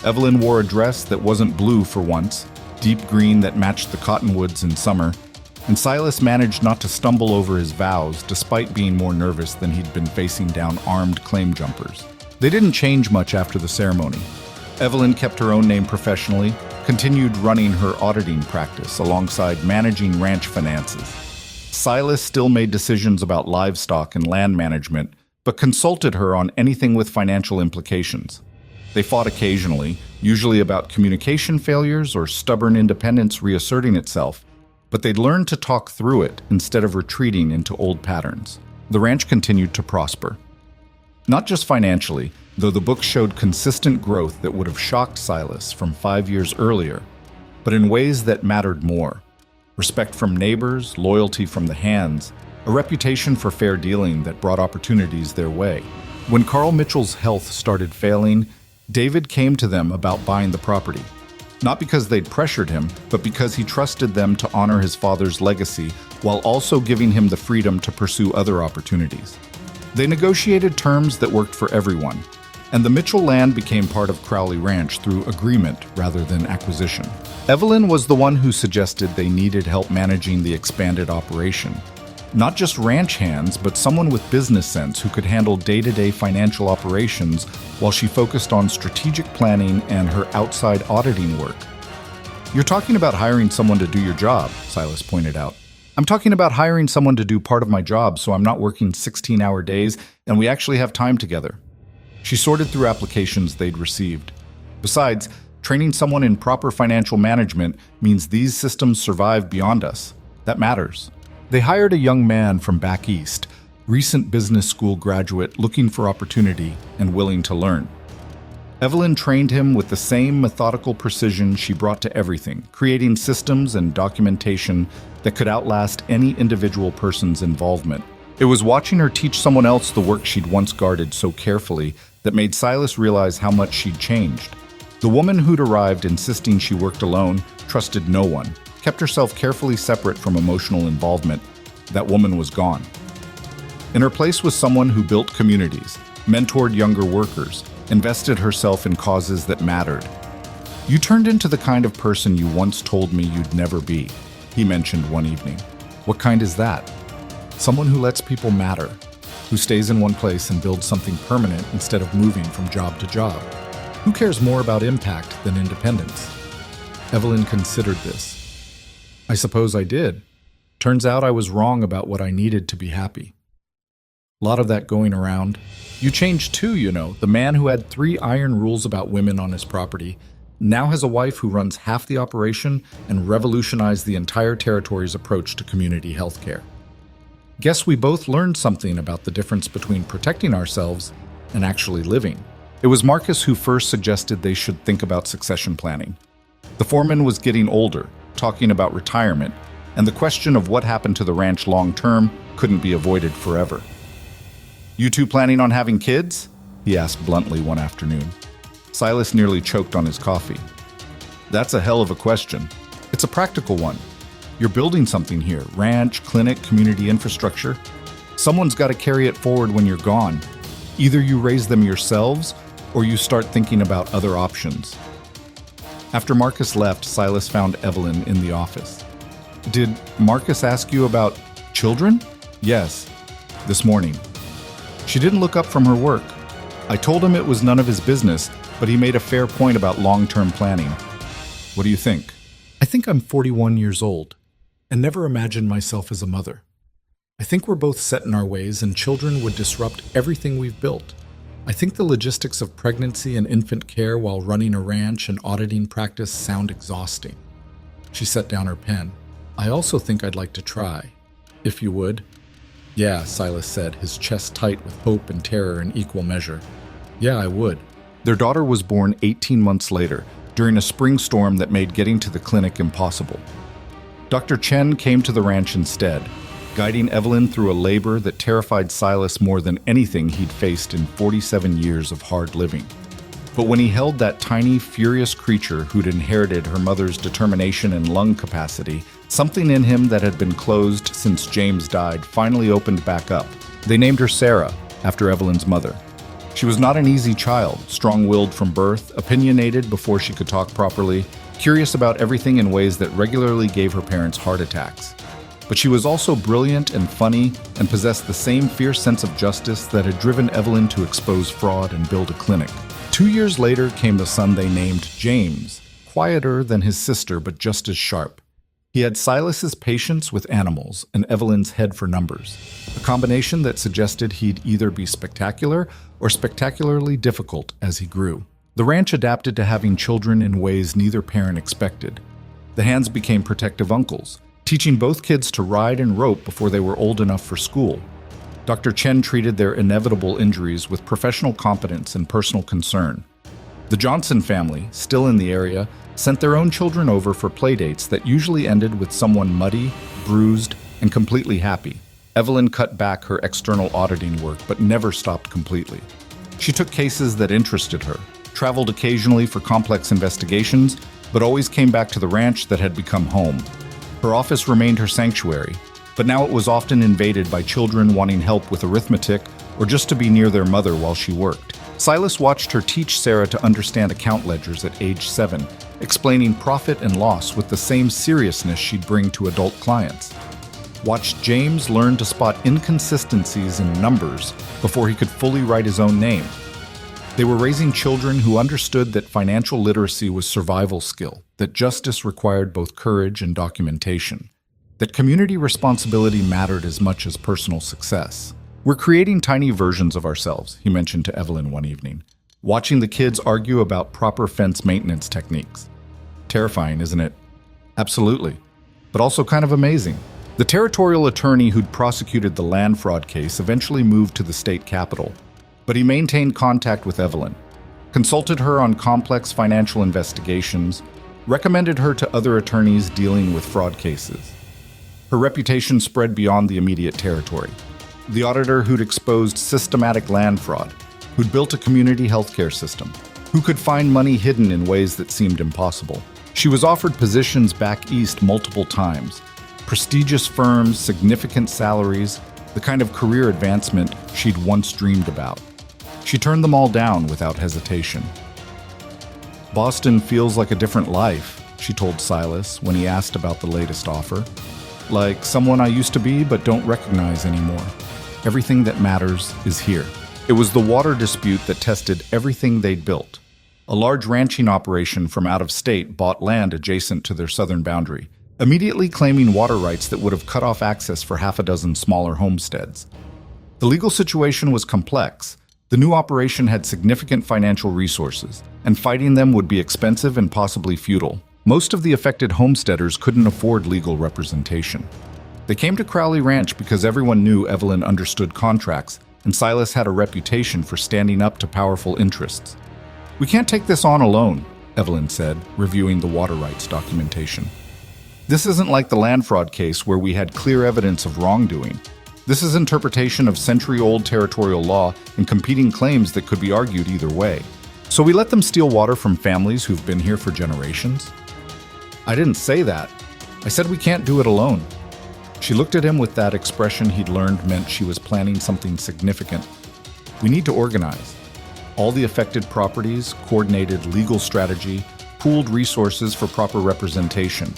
Evelyn wore a dress that wasn't blue for once, deep green that matched the cottonwoods in summer, and Silas managed not to stumble over his vows despite being more nervous than he'd been facing down armed claim jumpers. They didn't change much after the ceremony. Evelyn kept her own name professionally, continued running her auditing practice alongside managing ranch finances. Silas still made decisions about livestock and land management, but consulted her on anything with financial implications. They fought occasionally, usually about communication failures or stubborn independence reasserting itself, but they'd learned to talk through it instead of retreating into old patterns. The ranch continued to prosper. Not just financially, though the book showed consistent growth that would have shocked Silas from 5 years earlier, but in ways that mattered more. Respect from neighbors, loyalty from the hands, a reputation for fair dealing that brought opportunities their way. When Carl Mitchell's health started failing, David came to them about buying the property. Not because they'd pressured him, but because he trusted them to honor his father's legacy while also giving him the freedom to pursue other opportunities. They negotiated terms that worked for everyone, and the Mitchell land became part of Crowley Ranch through agreement rather than acquisition. Evelyn was the one who suggested they needed help managing the expanded operation. Not just ranch hands, but someone with business sense who could handle day-to-day financial operations while she focused on strategic planning and her outside auditing work. "You're talking about hiring someone to do your job," Silas pointed out. "I'm talking about hiring someone to do part of my job so I'm not working 16-hour days and we actually have time together." She sorted through applications they'd received. Besides, training someone in proper financial management means these systems survive beyond us. That matters. They hired a young man from back east, recent business school graduate looking for opportunity and willing to learn. Evelyn trained him with the same methodical precision she brought to everything, creating systems and documentation that could outlast any individual person's involvement. It was watching her teach someone else the work she'd once guarded so carefully that made Silas realize how much she'd changed. The woman who'd arrived insisting she worked alone trusted no one, kept herself carefully separate from emotional involvement. That woman was gone. In her place was someone who built communities, mentored younger workers, invested herself in causes that mattered. "You turned into the kind of person you once told me you'd never be," he mentioned one evening. "What kind is that?" "Someone who lets people matter, who stays in one place and builds something permanent instead of moving from job to job. Who cares more about impact than independence?" Evelyn considered this. "I suppose I did. Turns out I was wrong about what I needed to be happy." A lot of that going around. "You changed too, you know. The man who had 3 iron rules about women on his property now has a wife who runs half the operation and revolutionized the entire territory's approach to community health care. Guess we both learned something about the difference between protecting ourselves and actually living." It was Marcus who first suggested they should think about succession planning. The foreman was getting older, talking about retirement, and the question of what happened to the ranch long term couldn't be avoided forever. "You two planning on having kids?" he asked bluntly one afternoon. Silas nearly choked on his coffee. "That's a hell of a question. It's a practical one. You're building something here, ranch, clinic, community infrastructure. Someone's got to carry it forward when you're gone. Either you raise them yourselves, or you start thinking about other options." After Marcus left, Silas found Evelyn in the office. "Did Marcus ask you about children?" "Yes, this morning." She didn't look up from her work. "I told him it was none of his business, but he made a fair point about long-term planning. What do you think?" "I think I'm 41 years old and never imagined myself as a mother. I think we're both set in our ways and children would disrupt everything we've built. I think the logistics of pregnancy and infant care while running a ranch and auditing practice sound exhausting." She set down her pen. "I also think I'd like to try, if you would." "Yeah," Silas said, his chest tight with hope and terror in equal measure. "Yeah, I would." Their daughter was born 18 months later, during a spring storm that made getting to the clinic impossible. Dr. Chen came to the ranch instead, guiding Evelyn through a labor that terrified Silas more than anything he'd faced in 47 years of hard living. But when he held that tiny, furious creature who'd inherited her mother's determination and lung capacity, something in him that had been closed since James died finally opened back up. They named her Sarah, after Evelyn's mother. She was not an easy child, strong-willed from birth, opinionated before she could talk properly, curious about everything in ways that regularly gave her parents heart attacks. But she was also brilliant and funny and possessed the same fierce sense of justice that had driven Evelyn to expose fraud and build a clinic. 2 years later came the son they named James, quieter than his sister but just as sharp. He had Silas's patience with animals and Evelyn's head for numbers, a combination that suggested he'd either be spectacular or spectacularly difficult as he grew. The ranch adapted to having children in ways neither parent expected. The hands became protective uncles, teaching both kids to ride and rope before they were old enough for school. Dr. Chen treated their inevitable injuries with professional competence and personal concern. The Johnson family, still in the area, sent their own children over for playdates that usually ended with someone muddy, bruised, and completely happy. Evelyn cut back her external auditing work but never stopped completely. She took cases that interested her, traveled occasionally for complex investigations, but always came back to the ranch that had become home. Her office remained her sanctuary, but now it was often invaded by children wanting help with arithmetic or just to be near their mother while she worked. Silas watched her teach Sarah to understand account ledgers at age 7, explaining profit and loss with the same seriousness she'd bring to adult clients. Watched James learn to spot inconsistencies in numbers before he could fully write his own name. They were raising children who understood that financial literacy was survival skill, that justice required both courage and documentation, that community responsibility mattered as much as personal success. "We're creating tiny versions of ourselves," he mentioned to Evelyn one evening, watching the kids argue about proper fence maintenance techniques. Terrifying, isn't it? Absolutely, but also kind of amazing. The territorial attorney who'd prosecuted the land fraud case eventually moved to the state capital, but he maintained contact with Evelyn, consulted her on complex financial investigations, recommended her to other attorneys dealing with fraud cases. Her reputation spread beyond the immediate territory. The auditor who'd exposed systematic land fraud, who'd built a community healthcare system, who could find money hidden in ways that seemed impossible. She was offered positions back east multiple times, prestigious firms, significant salaries, the kind of career advancement she'd once dreamed about. She turned them all down without hesitation. "Boston feels like a different life," she told Silas when he asked about the latest offer. "Like someone I used to be but don't recognize anymore. Everything that matters is here." It was the water dispute that tested everything they'd built. A large ranching operation from out of state bought land adjacent to their southern boundary, immediately claiming water rights that would have cut off access for half a dozen smaller homesteads. The legal situation was complex. The new operation had significant financial resources, and fighting them would be expensive and possibly futile. Most of the affected homesteaders couldn't afford legal representation. They came to Crowley Ranch because everyone knew Evelyn understood contracts, and Silas had a reputation for standing up to powerful interests. "We can't take this on alone," Evelyn said, reviewing the water rights documentation. "This isn't like the land fraud case where we had clear evidence of wrongdoing. This is interpretation of century-old territorial law and competing claims that could be argued either way. So we let them steal water from families who've been here for generations?" "I didn't say that. I said we can't do it alone." She looked at him with that expression he'd learned meant she was planning something significant. "We need to organize. All the affected properties, coordinated legal strategy, pooled resources for proper representation.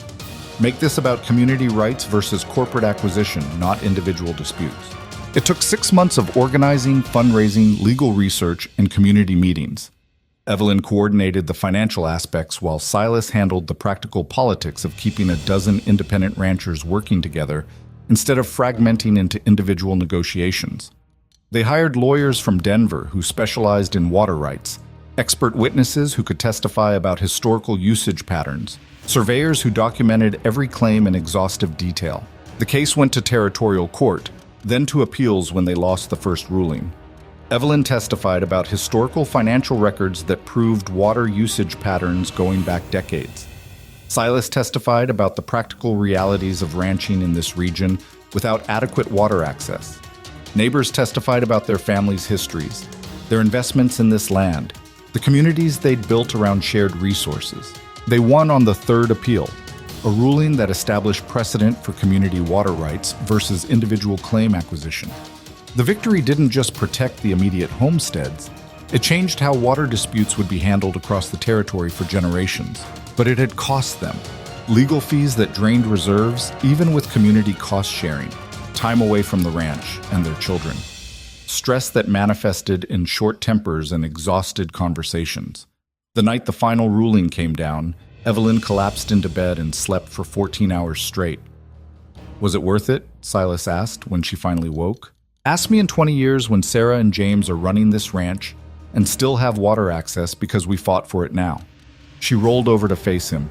Make this about community rights versus corporate acquisition, not individual disputes." It took 6 months of organizing, fundraising, legal research, and community meetings. Evelyn coordinated the financial aspects while Silas handled the practical politics of keeping a dozen independent ranchers working together instead of fragmenting into individual negotiations. They hired lawyers from Denver who specialized in water rights, expert witnesses who could testify about historical usage patterns, surveyors who documented every claim in exhaustive detail. The case went to territorial court, then to appeals when they lost the first ruling. Evelyn testified about historical financial records that proved water usage patterns going back decades. Silas testified about the practical realities of ranching in this region without adequate water access. Neighbors testified about their families' histories, their investments in this land, the communities they'd built around shared resources. They won on the third appeal, a ruling that established precedent for community water rights versus individual claim acquisition. The victory didn't just protect the immediate homesteads, it changed how water disputes would be handled across the territory for generations. But it had cost them. Legal fees that drained reserves, even with community cost sharing, time away from the ranch and their children. Stress that manifested in short tempers and exhausted conversations. The night the final ruling came down, Evelyn collapsed into bed and slept for 14 hours straight. "Was it worth it?" Silas asked when she finally woke. "Ask me in 20 years when Sarah and James are running this ranch and still have water access because we fought for it now." She rolled over to face him.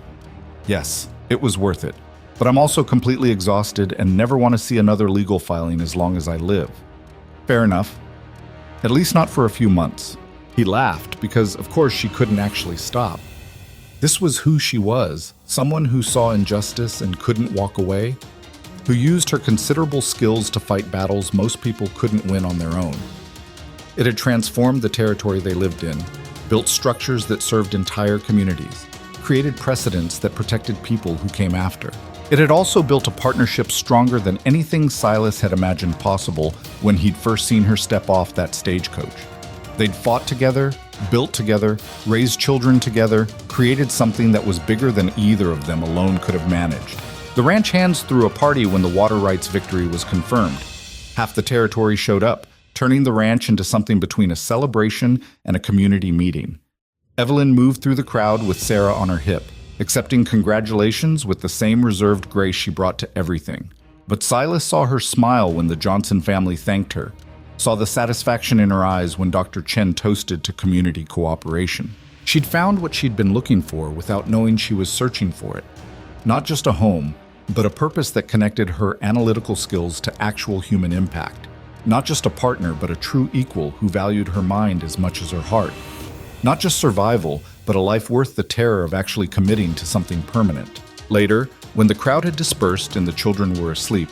"Yes, it was worth it, but I'm also completely exhausted and never want to see another legal filing as long as I live." "Fair enough. At least not for a few months." He laughed because, of course, she couldn't actually stop. This was who she was, someone who saw injustice and couldn't walk away, who used her considerable skills to fight battles most people couldn't win on their own. It had transformed the territory they lived in, built structures that served entire communities, created precedents that protected people who came after. It had also built a partnership stronger than anything Silas had imagined possible when he'd first seen her step off that stagecoach. They'd fought together, built together, raised children together, created something that was bigger than either of them alone could have managed. The ranch hands threw a party when the water rights victory was confirmed. Half the territory showed up, turning the ranch into something between a celebration and a community meeting. Evelyn moved through the crowd with Sarah on her hip, accepting congratulations with the same reserved grace she brought to everything. But Silas saw her smile when the Johnson family thanked her, saw the satisfaction in her eyes when Dr. Chen toasted to community cooperation. She'd found what she'd been looking for without knowing she was searching for it. Not just a home, but a purpose that connected her analytical skills to actual human impact. Not just a partner, but a true equal who valued her mind as much as her heart. Not just survival, but a life worth the terror of actually committing to something permanent. Later, when the crowd had dispersed and the children were asleep,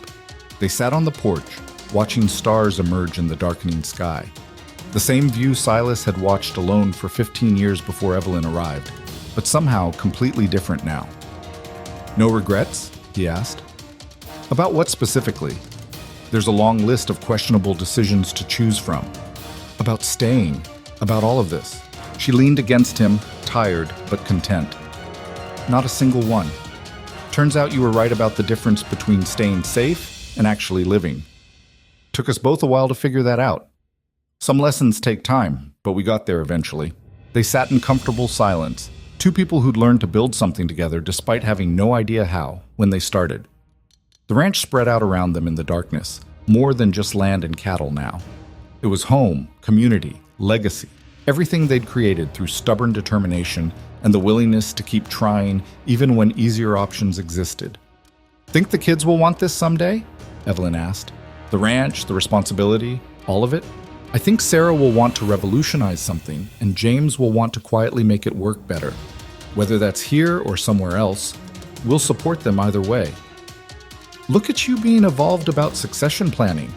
they sat on the porch, watching stars emerge in the darkening sky. The same view Silas had watched alone for 15 years before Evelyn arrived, but somehow completely different now. "No regrets?" he asked. "About what specifically?" "There's a long list of questionable decisions to choose from." "About staying," About all of this. She leaned against him, tired but content. Not a single one. Turns out you were right about the difference between staying safe and actually living. Took us both a while to figure that out. Some lessons take time, but we got there eventually. They sat in comfortable silence, two people who'd learned to build something together despite having no idea how when they started. The ranch spread out around them in the darkness, more than just land and cattle now. It was home, community, legacy, everything they'd created through stubborn determination and the willingness to keep trying even when easier options existed. Think the kids will want this someday? Evelyn asked. The ranch, the responsibility, all of it? I think Sarah will want to revolutionize something, and James will want to quietly make it work better. Whether that's here or somewhere else, we'll support them either way. Look at you being evolved about succession planning.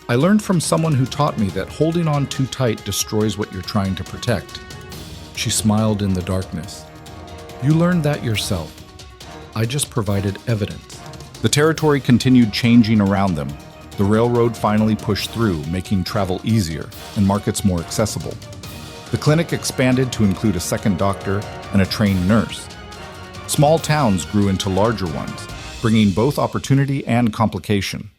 I learned from someone who taught me that holding on too tight destroys what you're trying to protect. She smiled in the darkness. You learned that yourself. I just provided evidence. The territory continued changing around them. The railroad finally pushed through, making travel easier and markets more accessible. The clinic expanded to include a second doctor and a trained nurse. Small towns grew into larger ones, bringing both opportunity and complication.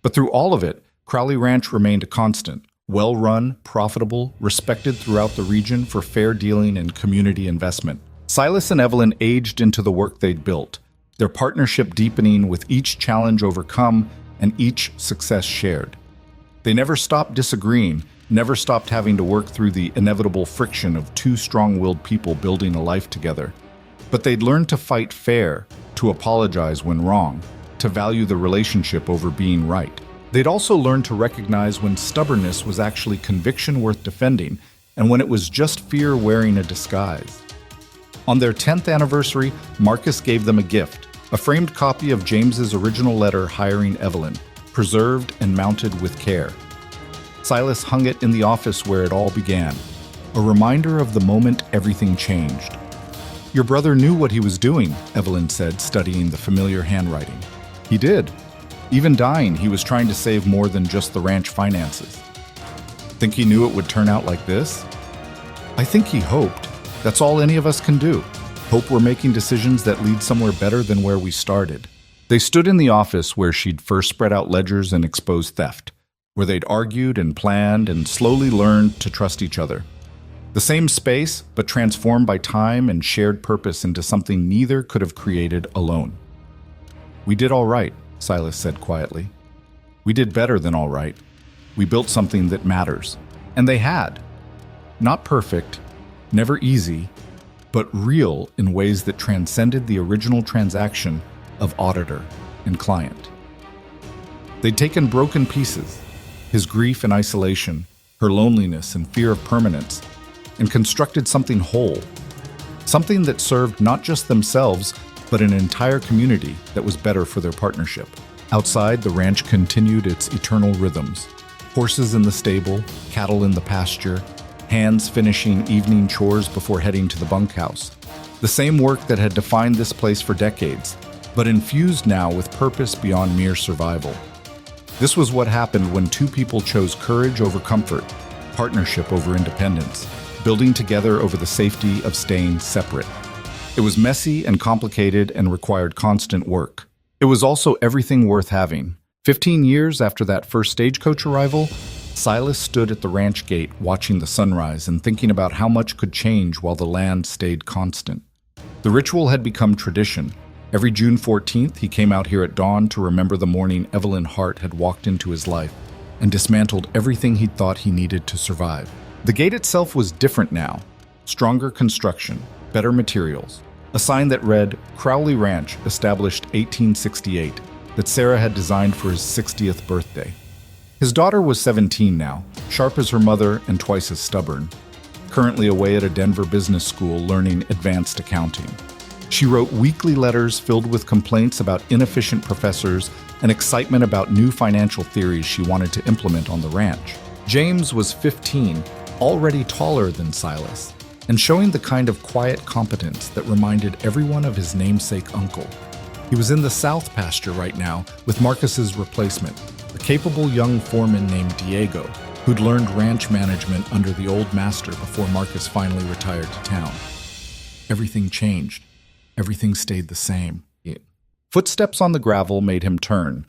But through all of it, Crowley Ranch remained a constant, well-run, profitable, respected throughout the region for fair dealing and community investment. Silas and Evelyn aged into the work they'd built, their partnership deepening with each challenge overcome and each success shared. They never stopped disagreeing, never stopped having to work through the inevitable friction of two strong-willed people building a life together. But they'd learned to fight fair, to apologize when wrong, to value the relationship over being right. They'd also learned to recognize when stubbornness was actually conviction worth defending and when it was just fear wearing a disguise. On their 10th anniversary, Marcus gave them a gift, a framed copy of James's original letter hiring Evelyn, preserved and mounted with care. Silas hung it in the office where it all began, a reminder of the moment everything changed. Your brother knew what he was doing, Evelyn said, studying the familiar handwriting. He did. Even dying, he was trying to save more than just the ranch finances. Think he knew it would turn out like this? I think he hoped. That's all any of us can do. Hope we're making decisions that lead somewhere better than where we started. They stood in the office where she'd first spread out ledgers and exposed theft, where they'd argued and planned and slowly learned to trust each other. The same space, but transformed by time and shared purpose into something neither could have created alone. We did all right, Silas said quietly. We did better than all right. We built something that matters. And they had. Not perfect, never easy, but real in ways that transcended the original transaction of auditor and client. They'd taken broken pieces, his grief and isolation, her loneliness and fear of permanence, and constructed something whole, something that served not just themselves, but an entire community that was better for their partnership. Outside, the ranch continued its eternal rhythms. Horses in the stable, cattle in the pasture, hands finishing evening chores before heading to the bunkhouse. The same work that had defined this place for decades, but infused now with purpose beyond mere survival. This was what happened when two people chose courage over comfort, partnership over independence, building together over the safety of staying separate. It was messy and complicated and required constant work. It was also everything worth having. 15 years after that first stagecoach arrival, Silas stood at the ranch gate watching the sunrise and thinking about how much could change while the land stayed constant. The ritual had become tradition. Every June 14th, he came out here at dawn to remember the morning Evelyn Hart had walked into his life and dismantled everything he thought he needed to survive. The gate itself was different now. Stronger construction, better materials. A sign that read, Crowley Ranch, established 1868, that Sarah had designed for his 60th birthday. His daughter was 17 now, sharp as her mother and twice as stubborn, currently away at a Denver business school learning advanced accounting. She wrote weekly letters filled with complaints about inefficient professors and excitement about new financial theories she wanted to implement on the ranch. James was 15, already taller than Silas, and showing the kind of quiet competence that reminded everyone of his namesake uncle. He was in the south pasture right now with Marcus's replacement, a capable young foreman named Diego, who'd learned ranch management under the old master before Marcus finally retired to town. Everything changed. Everything stayed the same. Footsteps on the gravel made him turn.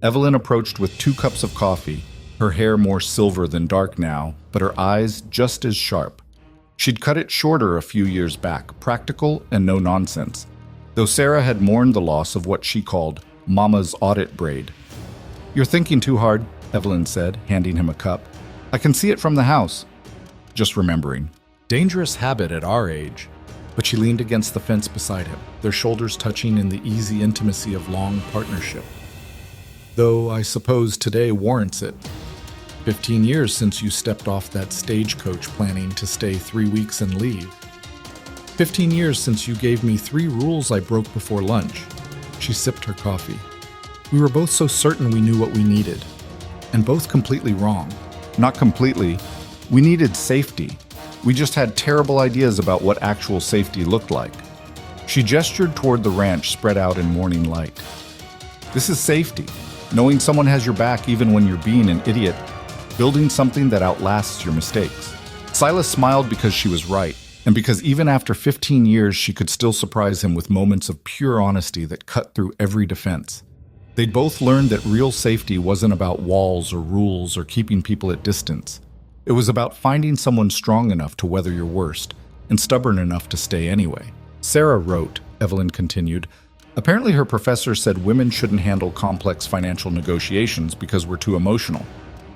Evelyn approached with 2 cups of coffee, her hair more silver than dark now, but her eyes just as sharp. She'd cut it shorter a few years back, practical and no nonsense, though Sarah had mourned the loss of what she called Mama's audit braid. "You're thinking too hard," Evelyn said, handing him a cup. "I can see it from the house." Just remembering. Dangerous habit at our age. But she leaned against the fence beside him, their shoulders touching in the easy intimacy of long partnership. Though I suppose today warrants it. 15 years since you stepped off that stagecoach planning to stay 3 weeks and leave. 15 years since you gave me 3 rules I broke before lunch. She sipped her coffee. We were both so certain we knew what we needed, and both completely wrong. Not completely. We needed safety. We just had terrible ideas about what actual safety looked like. She gestured toward the ranch spread out in morning light. This is safety. Knowing someone has your back even when you're being an idiot. Building something that outlasts your mistakes. Silas smiled because she was right, and because even after 15 years she could still surprise him with moments of pure honesty that cut through every defense. They'd both learned that real safety wasn't about walls or rules or keeping people at distance. It was about finding someone strong enough to weather your worst, and stubborn enough to stay anyway. Sarah wrote, Evelyn continued, apparently her professor said women shouldn't handle complex financial negotiations because we're too emotional.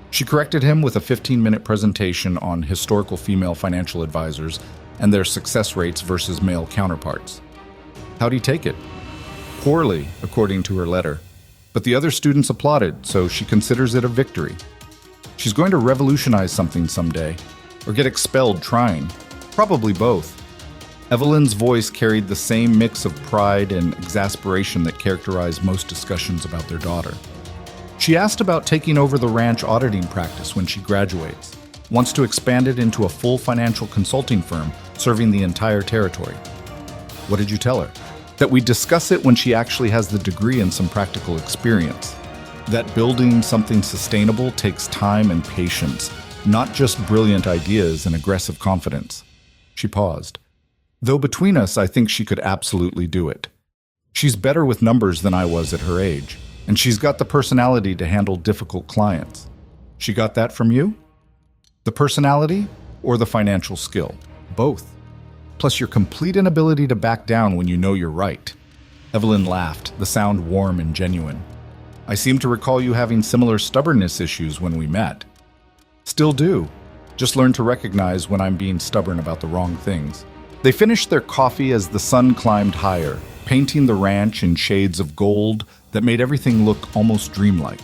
She corrected him with a 15-minute presentation on historical female financial advisors and their success rates versus male counterparts. How'd he take it? Poorly, according to her letter. But the other students applauded, so she considers it a victory. She's going to revolutionize something someday, or get expelled trying. Probably both. Evelyn's voice carried the same mix of pride and exasperation that characterized most discussions about their daughter. She asked about taking over the ranch auditing practice when she graduates, wants to expand it into a full financial consulting firm serving the entire territory. What did you tell her? That we'd discuss it when she actually has the degree and some practical experience. That building something sustainable takes time and patience, not just brilliant ideas and aggressive confidence. She paused. Though between us, I think she could absolutely do it. She's better with numbers than I was at her age, and she's got the personality to handle difficult clients. She got that from you? The personality or the financial skill? Both. Plus your complete inability to back down when you know you're right. Evelyn laughed, the sound warm and genuine. I seem to recall you having similar stubbornness issues when we met. Still do. Just learn to recognize when I'm being stubborn about the wrong things. They finished their coffee as the sun climbed higher, painting the ranch in shades of gold that made everything look almost dreamlike.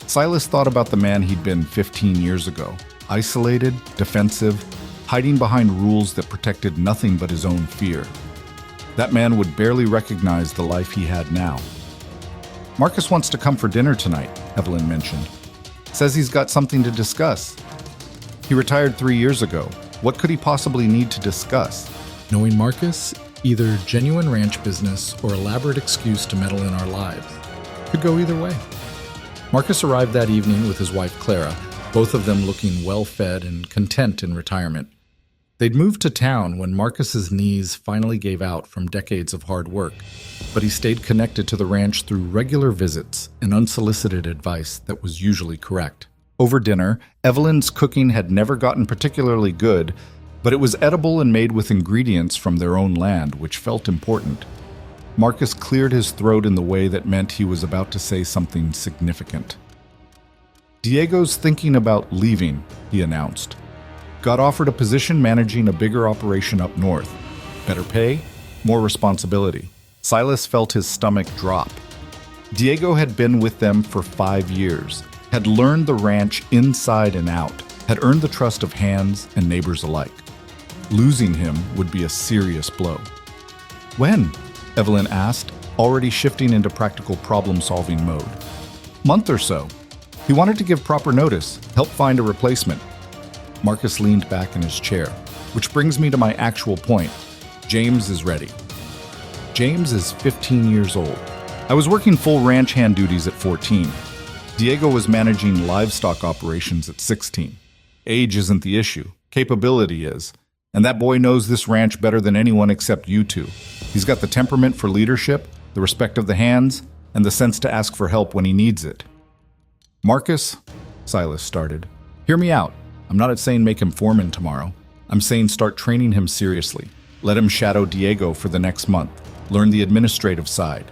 Silas thought about the man he'd been 15 years ago, isolated, defensive, hiding behind rules that protected nothing but his own fear. That man would barely recognize the life he had now. Marcus wants to come for dinner tonight, Evelyn mentioned. Says he's got something to discuss. He retired 3 years ago. What could he possibly need to discuss? Knowing Marcus, either genuine ranch business or elaborate excuse to meddle in our lives. Could go either way. Marcus arrived that evening with his wife Clara, both of them looking well-fed and content in retirement. They'd moved to town when Marcus's knees finally gave out from decades of hard work, but he stayed connected to the ranch through regular visits and unsolicited advice that was usually correct. Over dinner, Evelyn's cooking had never gotten particularly good, but it was edible and made with ingredients from their own land, which felt important. Marcus cleared his throat in the way that meant he was about to say something significant. Diego's thinking about leaving, he announced. Got offered a position managing a bigger operation up north. Better pay, more responsibility. Silas felt his stomach drop. Diego had been with them for 5 years, had learned the ranch inside and out, had earned the trust of hands and neighbors alike. Losing him would be a serious blow. When? Evelyn asked, already shifting into practical problem-solving mode. Month or so. He wanted to give proper notice, help find a replacement. Marcus leaned back in his chair, which brings me to my actual point. James is ready. James is 15 years old. I was working full ranch hand duties at 14. Diego was managing livestock operations at 16. Age isn't the issue. Capability is. And that boy knows this ranch better than anyone except you two. He's got the temperament for leadership, the respect of the hands, and the sense to ask for help when he needs it. Marcus, Silas started. Hear me out. I'm not saying make him foreman tomorrow. I'm saying start training him seriously. Let him shadow Diego for the next month. Learn the administrative side.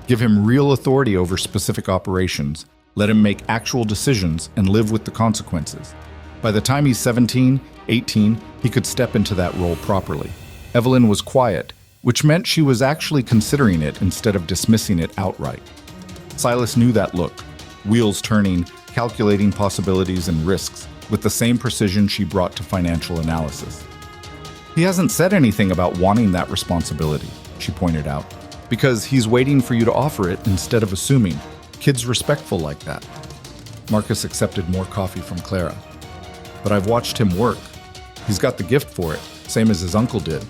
Give him real authority over specific operations. Let him make actual decisions and live with the consequences. By the time he's 17, 18, he could step into that role properly. Evelyn was quiet, which meant she was actually considering it instead of dismissing it outright. Silas knew that look, wheels turning, calculating possibilities and risks, with the same precision she brought to financial analysis. He hasn't said anything about wanting that responsibility, she pointed out, because he's waiting for you to offer it instead of assuming. Kids respectful like that. Marcus accepted more coffee from Clara. But I've watched him work. He's got the gift for it, same as his uncle did.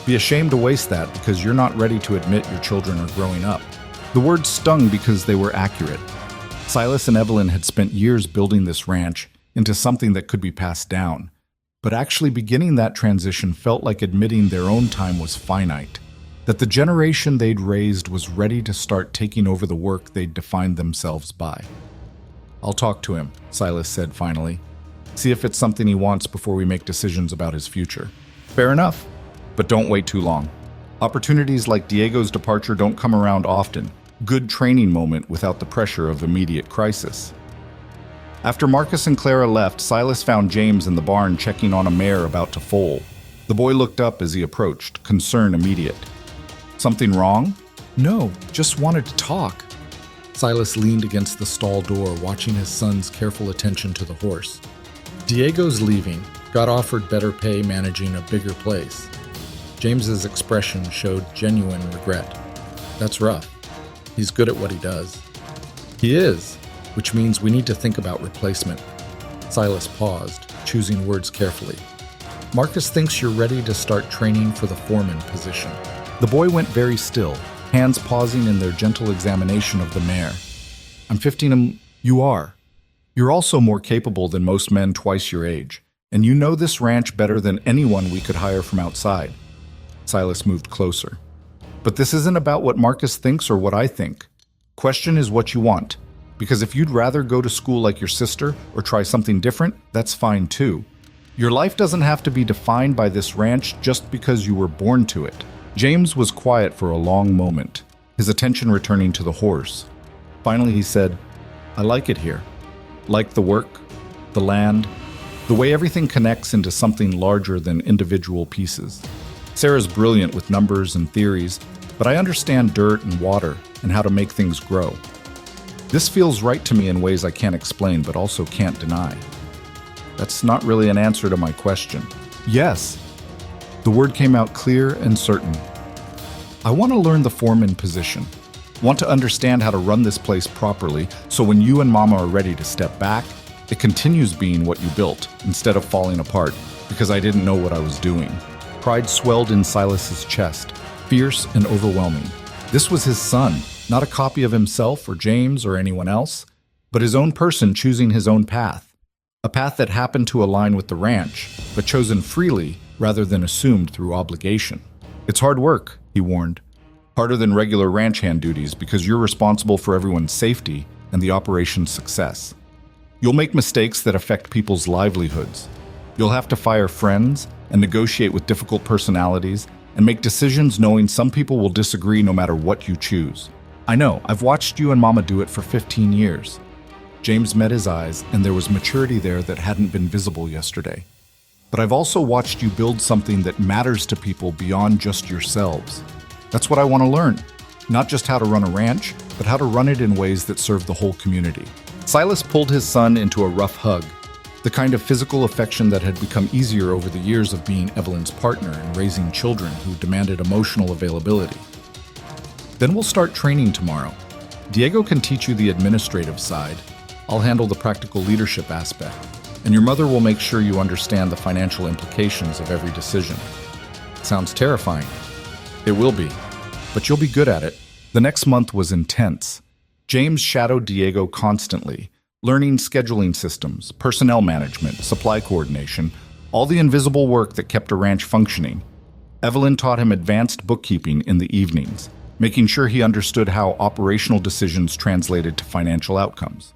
Be ashamed to waste that because you're not ready to admit your children are growing up. The words stung because they were accurate. Silas and Evelyn had spent years building this ranch into something that could be passed down. But actually beginning that transition felt like admitting their own time was finite, that the generation they'd raised was ready to start taking over the work they'd defined themselves by. I'll talk to him, Silas said finally. See if it's something he wants before we make decisions about his future. Fair enough, but don't wait too long. Opportunities like Diego's departure don't come around often. Good training moment without the pressure of immediate crisis. After Marcus and Clara left, Silas found James in the barn checking on a mare about to foal. The boy looked up as he approached, concern immediate. Something wrong? No, just wanted to talk. Silas leaned against the stall door, watching his son's careful attention to the horse. Diego's leaving, got offered better pay managing a bigger place. James's expression showed genuine regret. That's rough. He's good at what he does. He is, which means we need to think about replacement. Silas paused, choosing words carefully. Marcus thinks you're ready to start training for the foreman position. The boy went very still, hands pausing in their gentle examination of the mare. I'm 15. You are. You're also more capable than most men twice your age, and you know this ranch better than anyone we could hire from outside. Silas moved closer. But this isn't about what Marcus thinks or what I think. Question is what you want. Because if you'd rather go to school like your sister or try something different, that's fine too. Your life doesn't have to be defined by this ranch just because you were born to it. James was quiet for a long moment, his attention returning to the horse. Finally he said, I like it here. Like the work, the land, the way everything connects into something larger than individual pieces. Sarah's brilliant with numbers and theories, but I understand dirt and water and how to make things grow. This feels right to me in ways I can't explain but also can't deny. That's not really an answer to my question. Yes. The word came out clear and certain. I want to learn the foreman position. Want to understand how to run this place properly so when you and Mama are ready to step back, it continues being what you built instead of falling apart because I didn't know what I was doing. Pride swelled in Silas's chest, fierce and overwhelming. This was his son, not a copy of himself or James or anyone else, but his own person choosing his own path. A path that happened to align with the ranch, but chosen freely rather than assumed through obligation. It's hard work, he warned. Harder than regular ranch hand duties because you're responsible for everyone's safety and the operation's success. You'll make mistakes that affect people's livelihoods. You'll have to fire friends and negotiate with difficult personalities and make decisions knowing some people will disagree no matter what you choose. I know, I've watched you and Mama do it for 15 years. James met his eyes, and there was maturity there that hadn't been visible yesterday. But I've also watched you build something that matters to people beyond just yourselves. That's what I want to learn. Not just how to run a ranch, but how to run it in ways that serve the whole community. Silas pulled his son into a rough hug, the kind of physical affection that had become easier over the years of being Evelyn's partner and raising children who demanded emotional availability. Then we'll start training tomorrow. Diego can teach you the administrative side. I'll handle the practical leadership aspect, and your mother will make sure you understand the financial implications of every decision. Sounds terrifying. It will be, but you'll be good at it. The next month was intense. James shadowed Diego constantly, learning scheduling systems, personnel management, supply coordination, all the invisible work that kept a ranch functioning. Evelyn taught him advanced bookkeeping in the evenings, making sure he understood how operational decisions translated to financial outcomes.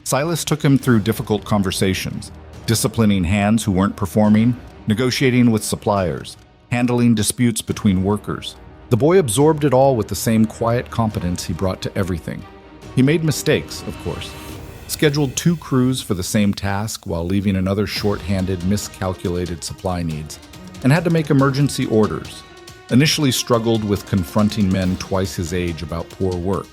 Silas took him through difficult conversations, disciplining hands who weren't performing, negotiating with suppliers, handling disputes between workers. The boy absorbed it all with the same quiet competence he brought to everything. He made mistakes, of course. Scheduled 2 crews for the same task while leaving another short-handed, miscalculated supply needs, and had to make emergency orders. Initially struggled with confronting men twice his age about poor work.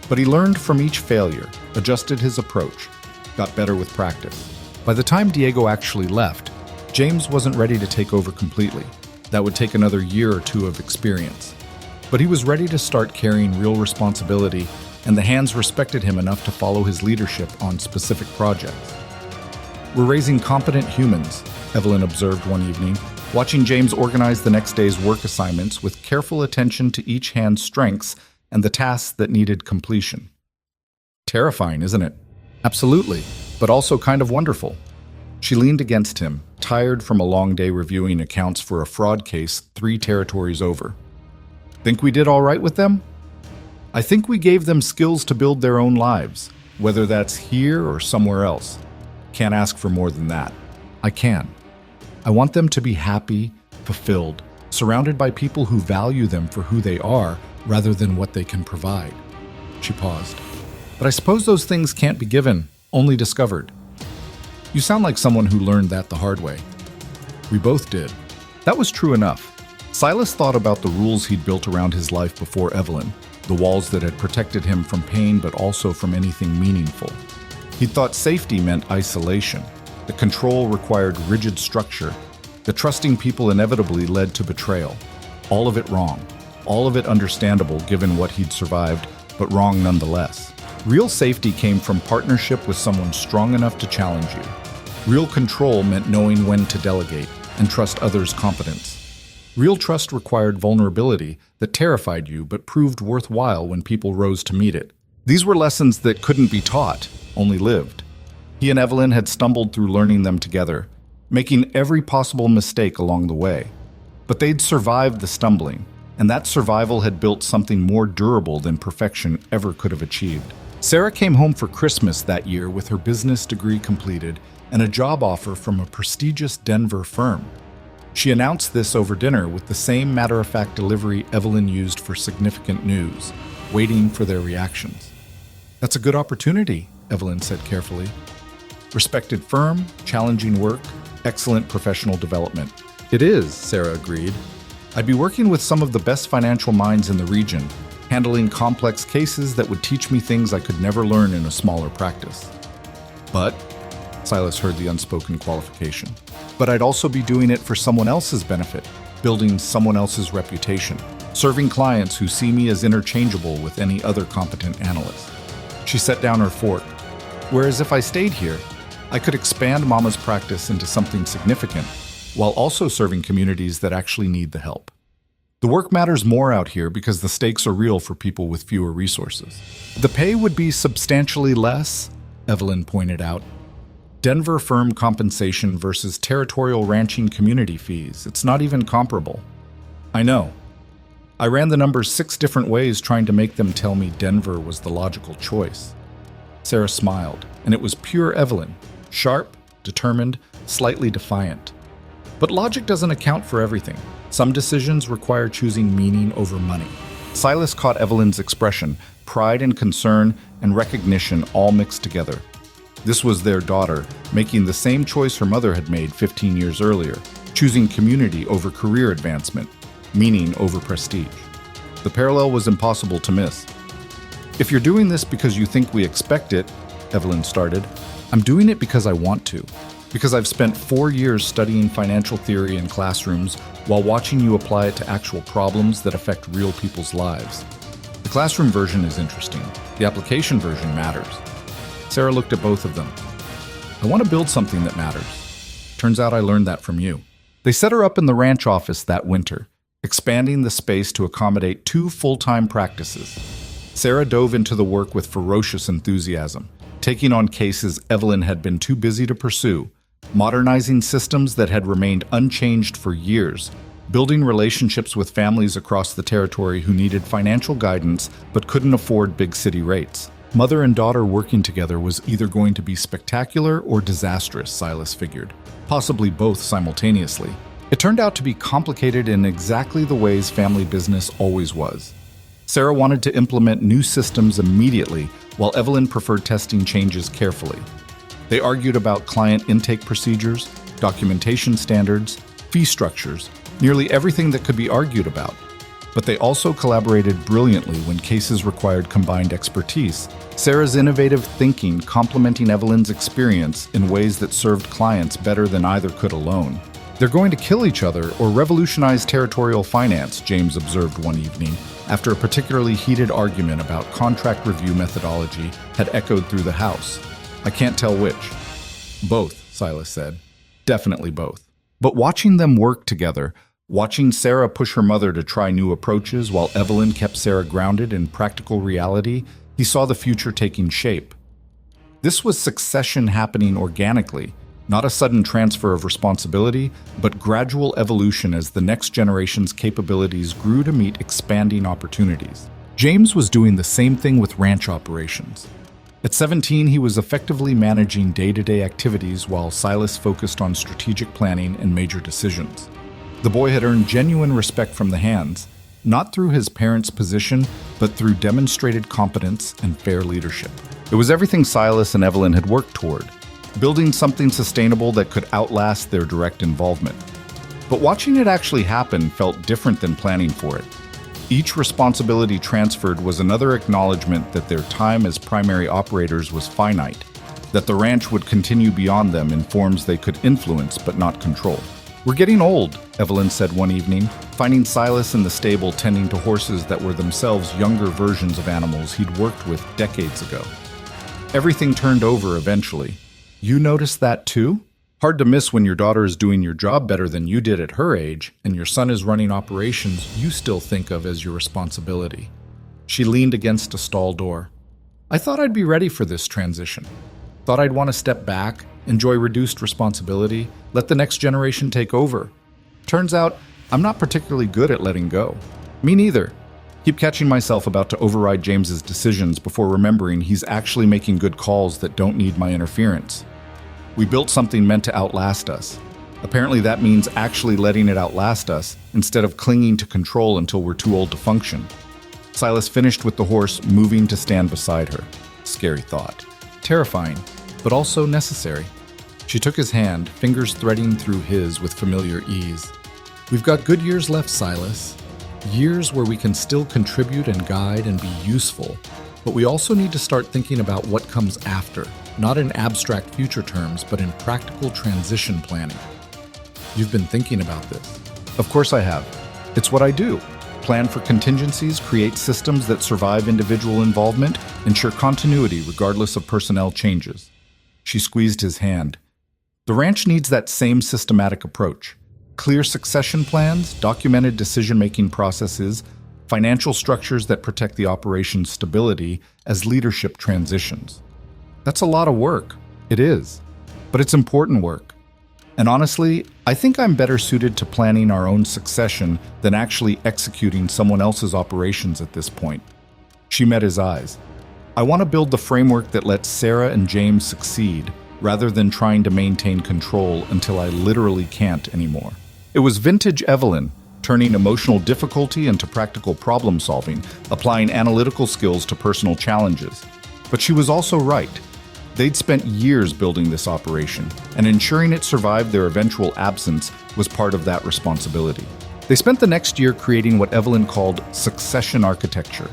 But he learned from each failure, adjusted his approach, got better with practice. By the time Diego actually left, James wasn't ready to take over completely. That would take another year or 2 of experience. But he was ready to start carrying real responsibility, and the hands respected him enough to follow his leadership on specific projects. "We're raising competent humans," Evelyn observed one evening, watching James organize the next day's work assignments with careful attention to each hand's strengths and the tasks that needed completion. Terrifying, isn't it? Absolutely, but also kind of wonderful. She leaned against him, tired from a long day reviewing accounts for a fraud case 3 territories over. "Think we did all right with them?" "I think we gave them skills to build their own lives, whether that's here or somewhere else. Can't ask for more than that." "I can. I want them to be happy, fulfilled, surrounded by people who value them for who they are rather than what they can provide." She paused. "But I suppose those things can't be given, only discovered." "You sound like someone who learned that the hard way." "We both did." That was true enough. Silas thought about the rules he'd built around his life before Evelyn, the walls that had protected him from pain but also from anything meaningful. He thought safety meant isolation. The control required rigid structure. The trusting people inevitably led to betrayal. All of it wrong. All of it understandable given what he'd survived, but wrong nonetheless. Real safety came from partnership with someone strong enough to challenge you. Real control meant knowing when to delegate and trust others' competence. Real trust required vulnerability that terrified you but proved worthwhile when people rose to meet it. These were lessons that couldn't be taught, only lived. He and Evelyn had stumbled through learning them together, making every possible mistake along the way. But they'd survived the stumbling, and that survival had built something more durable than perfection ever could have achieved. Sarah came home for Christmas that year with her business degree completed and a job offer from a prestigious Denver firm. She announced this over dinner with the same matter-of-fact delivery Evelyn used for significant news, waiting for their reactions. "That's a good opportunity," Evelyn said carefully. "Respected firm, challenging work, excellent professional development." "It is," Sarah agreed. "I'd be working with some of the best financial minds in the region, handling complex cases that would teach me things I could never learn in a smaller practice." "But," Silas heard the unspoken qualification, "but I'd also be doing it for someone else's benefit, building someone else's reputation, serving clients who see me as interchangeable with any other competent analyst." She set down her fork. "Whereas if I stayed here, I could expand Mama's practice into something significant, while also serving communities that actually need the help. The work matters more out here because the stakes are real for people with fewer resources." "The pay would be substantially less," Evelyn pointed out. "Denver firm compensation versus territorial ranching community fees. It's not even comparable." "I know. I ran the numbers 6 different ways trying to make them tell me Denver was the logical choice." Sarah smiled, and it was pure Evelyn, sharp, determined, slightly defiant. But logic doesn't account for everything. Some decisions require choosing meaning over money. Silas caught Evelyn's expression, pride and concern and recognition all mixed together. This was their daughter, making the same choice her mother had made 15 years earlier, choosing community over career advancement, meaning over prestige. The parallel was impossible to miss. "If you're doing this because you think we expect it," Evelyn started, "I'm doing it because I want to. Because I've spent 4 years studying financial theory in classrooms while watching you apply it to actual problems that affect real people's lives. The classroom version is interesting. The application version matters." Sarah looked at both of them. "I want to build something that matters. Turns out I learned that from you." They set her up in the ranch office that winter, expanding the space to accommodate 2 full-time practices. Sarah dove into the work with ferocious enthusiasm, taking on cases Evelyn had been too busy to pursue, modernizing systems that had remained unchanged for years, building relationships with families across the territory who needed financial guidance but couldn't afford big city rates. Mother and daughter working together was either going to be spectacular or disastrous, Silas figured, possibly both simultaneously. It turned out to be complicated in exactly the ways family business always was. Sarah wanted to implement new systems immediately, while Evelyn preferred testing changes carefully. They argued about client intake procedures, documentation standards, fee structures, nearly everything that could be argued about. But they also collaborated brilliantly when cases required combined expertise, Sarah's innovative thinking complementing Evelyn's experience in ways that served clients better than either could alone. "They're going to kill each other or revolutionize territorial finance," James observed one evening, after a particularly heated argument about contract review methodology had echoed through the house. "I can't tell which." "Both," Silas said. "Definitely both." But watching them work together, watching Sarah push her mother to try new approaches while Evelyn kept Sarah grounded in practical reality, he saw the future taking shape. This was succession happening organically, not a sudden transfer of responsibility, but gradual evolution as the next generation's capabilities grew to meet expanding opportunities. James was doing the same thing with ranch operations. At 17, he was effectively managing day-to-day activities while Silas focused on strategic planning and major decisions. The boy had earned genuine respect from the hands, not through his parents' position, but through demonstrated competence and fair leadership. It was everything Silas and Evelyn had worked toward, building something sustainable that could outlast their direct involvement. But watching it actually happen felt different than planning for it. Each responsibility transferred was another acknowledgement that their time as primary operators was finite, that the ranch would continue beyond them in forms they could influence but not control. "We're getting old," Evelyn said one evening, finding Silas in the stable tending to horses that were themselves younger versions of animals he'd worked with decades ago. "Everything turned over eventually. You noticed that too? Hard to miss when your daughter is doing your job better than you did at her age, and your son is running operations you still think of as your responsibility." She leaned against a stall door. "I thought I'd be ready for this transition. Thought I'd want to step back, enjoy reduced responsibility, let the next generation take over. Turns out, I'm not particularly good at letting go." "Me neither." Keep catching myself about to override James's decisions before remembering he's actually making good calls that don't need my interference. We built something meant to outlast us. Apparently that means actually letting it outlast us instead of clinging to control until we're too old to function. Silas finished with the horse moving to stand beside her. Scary thought. Terrifying, but also necessary. She took his hand, fingers threading through his with familiar ease. "We've got good years left, Silas. Years where we can still contribute and guide and be useful, but we also need to start thinking about what comes after, not in abstract future terms, but in practical transition planning." "You've been thinking about this." "Of course I have. It's what I do. Plan for contingencies, create systems that survive individual involvement, ensure continuity regardless of personnel changes." She squeezed his hand. "The ranch needs that same systematic approach. Clear succession plans, documented decision-making processes, financial structures that protect the operation's stability as leadership transitions." That's a lot of work. It is. But it's important work. And honestly, I think I'm better suited to planning our own succession than actually executing someone else's operations at this point. She met his eyes. "I want to build the framework that lets Sarah and James succeed, rather than trying to maintain control until I literally can't anymore." It was vintage Evelyn, turning emotional difficulty into practical problem solving, applying analytical skills to personal challenges. But she was also right. They'd spent years building this operation, and ensuring it survived their eventual absence was part of that responsibility. They spent the next year creating what Evelyn called succession architecture,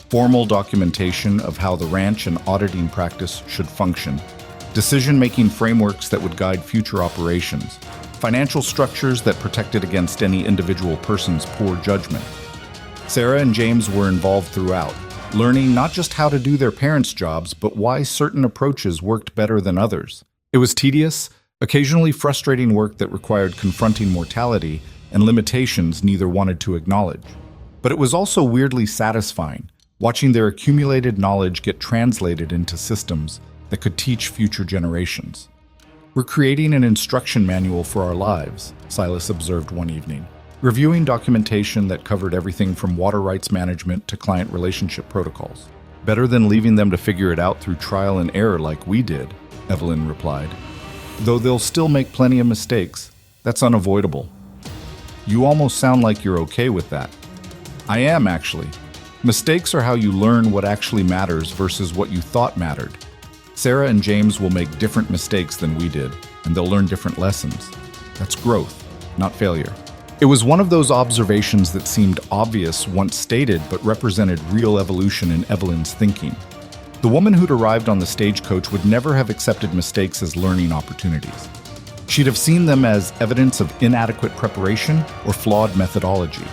formal documentation of how the ranch and auditing practice should function, decision-making frameworks that would guide future operations, financial structures that protected against any individual person's poor judgment. Sarah and James were involved throughout, learning not just how to do their parents' jobs, but why certain approaches worked better than others. It was tedious, occasionally frustrating work that required confronting mortality and limitations neither wanted to acknowledge. But it was also weirdly satisfying, watching their accumulated knowledge get translated into systems that could teach future generations. "We're creating an instruction manual for our lives," Silas observed one evening, reviewing documentation that covered everything from water rights management to client relationship protocols. "Better than leaving them to figure it out through trial and error like we did," Evelyn replied. "Though they'll still make plenty of mistakes. That's unavoidable." "You almost sound like you're okay with that." "I am, actually. Mistakes are how you learn what actually matters versus what you thought mattered. Sarah and James will make different mistakes than we did, and they'll learn different lessons. That's growth, not failure." It was one of those observations that seemed obvious once stated but represented real evolution in Evelyn's thinking. The woman who'd arrived on the stagecoach would never have accepted mistakes as learning opportunities. She'd have seen them as evidence of inadequate preparation or flawed methodology.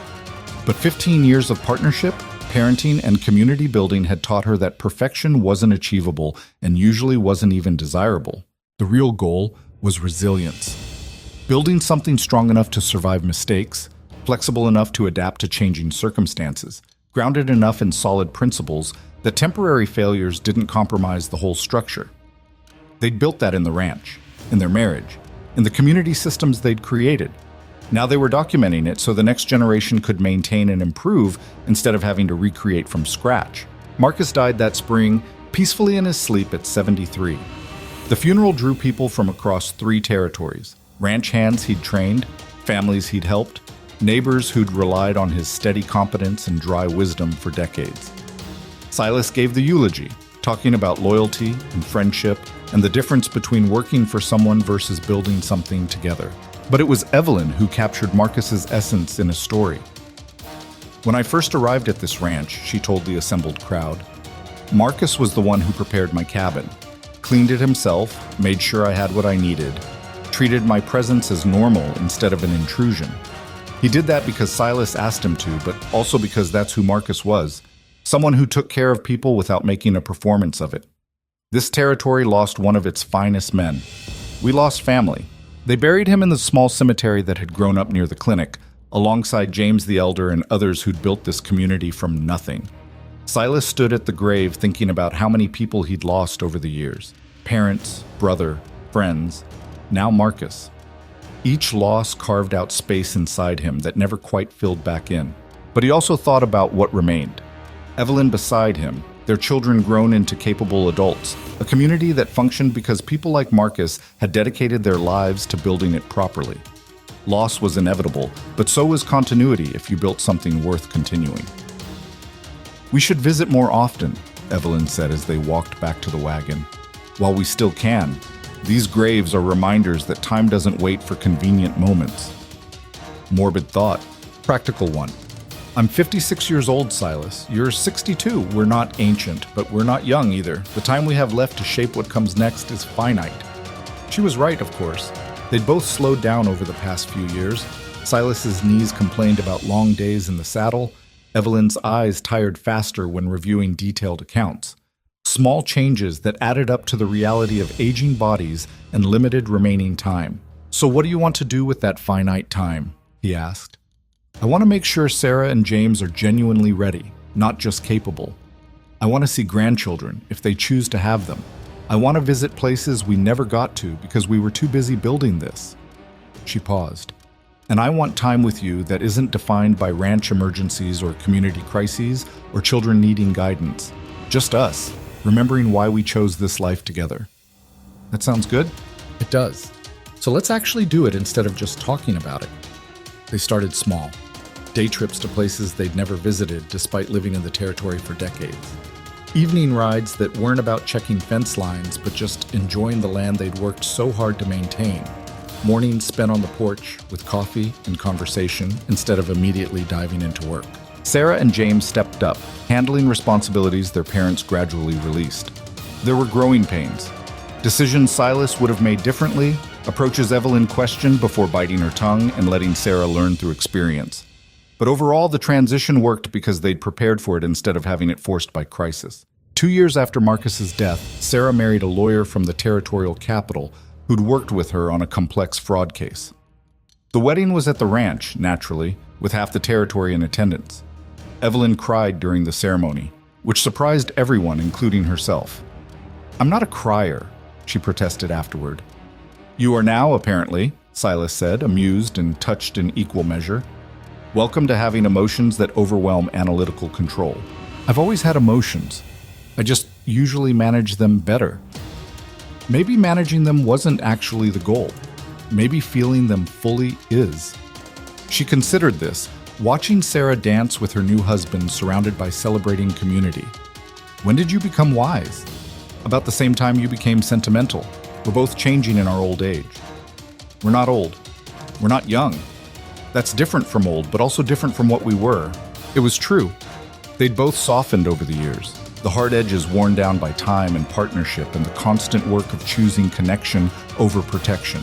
But 15 years of partnership, parenting, and community building had taught her that perfection wasn't achievable and usually wasn't even desirable. The real goal was resilience. Building something strong enough to survive mistakes, flexible enough to adapt to changing circumstances, grounded enough in solid principles that temporary failures didn't compromise the whole structure. They'd built that in the ranch, in their marriage, in the community systems they'd created. Now they were documenting it so the next generation could maintain and improve instead of having to recreate from scratch. Marcus died that spring, peacefully in his sleep at 73. The funeral drew people from across 3 territories: ranch hands he'd trained, families he'd helped, neighbors who'd relied on his steady competence and dry wisdom for decades. Silas gave the eulogy, talking about loyalty and friendship and the difference between working for someone versus building something together. But it was Evelyn who captured Marcus's essence in a story. "When I first arrived at this ranch," she told the assembled crowd, "Marcus was the one who prepared my cabin, cleaned it himself, made sure I had what I needed, treated my presence as normal instead of an intrusion. He did that because Silas asked him to, but also because that's who Marcus was, someone who took care of people without making a performance of it. This territory lost one of its finest men. We lost family. They buried him in the small cemetery that had grown up near the clinic, alongside James the Elder and others who'd built this community from nothing. Silas stood at the grave thinking about how many people he'd lost over the years. Parents, brother, friends, now Marcus. Each loss carved out space inside him that never quite filled back in. But he also thought about what remained. Evelyn beside him, their children grown into capable adults, a community that functioned because people like Marcus had dedicated their lives to building it properly. Loss was inevitable, but so was continuity if you built something worth continuing. "We should visit more often," Evelyn said as they walked back to the wagon. "While we still can. These graves are reminders that time doesn't wait for convenient moments." Morbid thought. Practical one. "I'm 56 years old, Silas. You're 62. We're not ancient, but we're not young either. The time we have left to shape what comes next is finite." She was right, of course. They'd both slowed down over the past few years. Silas's knees complained about long days in the saddle. Evelyn's eyes tired faster when reviewing detailed accounts. Small changes that added up to the reality of aging bodies and limited remaining time. "So what do you want to do with that finite time?" he asked. "I want to make sure Sarah and James are genuinely ready, not just capable. I want to see grandchildren, if they choose to have them. I want to visit places we never got to because we were too busy building this." She paused. "And I want time with you that isn't defined by ranch emergencies or community crises or children needing guidance. Just us, remembering why we chose this life together." That sounds good? It does. So let's actually do it instead of just talking about it. They started small. Day trips to places they'd never visited despite living in the territory for decades. Evening rides that weren't about checking fence lines but just enjoying the land they'd worked so hard to maintain. Mornings spent on the porch with coffee and conversation instead of immediately diving into work. Sarah and James stepped up, handling responsibilities their parents gradually released. There were growing pains. Decisions Silas would have made differently, approaches Evelyn questioned before biting her tongue and letting Sarah learn through experience. But overall, the transition worked because they'd prepared for it instead of having it forced by crisis. 2 years after Marcus's death, Sarah married a lawyer from the territorial capital who'd worked with her on a complex fraud case. The wedding was at the ranch, naturally, with half the territory in attendance. Evelyn cried during the ceremony. which surprised everyone, including herself. "I'm not a crier," she protested afterward. "You are now, apparently," Silas said, amused and touched in equal measure. "Welcome to having emotions that overwhelm analytical control." "I've always had emotions. I just usually manage them better." Maybe managing them wasn't actually the goal. Maybe feeling them fully is. She considered this, watching Sarah dance with her new husband surrounded by celebrating community. When did you become wise? About the same time you became sentimental. We're both changing in our old age. We're not old. We're not young. That's different from old, but also different from what we were. It was true. They'd both softened over the years, the hard edges worn down by time and partnership and the constant work of choosing connection over protection.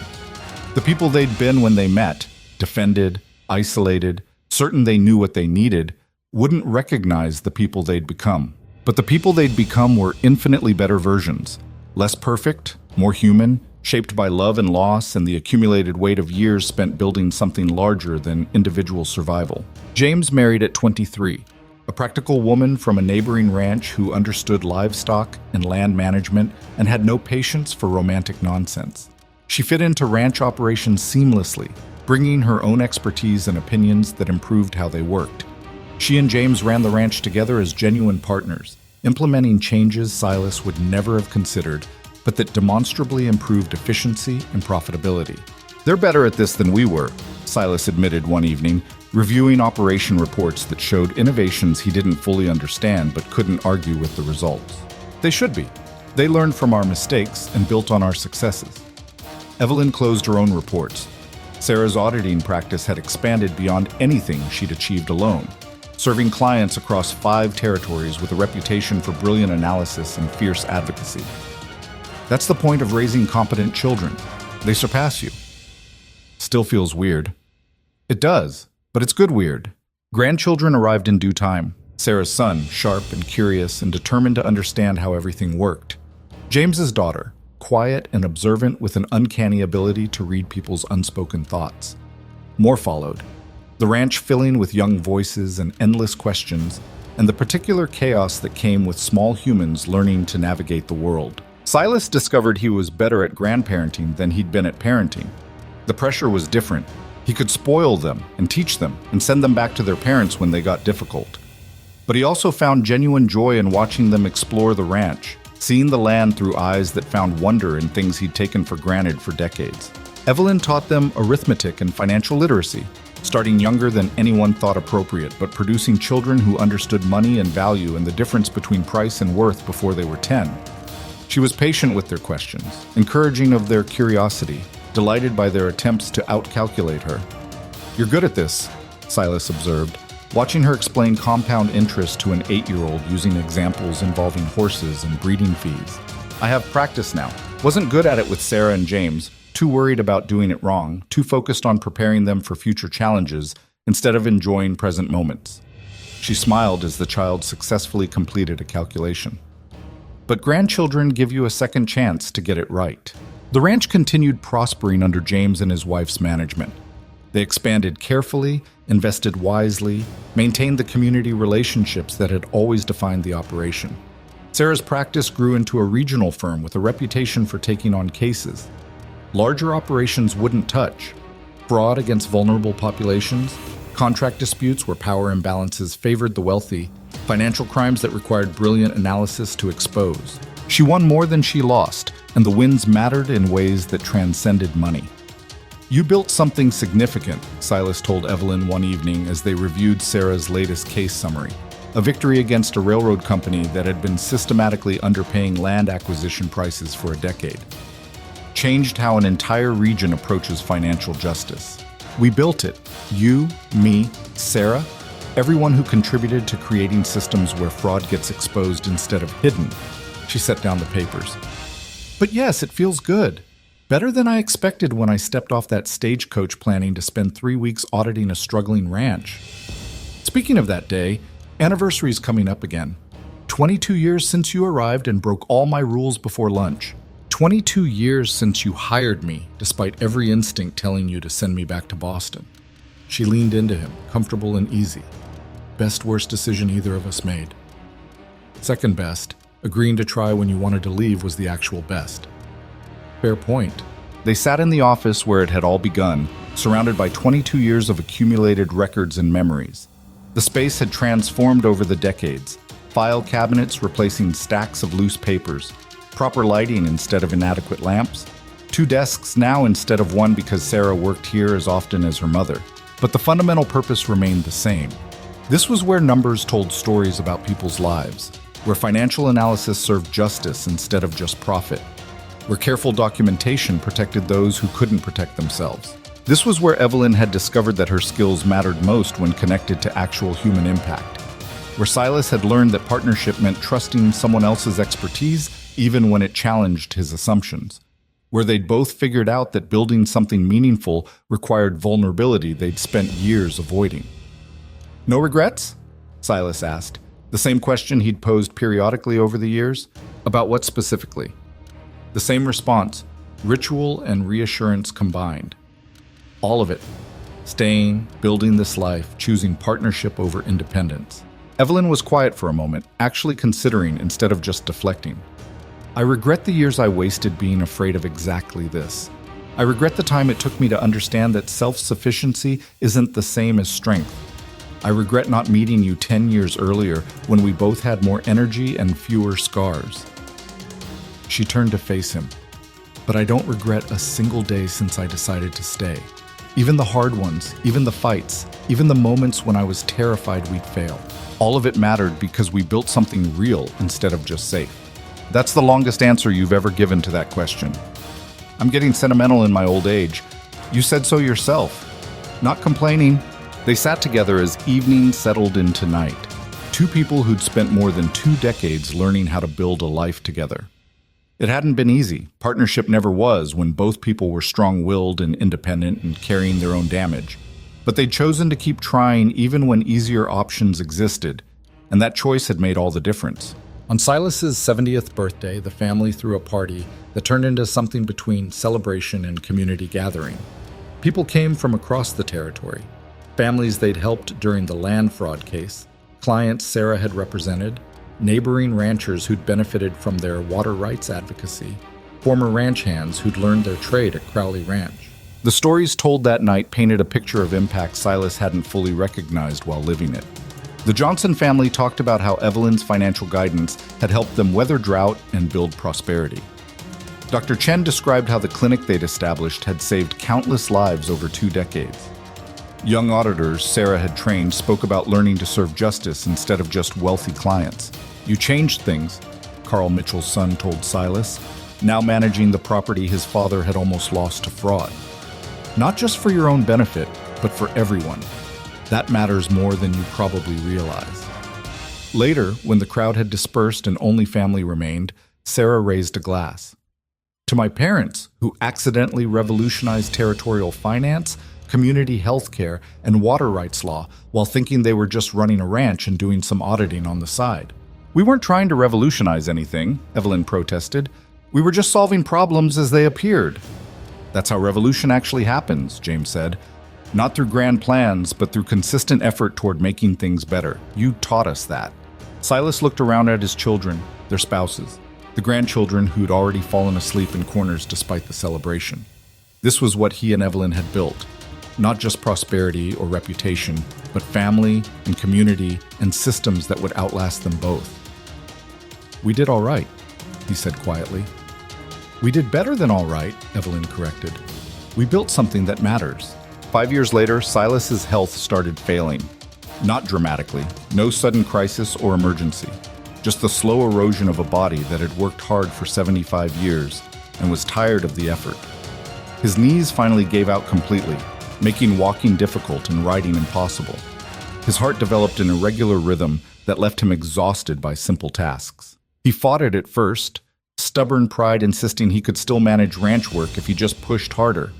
The people they'd been when they met, defended, isolated, certain they knew what they needed, wouldn't recognize the people they'd become. But the people they'd become were infinitely better versions, less perfect, more human, shaped by love and loss and the accumulated weight of years spent building something larger than individual survival. James married at 23, a practical woman from a neighboring ranch who understood livestock and land management and had no patience for romantic nonsense. She fit into ranch operations seamlessly, bringing her own expertise and opinions that improved how they worked. She and James ran the ranch together as genuine partners, implementing changes Silas would never have considered, but that demonstrably improved efficiency and profitability. "They're better at this than we were," Silas admitted one evening, reviewing operation reports that showed innovations he didn't fully understand but couldn't argue with the results. "They should be. They learned from our mistakes and built on our successes." Evelyn closed her own reports. Sarah's auditing practice had expanded beyond anything she'd achieved alone, serving clients across 5 territories with a reputation for brilliant analysis and fierce advocacy. That's the point of raising competent children. They surpass you. Still feels weird. It does, but it's good weird. Grandchildren arrived in due time. Sarah's son, sharp and curious and determined to understand how everything worked. James's daughter, quiet and observant with an uncanny ability to read people's unspoken thoughts. More followed. The ranch filling with young voices and endless questions, and the particular chaos that came with small humans learning to navigate the world. Silas discovered he was better at grandparenting than he'd been at parenting. The pressure was different. He could spoil them and teach them and send them back to their parents when they got difficult. But he also found genuine joy in watching them explore the ranch, seeing the land through eyes that found wonder in things he'd taken for granted for decades. Evelyn taught them arithmetic and financial literacy, starting younger than anyone thought appropriate, but producing children who understood money and value and the difference between price and worth before they were 10. She was patient with their questions, encouraging of their curiosity, delighted by their attempts to outcalculate her. "You're good at this," Silas observed, watching her explain compound interest to an 8-year-old using examples involving horses and breeding fees. "I have practice now. Wasn't good at it with Sarah and James, too worried about doing it wrong, too focused on preparing them for future challenges instead of enjoying present moments." She smiled as the child successfully completed a calculation. But grandchildren give you a second chance to get it right. The ranch continued prospering under James and his wife's management. They expanded carefully, invested wisely, maintained the community relationships that had always defined the operation. Sarah's practice grew into a regional firm with a reputation for taking on cases larger operations wouldn't touch: fraud against vulnerable populations, contract disputes where power imbalances favored the wealthy, financial crimes that required brilliant analysis to expose. She won more than she lost, and the wins mattered in ways that transcended money. "You built something significant," Silas told Evelyn one evening as they reviewed Sarah's latest case summary. A victory against a railroad company that had been systematically underpaying land acquisition prices for a decade. Changed how an entire region approaches financial justice. "We built it. You, me, Sarah, everyone who contributed to creating systems where fraud gets exposed instead of hidden." She set down the papers. "But yes, it feels good. Better than I expected when I stepped off that stagecoach planning to spend 3 weeks auditing a struggling ranch." Speaking of that day, anniversary's coming up again. 22 years since you arrived and broke all my rules before lunch. 22 years since you hired me, despite every instinct telling you to send me back to Boston. She leaned into him, comfortable and easy. Best worst decision either of us made. Second best, agreeing to try when you wanted to leave was the actual best. Fair point. They sat in the office where it had all begun, surrounded by 22 years of accumulated records and memories. The space had transformed over the decades, file cabinets replacing stacks of loose papers, proper lighting instead of inadequate lamps, 2 desks now instead of 1 because Sarah worked here as often as her mother. But the fundamental purpose remained the same. This was where numbers told stories about people's lives, where financial analysis served justice instead of just profit, where careful documentation protected those who couldn't protect themselves. This was where Evelyn had discovered that her skills mattered most when connected to actual human impact, where Silas had learned that partnership meant trusting someone else's expertise even when it challenged his assumptions, where they'd both figured out that building something meaningful required vulnerability they'd spent years avoiding. "No regrets?" Silas asked, the same question he'd posed periodically over the years. "About what specifically?" The same response, ritual and reassurance combined. All of it. Staying, building this life, choosing partnership over independence. Evelyn was quiet for a moment, actually considering instead of just deflecting. "I regret the years I wasted being afraid of exactly this. I regret the time it took me to understand that self-sufficiency isn't the same as strength. I regret not meeting you 10 years earlier when we both had more energy and fewer scars." She turned to face him. "But I don't regret a single day since I decided to stay. Even the hard ones, even the fights, even the moments when I was terrified we'd fail. All of it mattered because we built something real instead of just safe." That's the longest answer you've ever given to that question. "I'm getting sentimental in my old age. You said so yourself." Not complaining. They sat together as evening settled into night. 2 people who'd spent more than 2 decades learning how to build a life together. It hadn't been easy. Partnership never was when both people were strong-willed and independent and carrying their own damage. But they'd chosen to keep trying even when easier options existed, and that choice had made all the difference. On Silas's 70th birthday, the family threw a party that turned into something between celebration and community gathering. People came from across the territory. Families they'd helped during the land fraud case, clients Sarah had represented, neighboring ranchers who'd benefited from their water rights advocacy, former ranch hands who'd learned their trade at Crowley Ranch. The stories told that night painted a picture of impact Silas hadn't fully recognized while living it. The Johnson family talked about how Evelyn's financial guidance had helped them weather drought and build prosperity. Dr. Chen described how the clinic they'd established had saved countless lives over 2 decades. Young auditors Sarah had trained spoke about learning to serve justice instead of just wealthy clients. "You changed things," Carl Mitchell's son told Silas, now managing the property his father had almost lost to fraud. "Not just for your own benefit, but for everyone. That matters more than you probably realize." Later, when the crowd had dispersed and only family remained, Sarah raised a glass. "To my parents, who accidentally revolutionized territorial finance, community health care, and water rights law while thinking they were just running a ranch and doing some auditing on the side." "We weren't trying to revolutionize anything," Evelyn protested. "We were just solving problems as they appeared." "That's how revolution actually happens," James said. "Not through grand plans, but through consistent effort toward making things better. You taught us that." Silas looked around at his children, their spouses, the grandchildren who'd already fallen asleep in corners despite the celebration. This was what he and Evelyn had built. Not just prosperity or reputation, but family and community and systems that would outlast them both. "We did all right," he said quietly. "We did better than all right," Evelyn corrected. "We built something that matters." 5 years later, Silas's health started failing. Not dramatically, no sudden crisis or emergency, just the slow erosion of a body that had worked hard for 75 years and was tired of the effort. His knees finally gave out completely, making walking difficult and riding impossible. His heart developed an irregular rhythm that left him exhausted by simple tasks. He fought it at first, stubborn pride insisting he could still manage ranch work if he just pushed harder.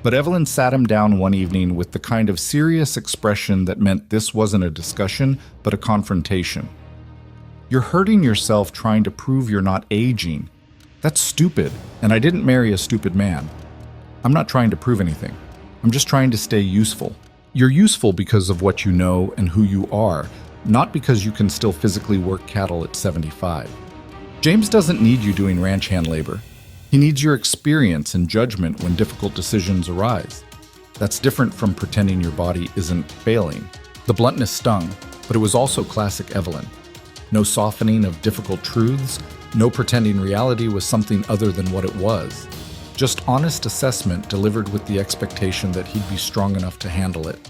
But Evelyn sat him down one evening with the kind of serious expression that meant this wasn't a discussion, but a confrontation. "You're hurting yourself trying to prove you're not aging. That's stupid, and I didn't marry a stupid man. I'm not trying to prove anything. I'm just trying to stay useful. You're useful because of what you know and who you are, not because you can still physically work cattle at 75. James doesn't need you doing ranch hand labor. He needs your experience and judgment when difficult decisions arise. That's different from pretending your body isn't failing. The bluntness stung, but it was also classic Evelyn. No softening of difficult truths, no pretending reality was something other than what it was. Just honest assessment delivered with the expectation that he'd be strong enough to handle it.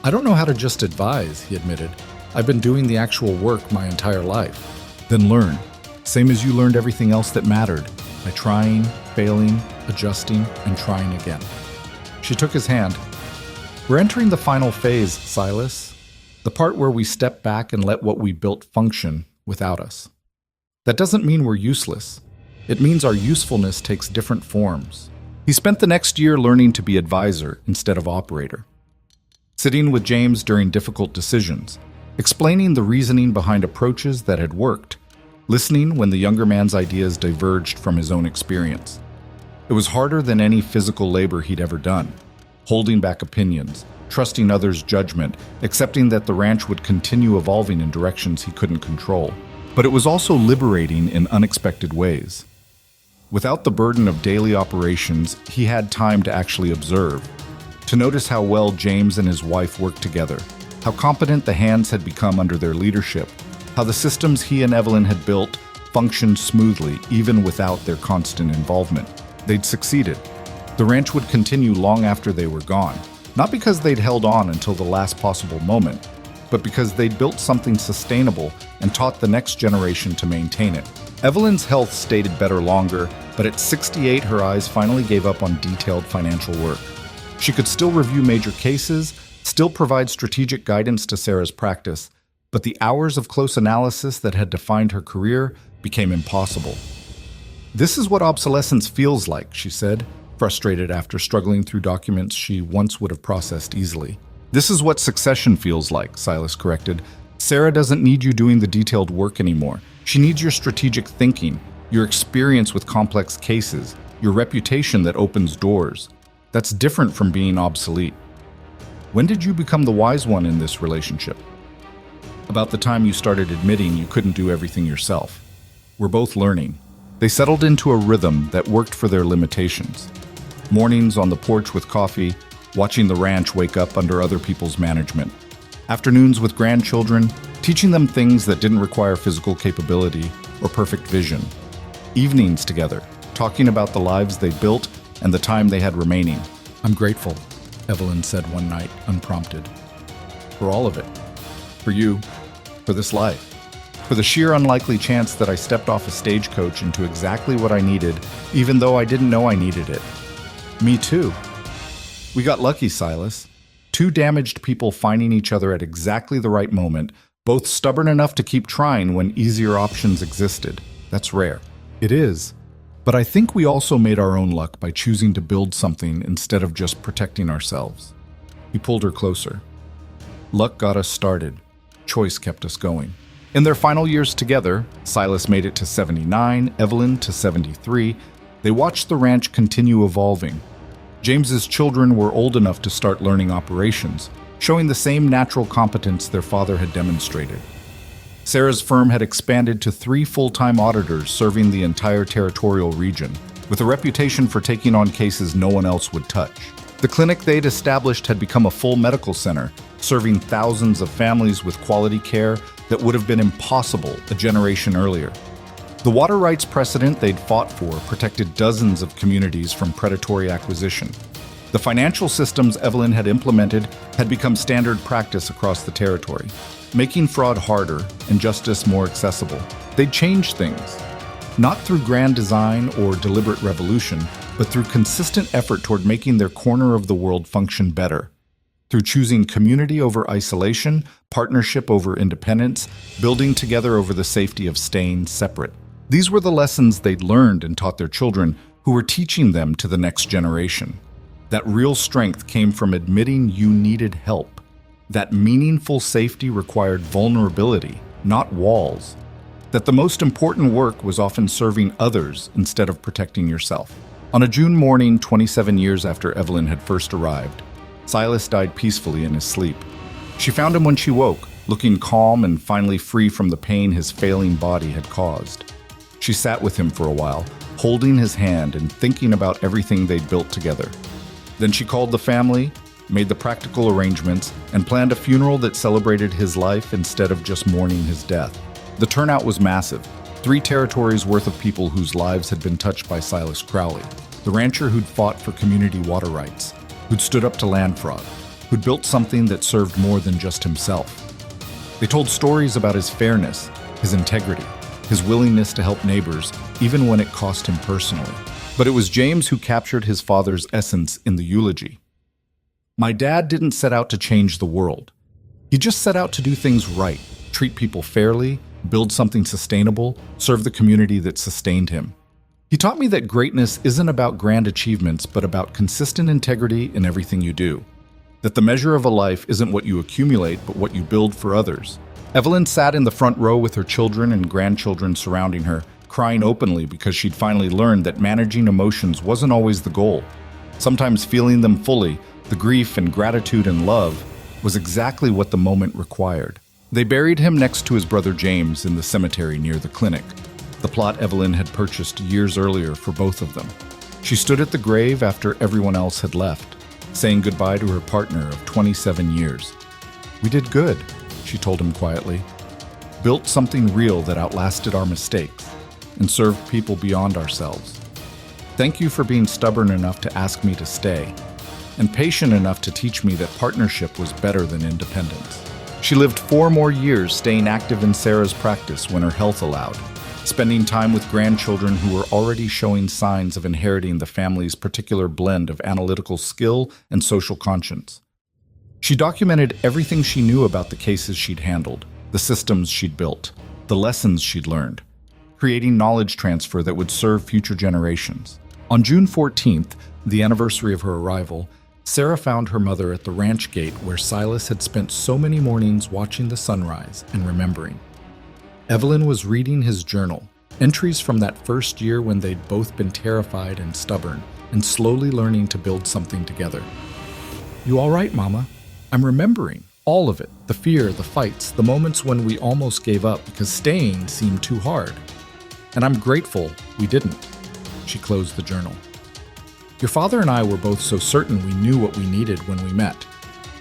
I don't know how to just advise, he admitted. I've been doing the actual work my entire life. Then learn, same as you learned everything else that mattered, by trying, failing, adjusting, and trying again. She took his hand. We're entering the final phase, Silas. The part where we step back and let what we built function without us. That doesn't mean we're useless. It means our usefulness takes different forms. He spent the next year learning to be advisor instead of operator. Sitting with James during difficult decisions, explaining the reasoning behind approaches that had worked, listening when the younger man's ideas diverged from his own experience. It was harder than any physical labor he'd ever done, holding back opinions, trusting others' judgment, accepting that the ranch would continue evolving in directions he couldn't control. But it was also liberating in unexpected ways. Without the burden of daily operations, he had time to actually observe, to notice how well James and his wife worked together, how competent the hands had become under their leadership, how the systems he and Evelyn had built functioned smoothly even without their constant involvement. They'd succeeded. The ranch would continue long after they were gone, not because they'd held on until the last possible moment, but because they'd built something sustainable and taught the next generation to maintain it. Evelyn's health stated better longer, but at 68 her eyes finally gave up on detailed financial work. She could still review major cases, still provide strategic guidance to Sarah's practice, but the hours of close analysis that had defined her career became impossible. This is what obsolescence feels like, she said, frustrated after struggling through documents she once would have processed easily. This is what succession feels like, Silas corrected. Sarah doesn't need you doing the detailed work anymore. She needs your strategic thinking, your experience with complex cases, your reputation that opens doors. That's different from being obsolete. When did you become the wise one in this relationship? About the time you started admitting you couldn't do everything yourself. We're both learning. They settled into a rhythm that worked for their limitations. Mornings on the porch with coffee, watching the ranch wake up under other people's management. Afternoons with grandchildren, teaching them things that didn't require physical capability or perfect vision. Evenings together, talking about the lives they built and the time they had remaining. I'm grateful, Evelyn said one night, unprompted. For all of it. For you. For this life. For the sheer unlikely chance that I stepped off a stagecoach into exactly what I needed, even though I didn't know I needed it. Me too. We got lucky, Silas. Two damaged people finding each other at exactly the right moment, both stubborn enough to keep trying when easier options existed. That's rare. It is. But I think we also made our own luck by choosing to build something instead of just protecting ourselves. He pulled her closer. Luck got us started. Choice kept us going. In their final years together, Silas made it to 79, Evelyn to 73. They watched the ranch continue evolving. James's children were old enough to start learning operations, showing the same natural competence their father had demonstrated. Sarah's firm had expanded to 3 full-time auditors serving the entire territorial region, with a reputation for taking on cases no one else would touch. The clinic they'd established had become a full medical center, serving thousands of families with quality care that would have been impossible a generation earlier. The water rights precedent they'd fought for protected dozens of communities from predatory acquisition. The financial systems Evelyn had implemented had become standard practice across the territory, making fraud harder and justice more accessible. They'd changed things, not through grand design or deliberate revolution, but through consistent effort toward making their corner of the world function better. Through choosing community over isolation, partnership over independence, building together over the safety of staying separate. These were the lessons they'd learned and taught their children, who were teaching them to the next generation. That real strength came from admitting you needed help. That meaningful safety required vulnerability, not walls. That the most important work was often serving others instead of protecting yourself. On a June morning 27 years after Evelyn had first arrived, Silas died peacefully in his sleep. She found him when she woke, looking calm and finally free from the pain his failing body had caused. She sat with him for a while, holding his hand and thinking about everything they'd built together. Then she called the family, made the practical arrangements, and planned a funeral that celebrated his life instead of just mourning his death. The turnout was massive, 3 territories worth of people whose lives had been touched by Silas Crowley, the rancher who'd fought for community water rights, who'd stood up to land fraud, who'd built something that served more than just himself. They told stories about his fairness, his integrity, his willingness to help neighbors, even when it cost him personally. But it was James who captured his father's essence in the eulogy. "My dad didn't set out to change the world. He just set out to do things right, treat people fairly, build something sustainable, serve the community that sustained him. He taught me that greatness isn't about grand achievements, but about consistent integrity in everything you do. That the measure of a life isn't what you accumulate, but what you build for others." Evelyn sat in the front row with her children and grandchildren surrounding her, crying openly because she'd finally learned that managing emotions wasn't always the goal. Sometimes feeling them fully, the grief and gratitude and love, was exactly what the moment required. They buried him next to his brother James in the cemetery near the clinic, the plot Evelyn had purchased years earlier for both of them. She stood at the grave after everyone else had left, saying goodbye to her partner of 27 years. "We did good," she told him quietly. "Built something real that outlasted our mistakes and served people beyond ourselves. Thank you for being stubborn enough to ask me to stay, and patient enough to teach me that partnership was better than independence." She lived 4 more years, staying active in Sarah's practice when her health allowed, spending time with grandchildren who were already showing signs of inheriting the family's particular blend of analytical skill and social conscience. She documented everything she knew about the cases she'd handled, the systems she'd built, the lessons she'd learned, creating knowledge transfer that would serve future generations. On June 14th, the anniversary of her arrival, Sarah found her mother at the ranch gate where Silas had spent so many mornings watching the sunrise and remembering. Evelyn was reading his journal, entries from that first year when they'd both been terrified and stubborn, and slowly learning to build something together. "You all right, Mama? I'm remembering all of it, the fear, the fights, the moments when we almost gave up because staying seemed too hard. And I'm grateful we didn't." She closed the journal. "Your father and I were both so certain we knew what we needed when we met.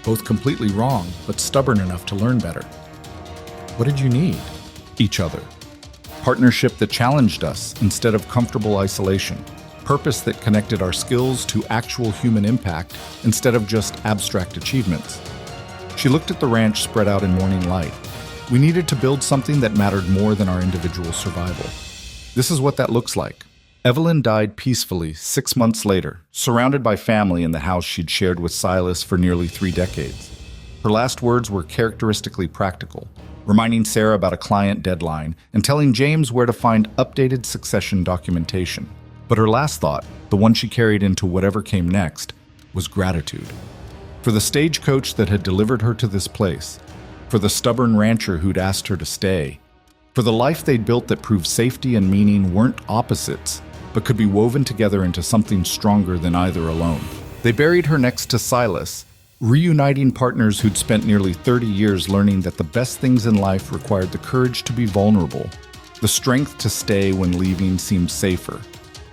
Both completely wrong, but stubborn enough to learn better. What did you need?" "Each other. Partnership that challenged us instead of comfortable isolation. Purpose that connected our skills to actual human impact instead of just abstract achievements." She looked at the ranch spread out in morning light. "We needed to build something that mattered more than our individual survival. This is what that looks like." Evelyn died peacefully 6 months later, surrounded by family in the house she'd shared with Silas for nearly 3 decades. Her last words were characteristically practical, reminding Sarah about a client deadline and telling James where to find updated succession documentation. But her last thought, the one she carried into whatever came next, was gratitude. For the stagecoach that had delivered her to this place, for the stubborn rancher who'd asked her to stay, for the life they'd built that proved safety and meaning weren't opposites, but could be woven together into something stronger than either alone. They buried her next to Silas, reuniting partners who'd spent nearly 30 years learning that the best things in life required the courage to be vulnerable, the strength to stay when leaving seemed safer,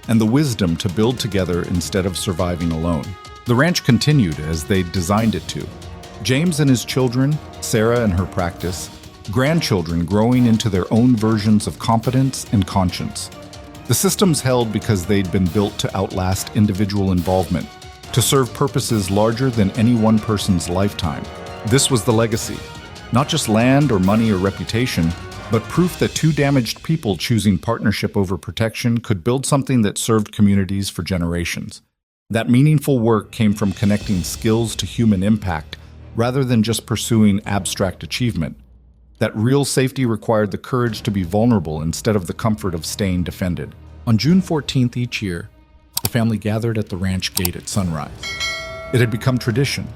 and the wisdom to build together instead of surviving alone. The ranch continued as they'd designed it to. James and his children, Sarah and her practice, grandchildren growing into their own versions of competence and conscience. The systems held because they'd been built to outlast individual involvement, to serve purposes larger than any one person's lifetime. This was the legacy. Not just land or money or reputation, but proof that 2 damaged people choosing partnership over protection could build something that served communities for generations. That meaningful work came from connecting skills to human impact rather than just pursuing abstract achievement. That real safety required the courage to be vulnerable instead of the comfort of staying defended. On June 14th each year, the family gathered at the ranch gate at sunrise. It had become tradition,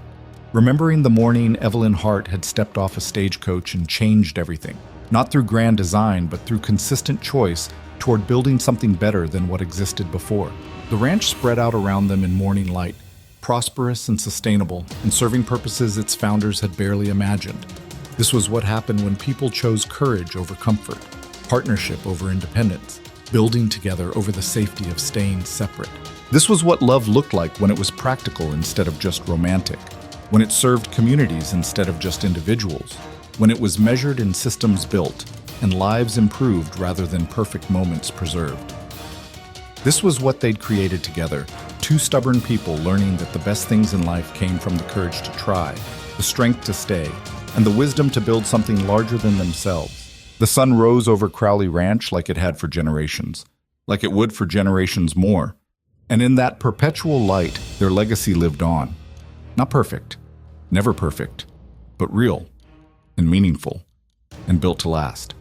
remembering the morning Evelyn Hart had stepped off a stagecoach and changed everything, not through grand design, but through consistent choice toward building something better than what existed before. The ranch spread out around them in morning light, prosperous and sustainable, and serving purposes its founders had barely imagined. This was what happened when people chose courage over comfort, partnership over independence, building together over the safety of staying separate. This was what love looked like when it was practical instead of just romantic, when it served communities instead of just individuals, when it was measured in systems built and lives improved rather than perfect moments preserved. This was what they'd created together, two stubborn people learning that the best things in life came from the courage to try, the strength to stay, and the wisdom to build something larger than themselves. The sun rose over Crowley Ranch like it had for generations, like it would for generations more. And in that perpetual light, their legacy lived on. Not perfect, never perfect, but real and meaningful and built to last.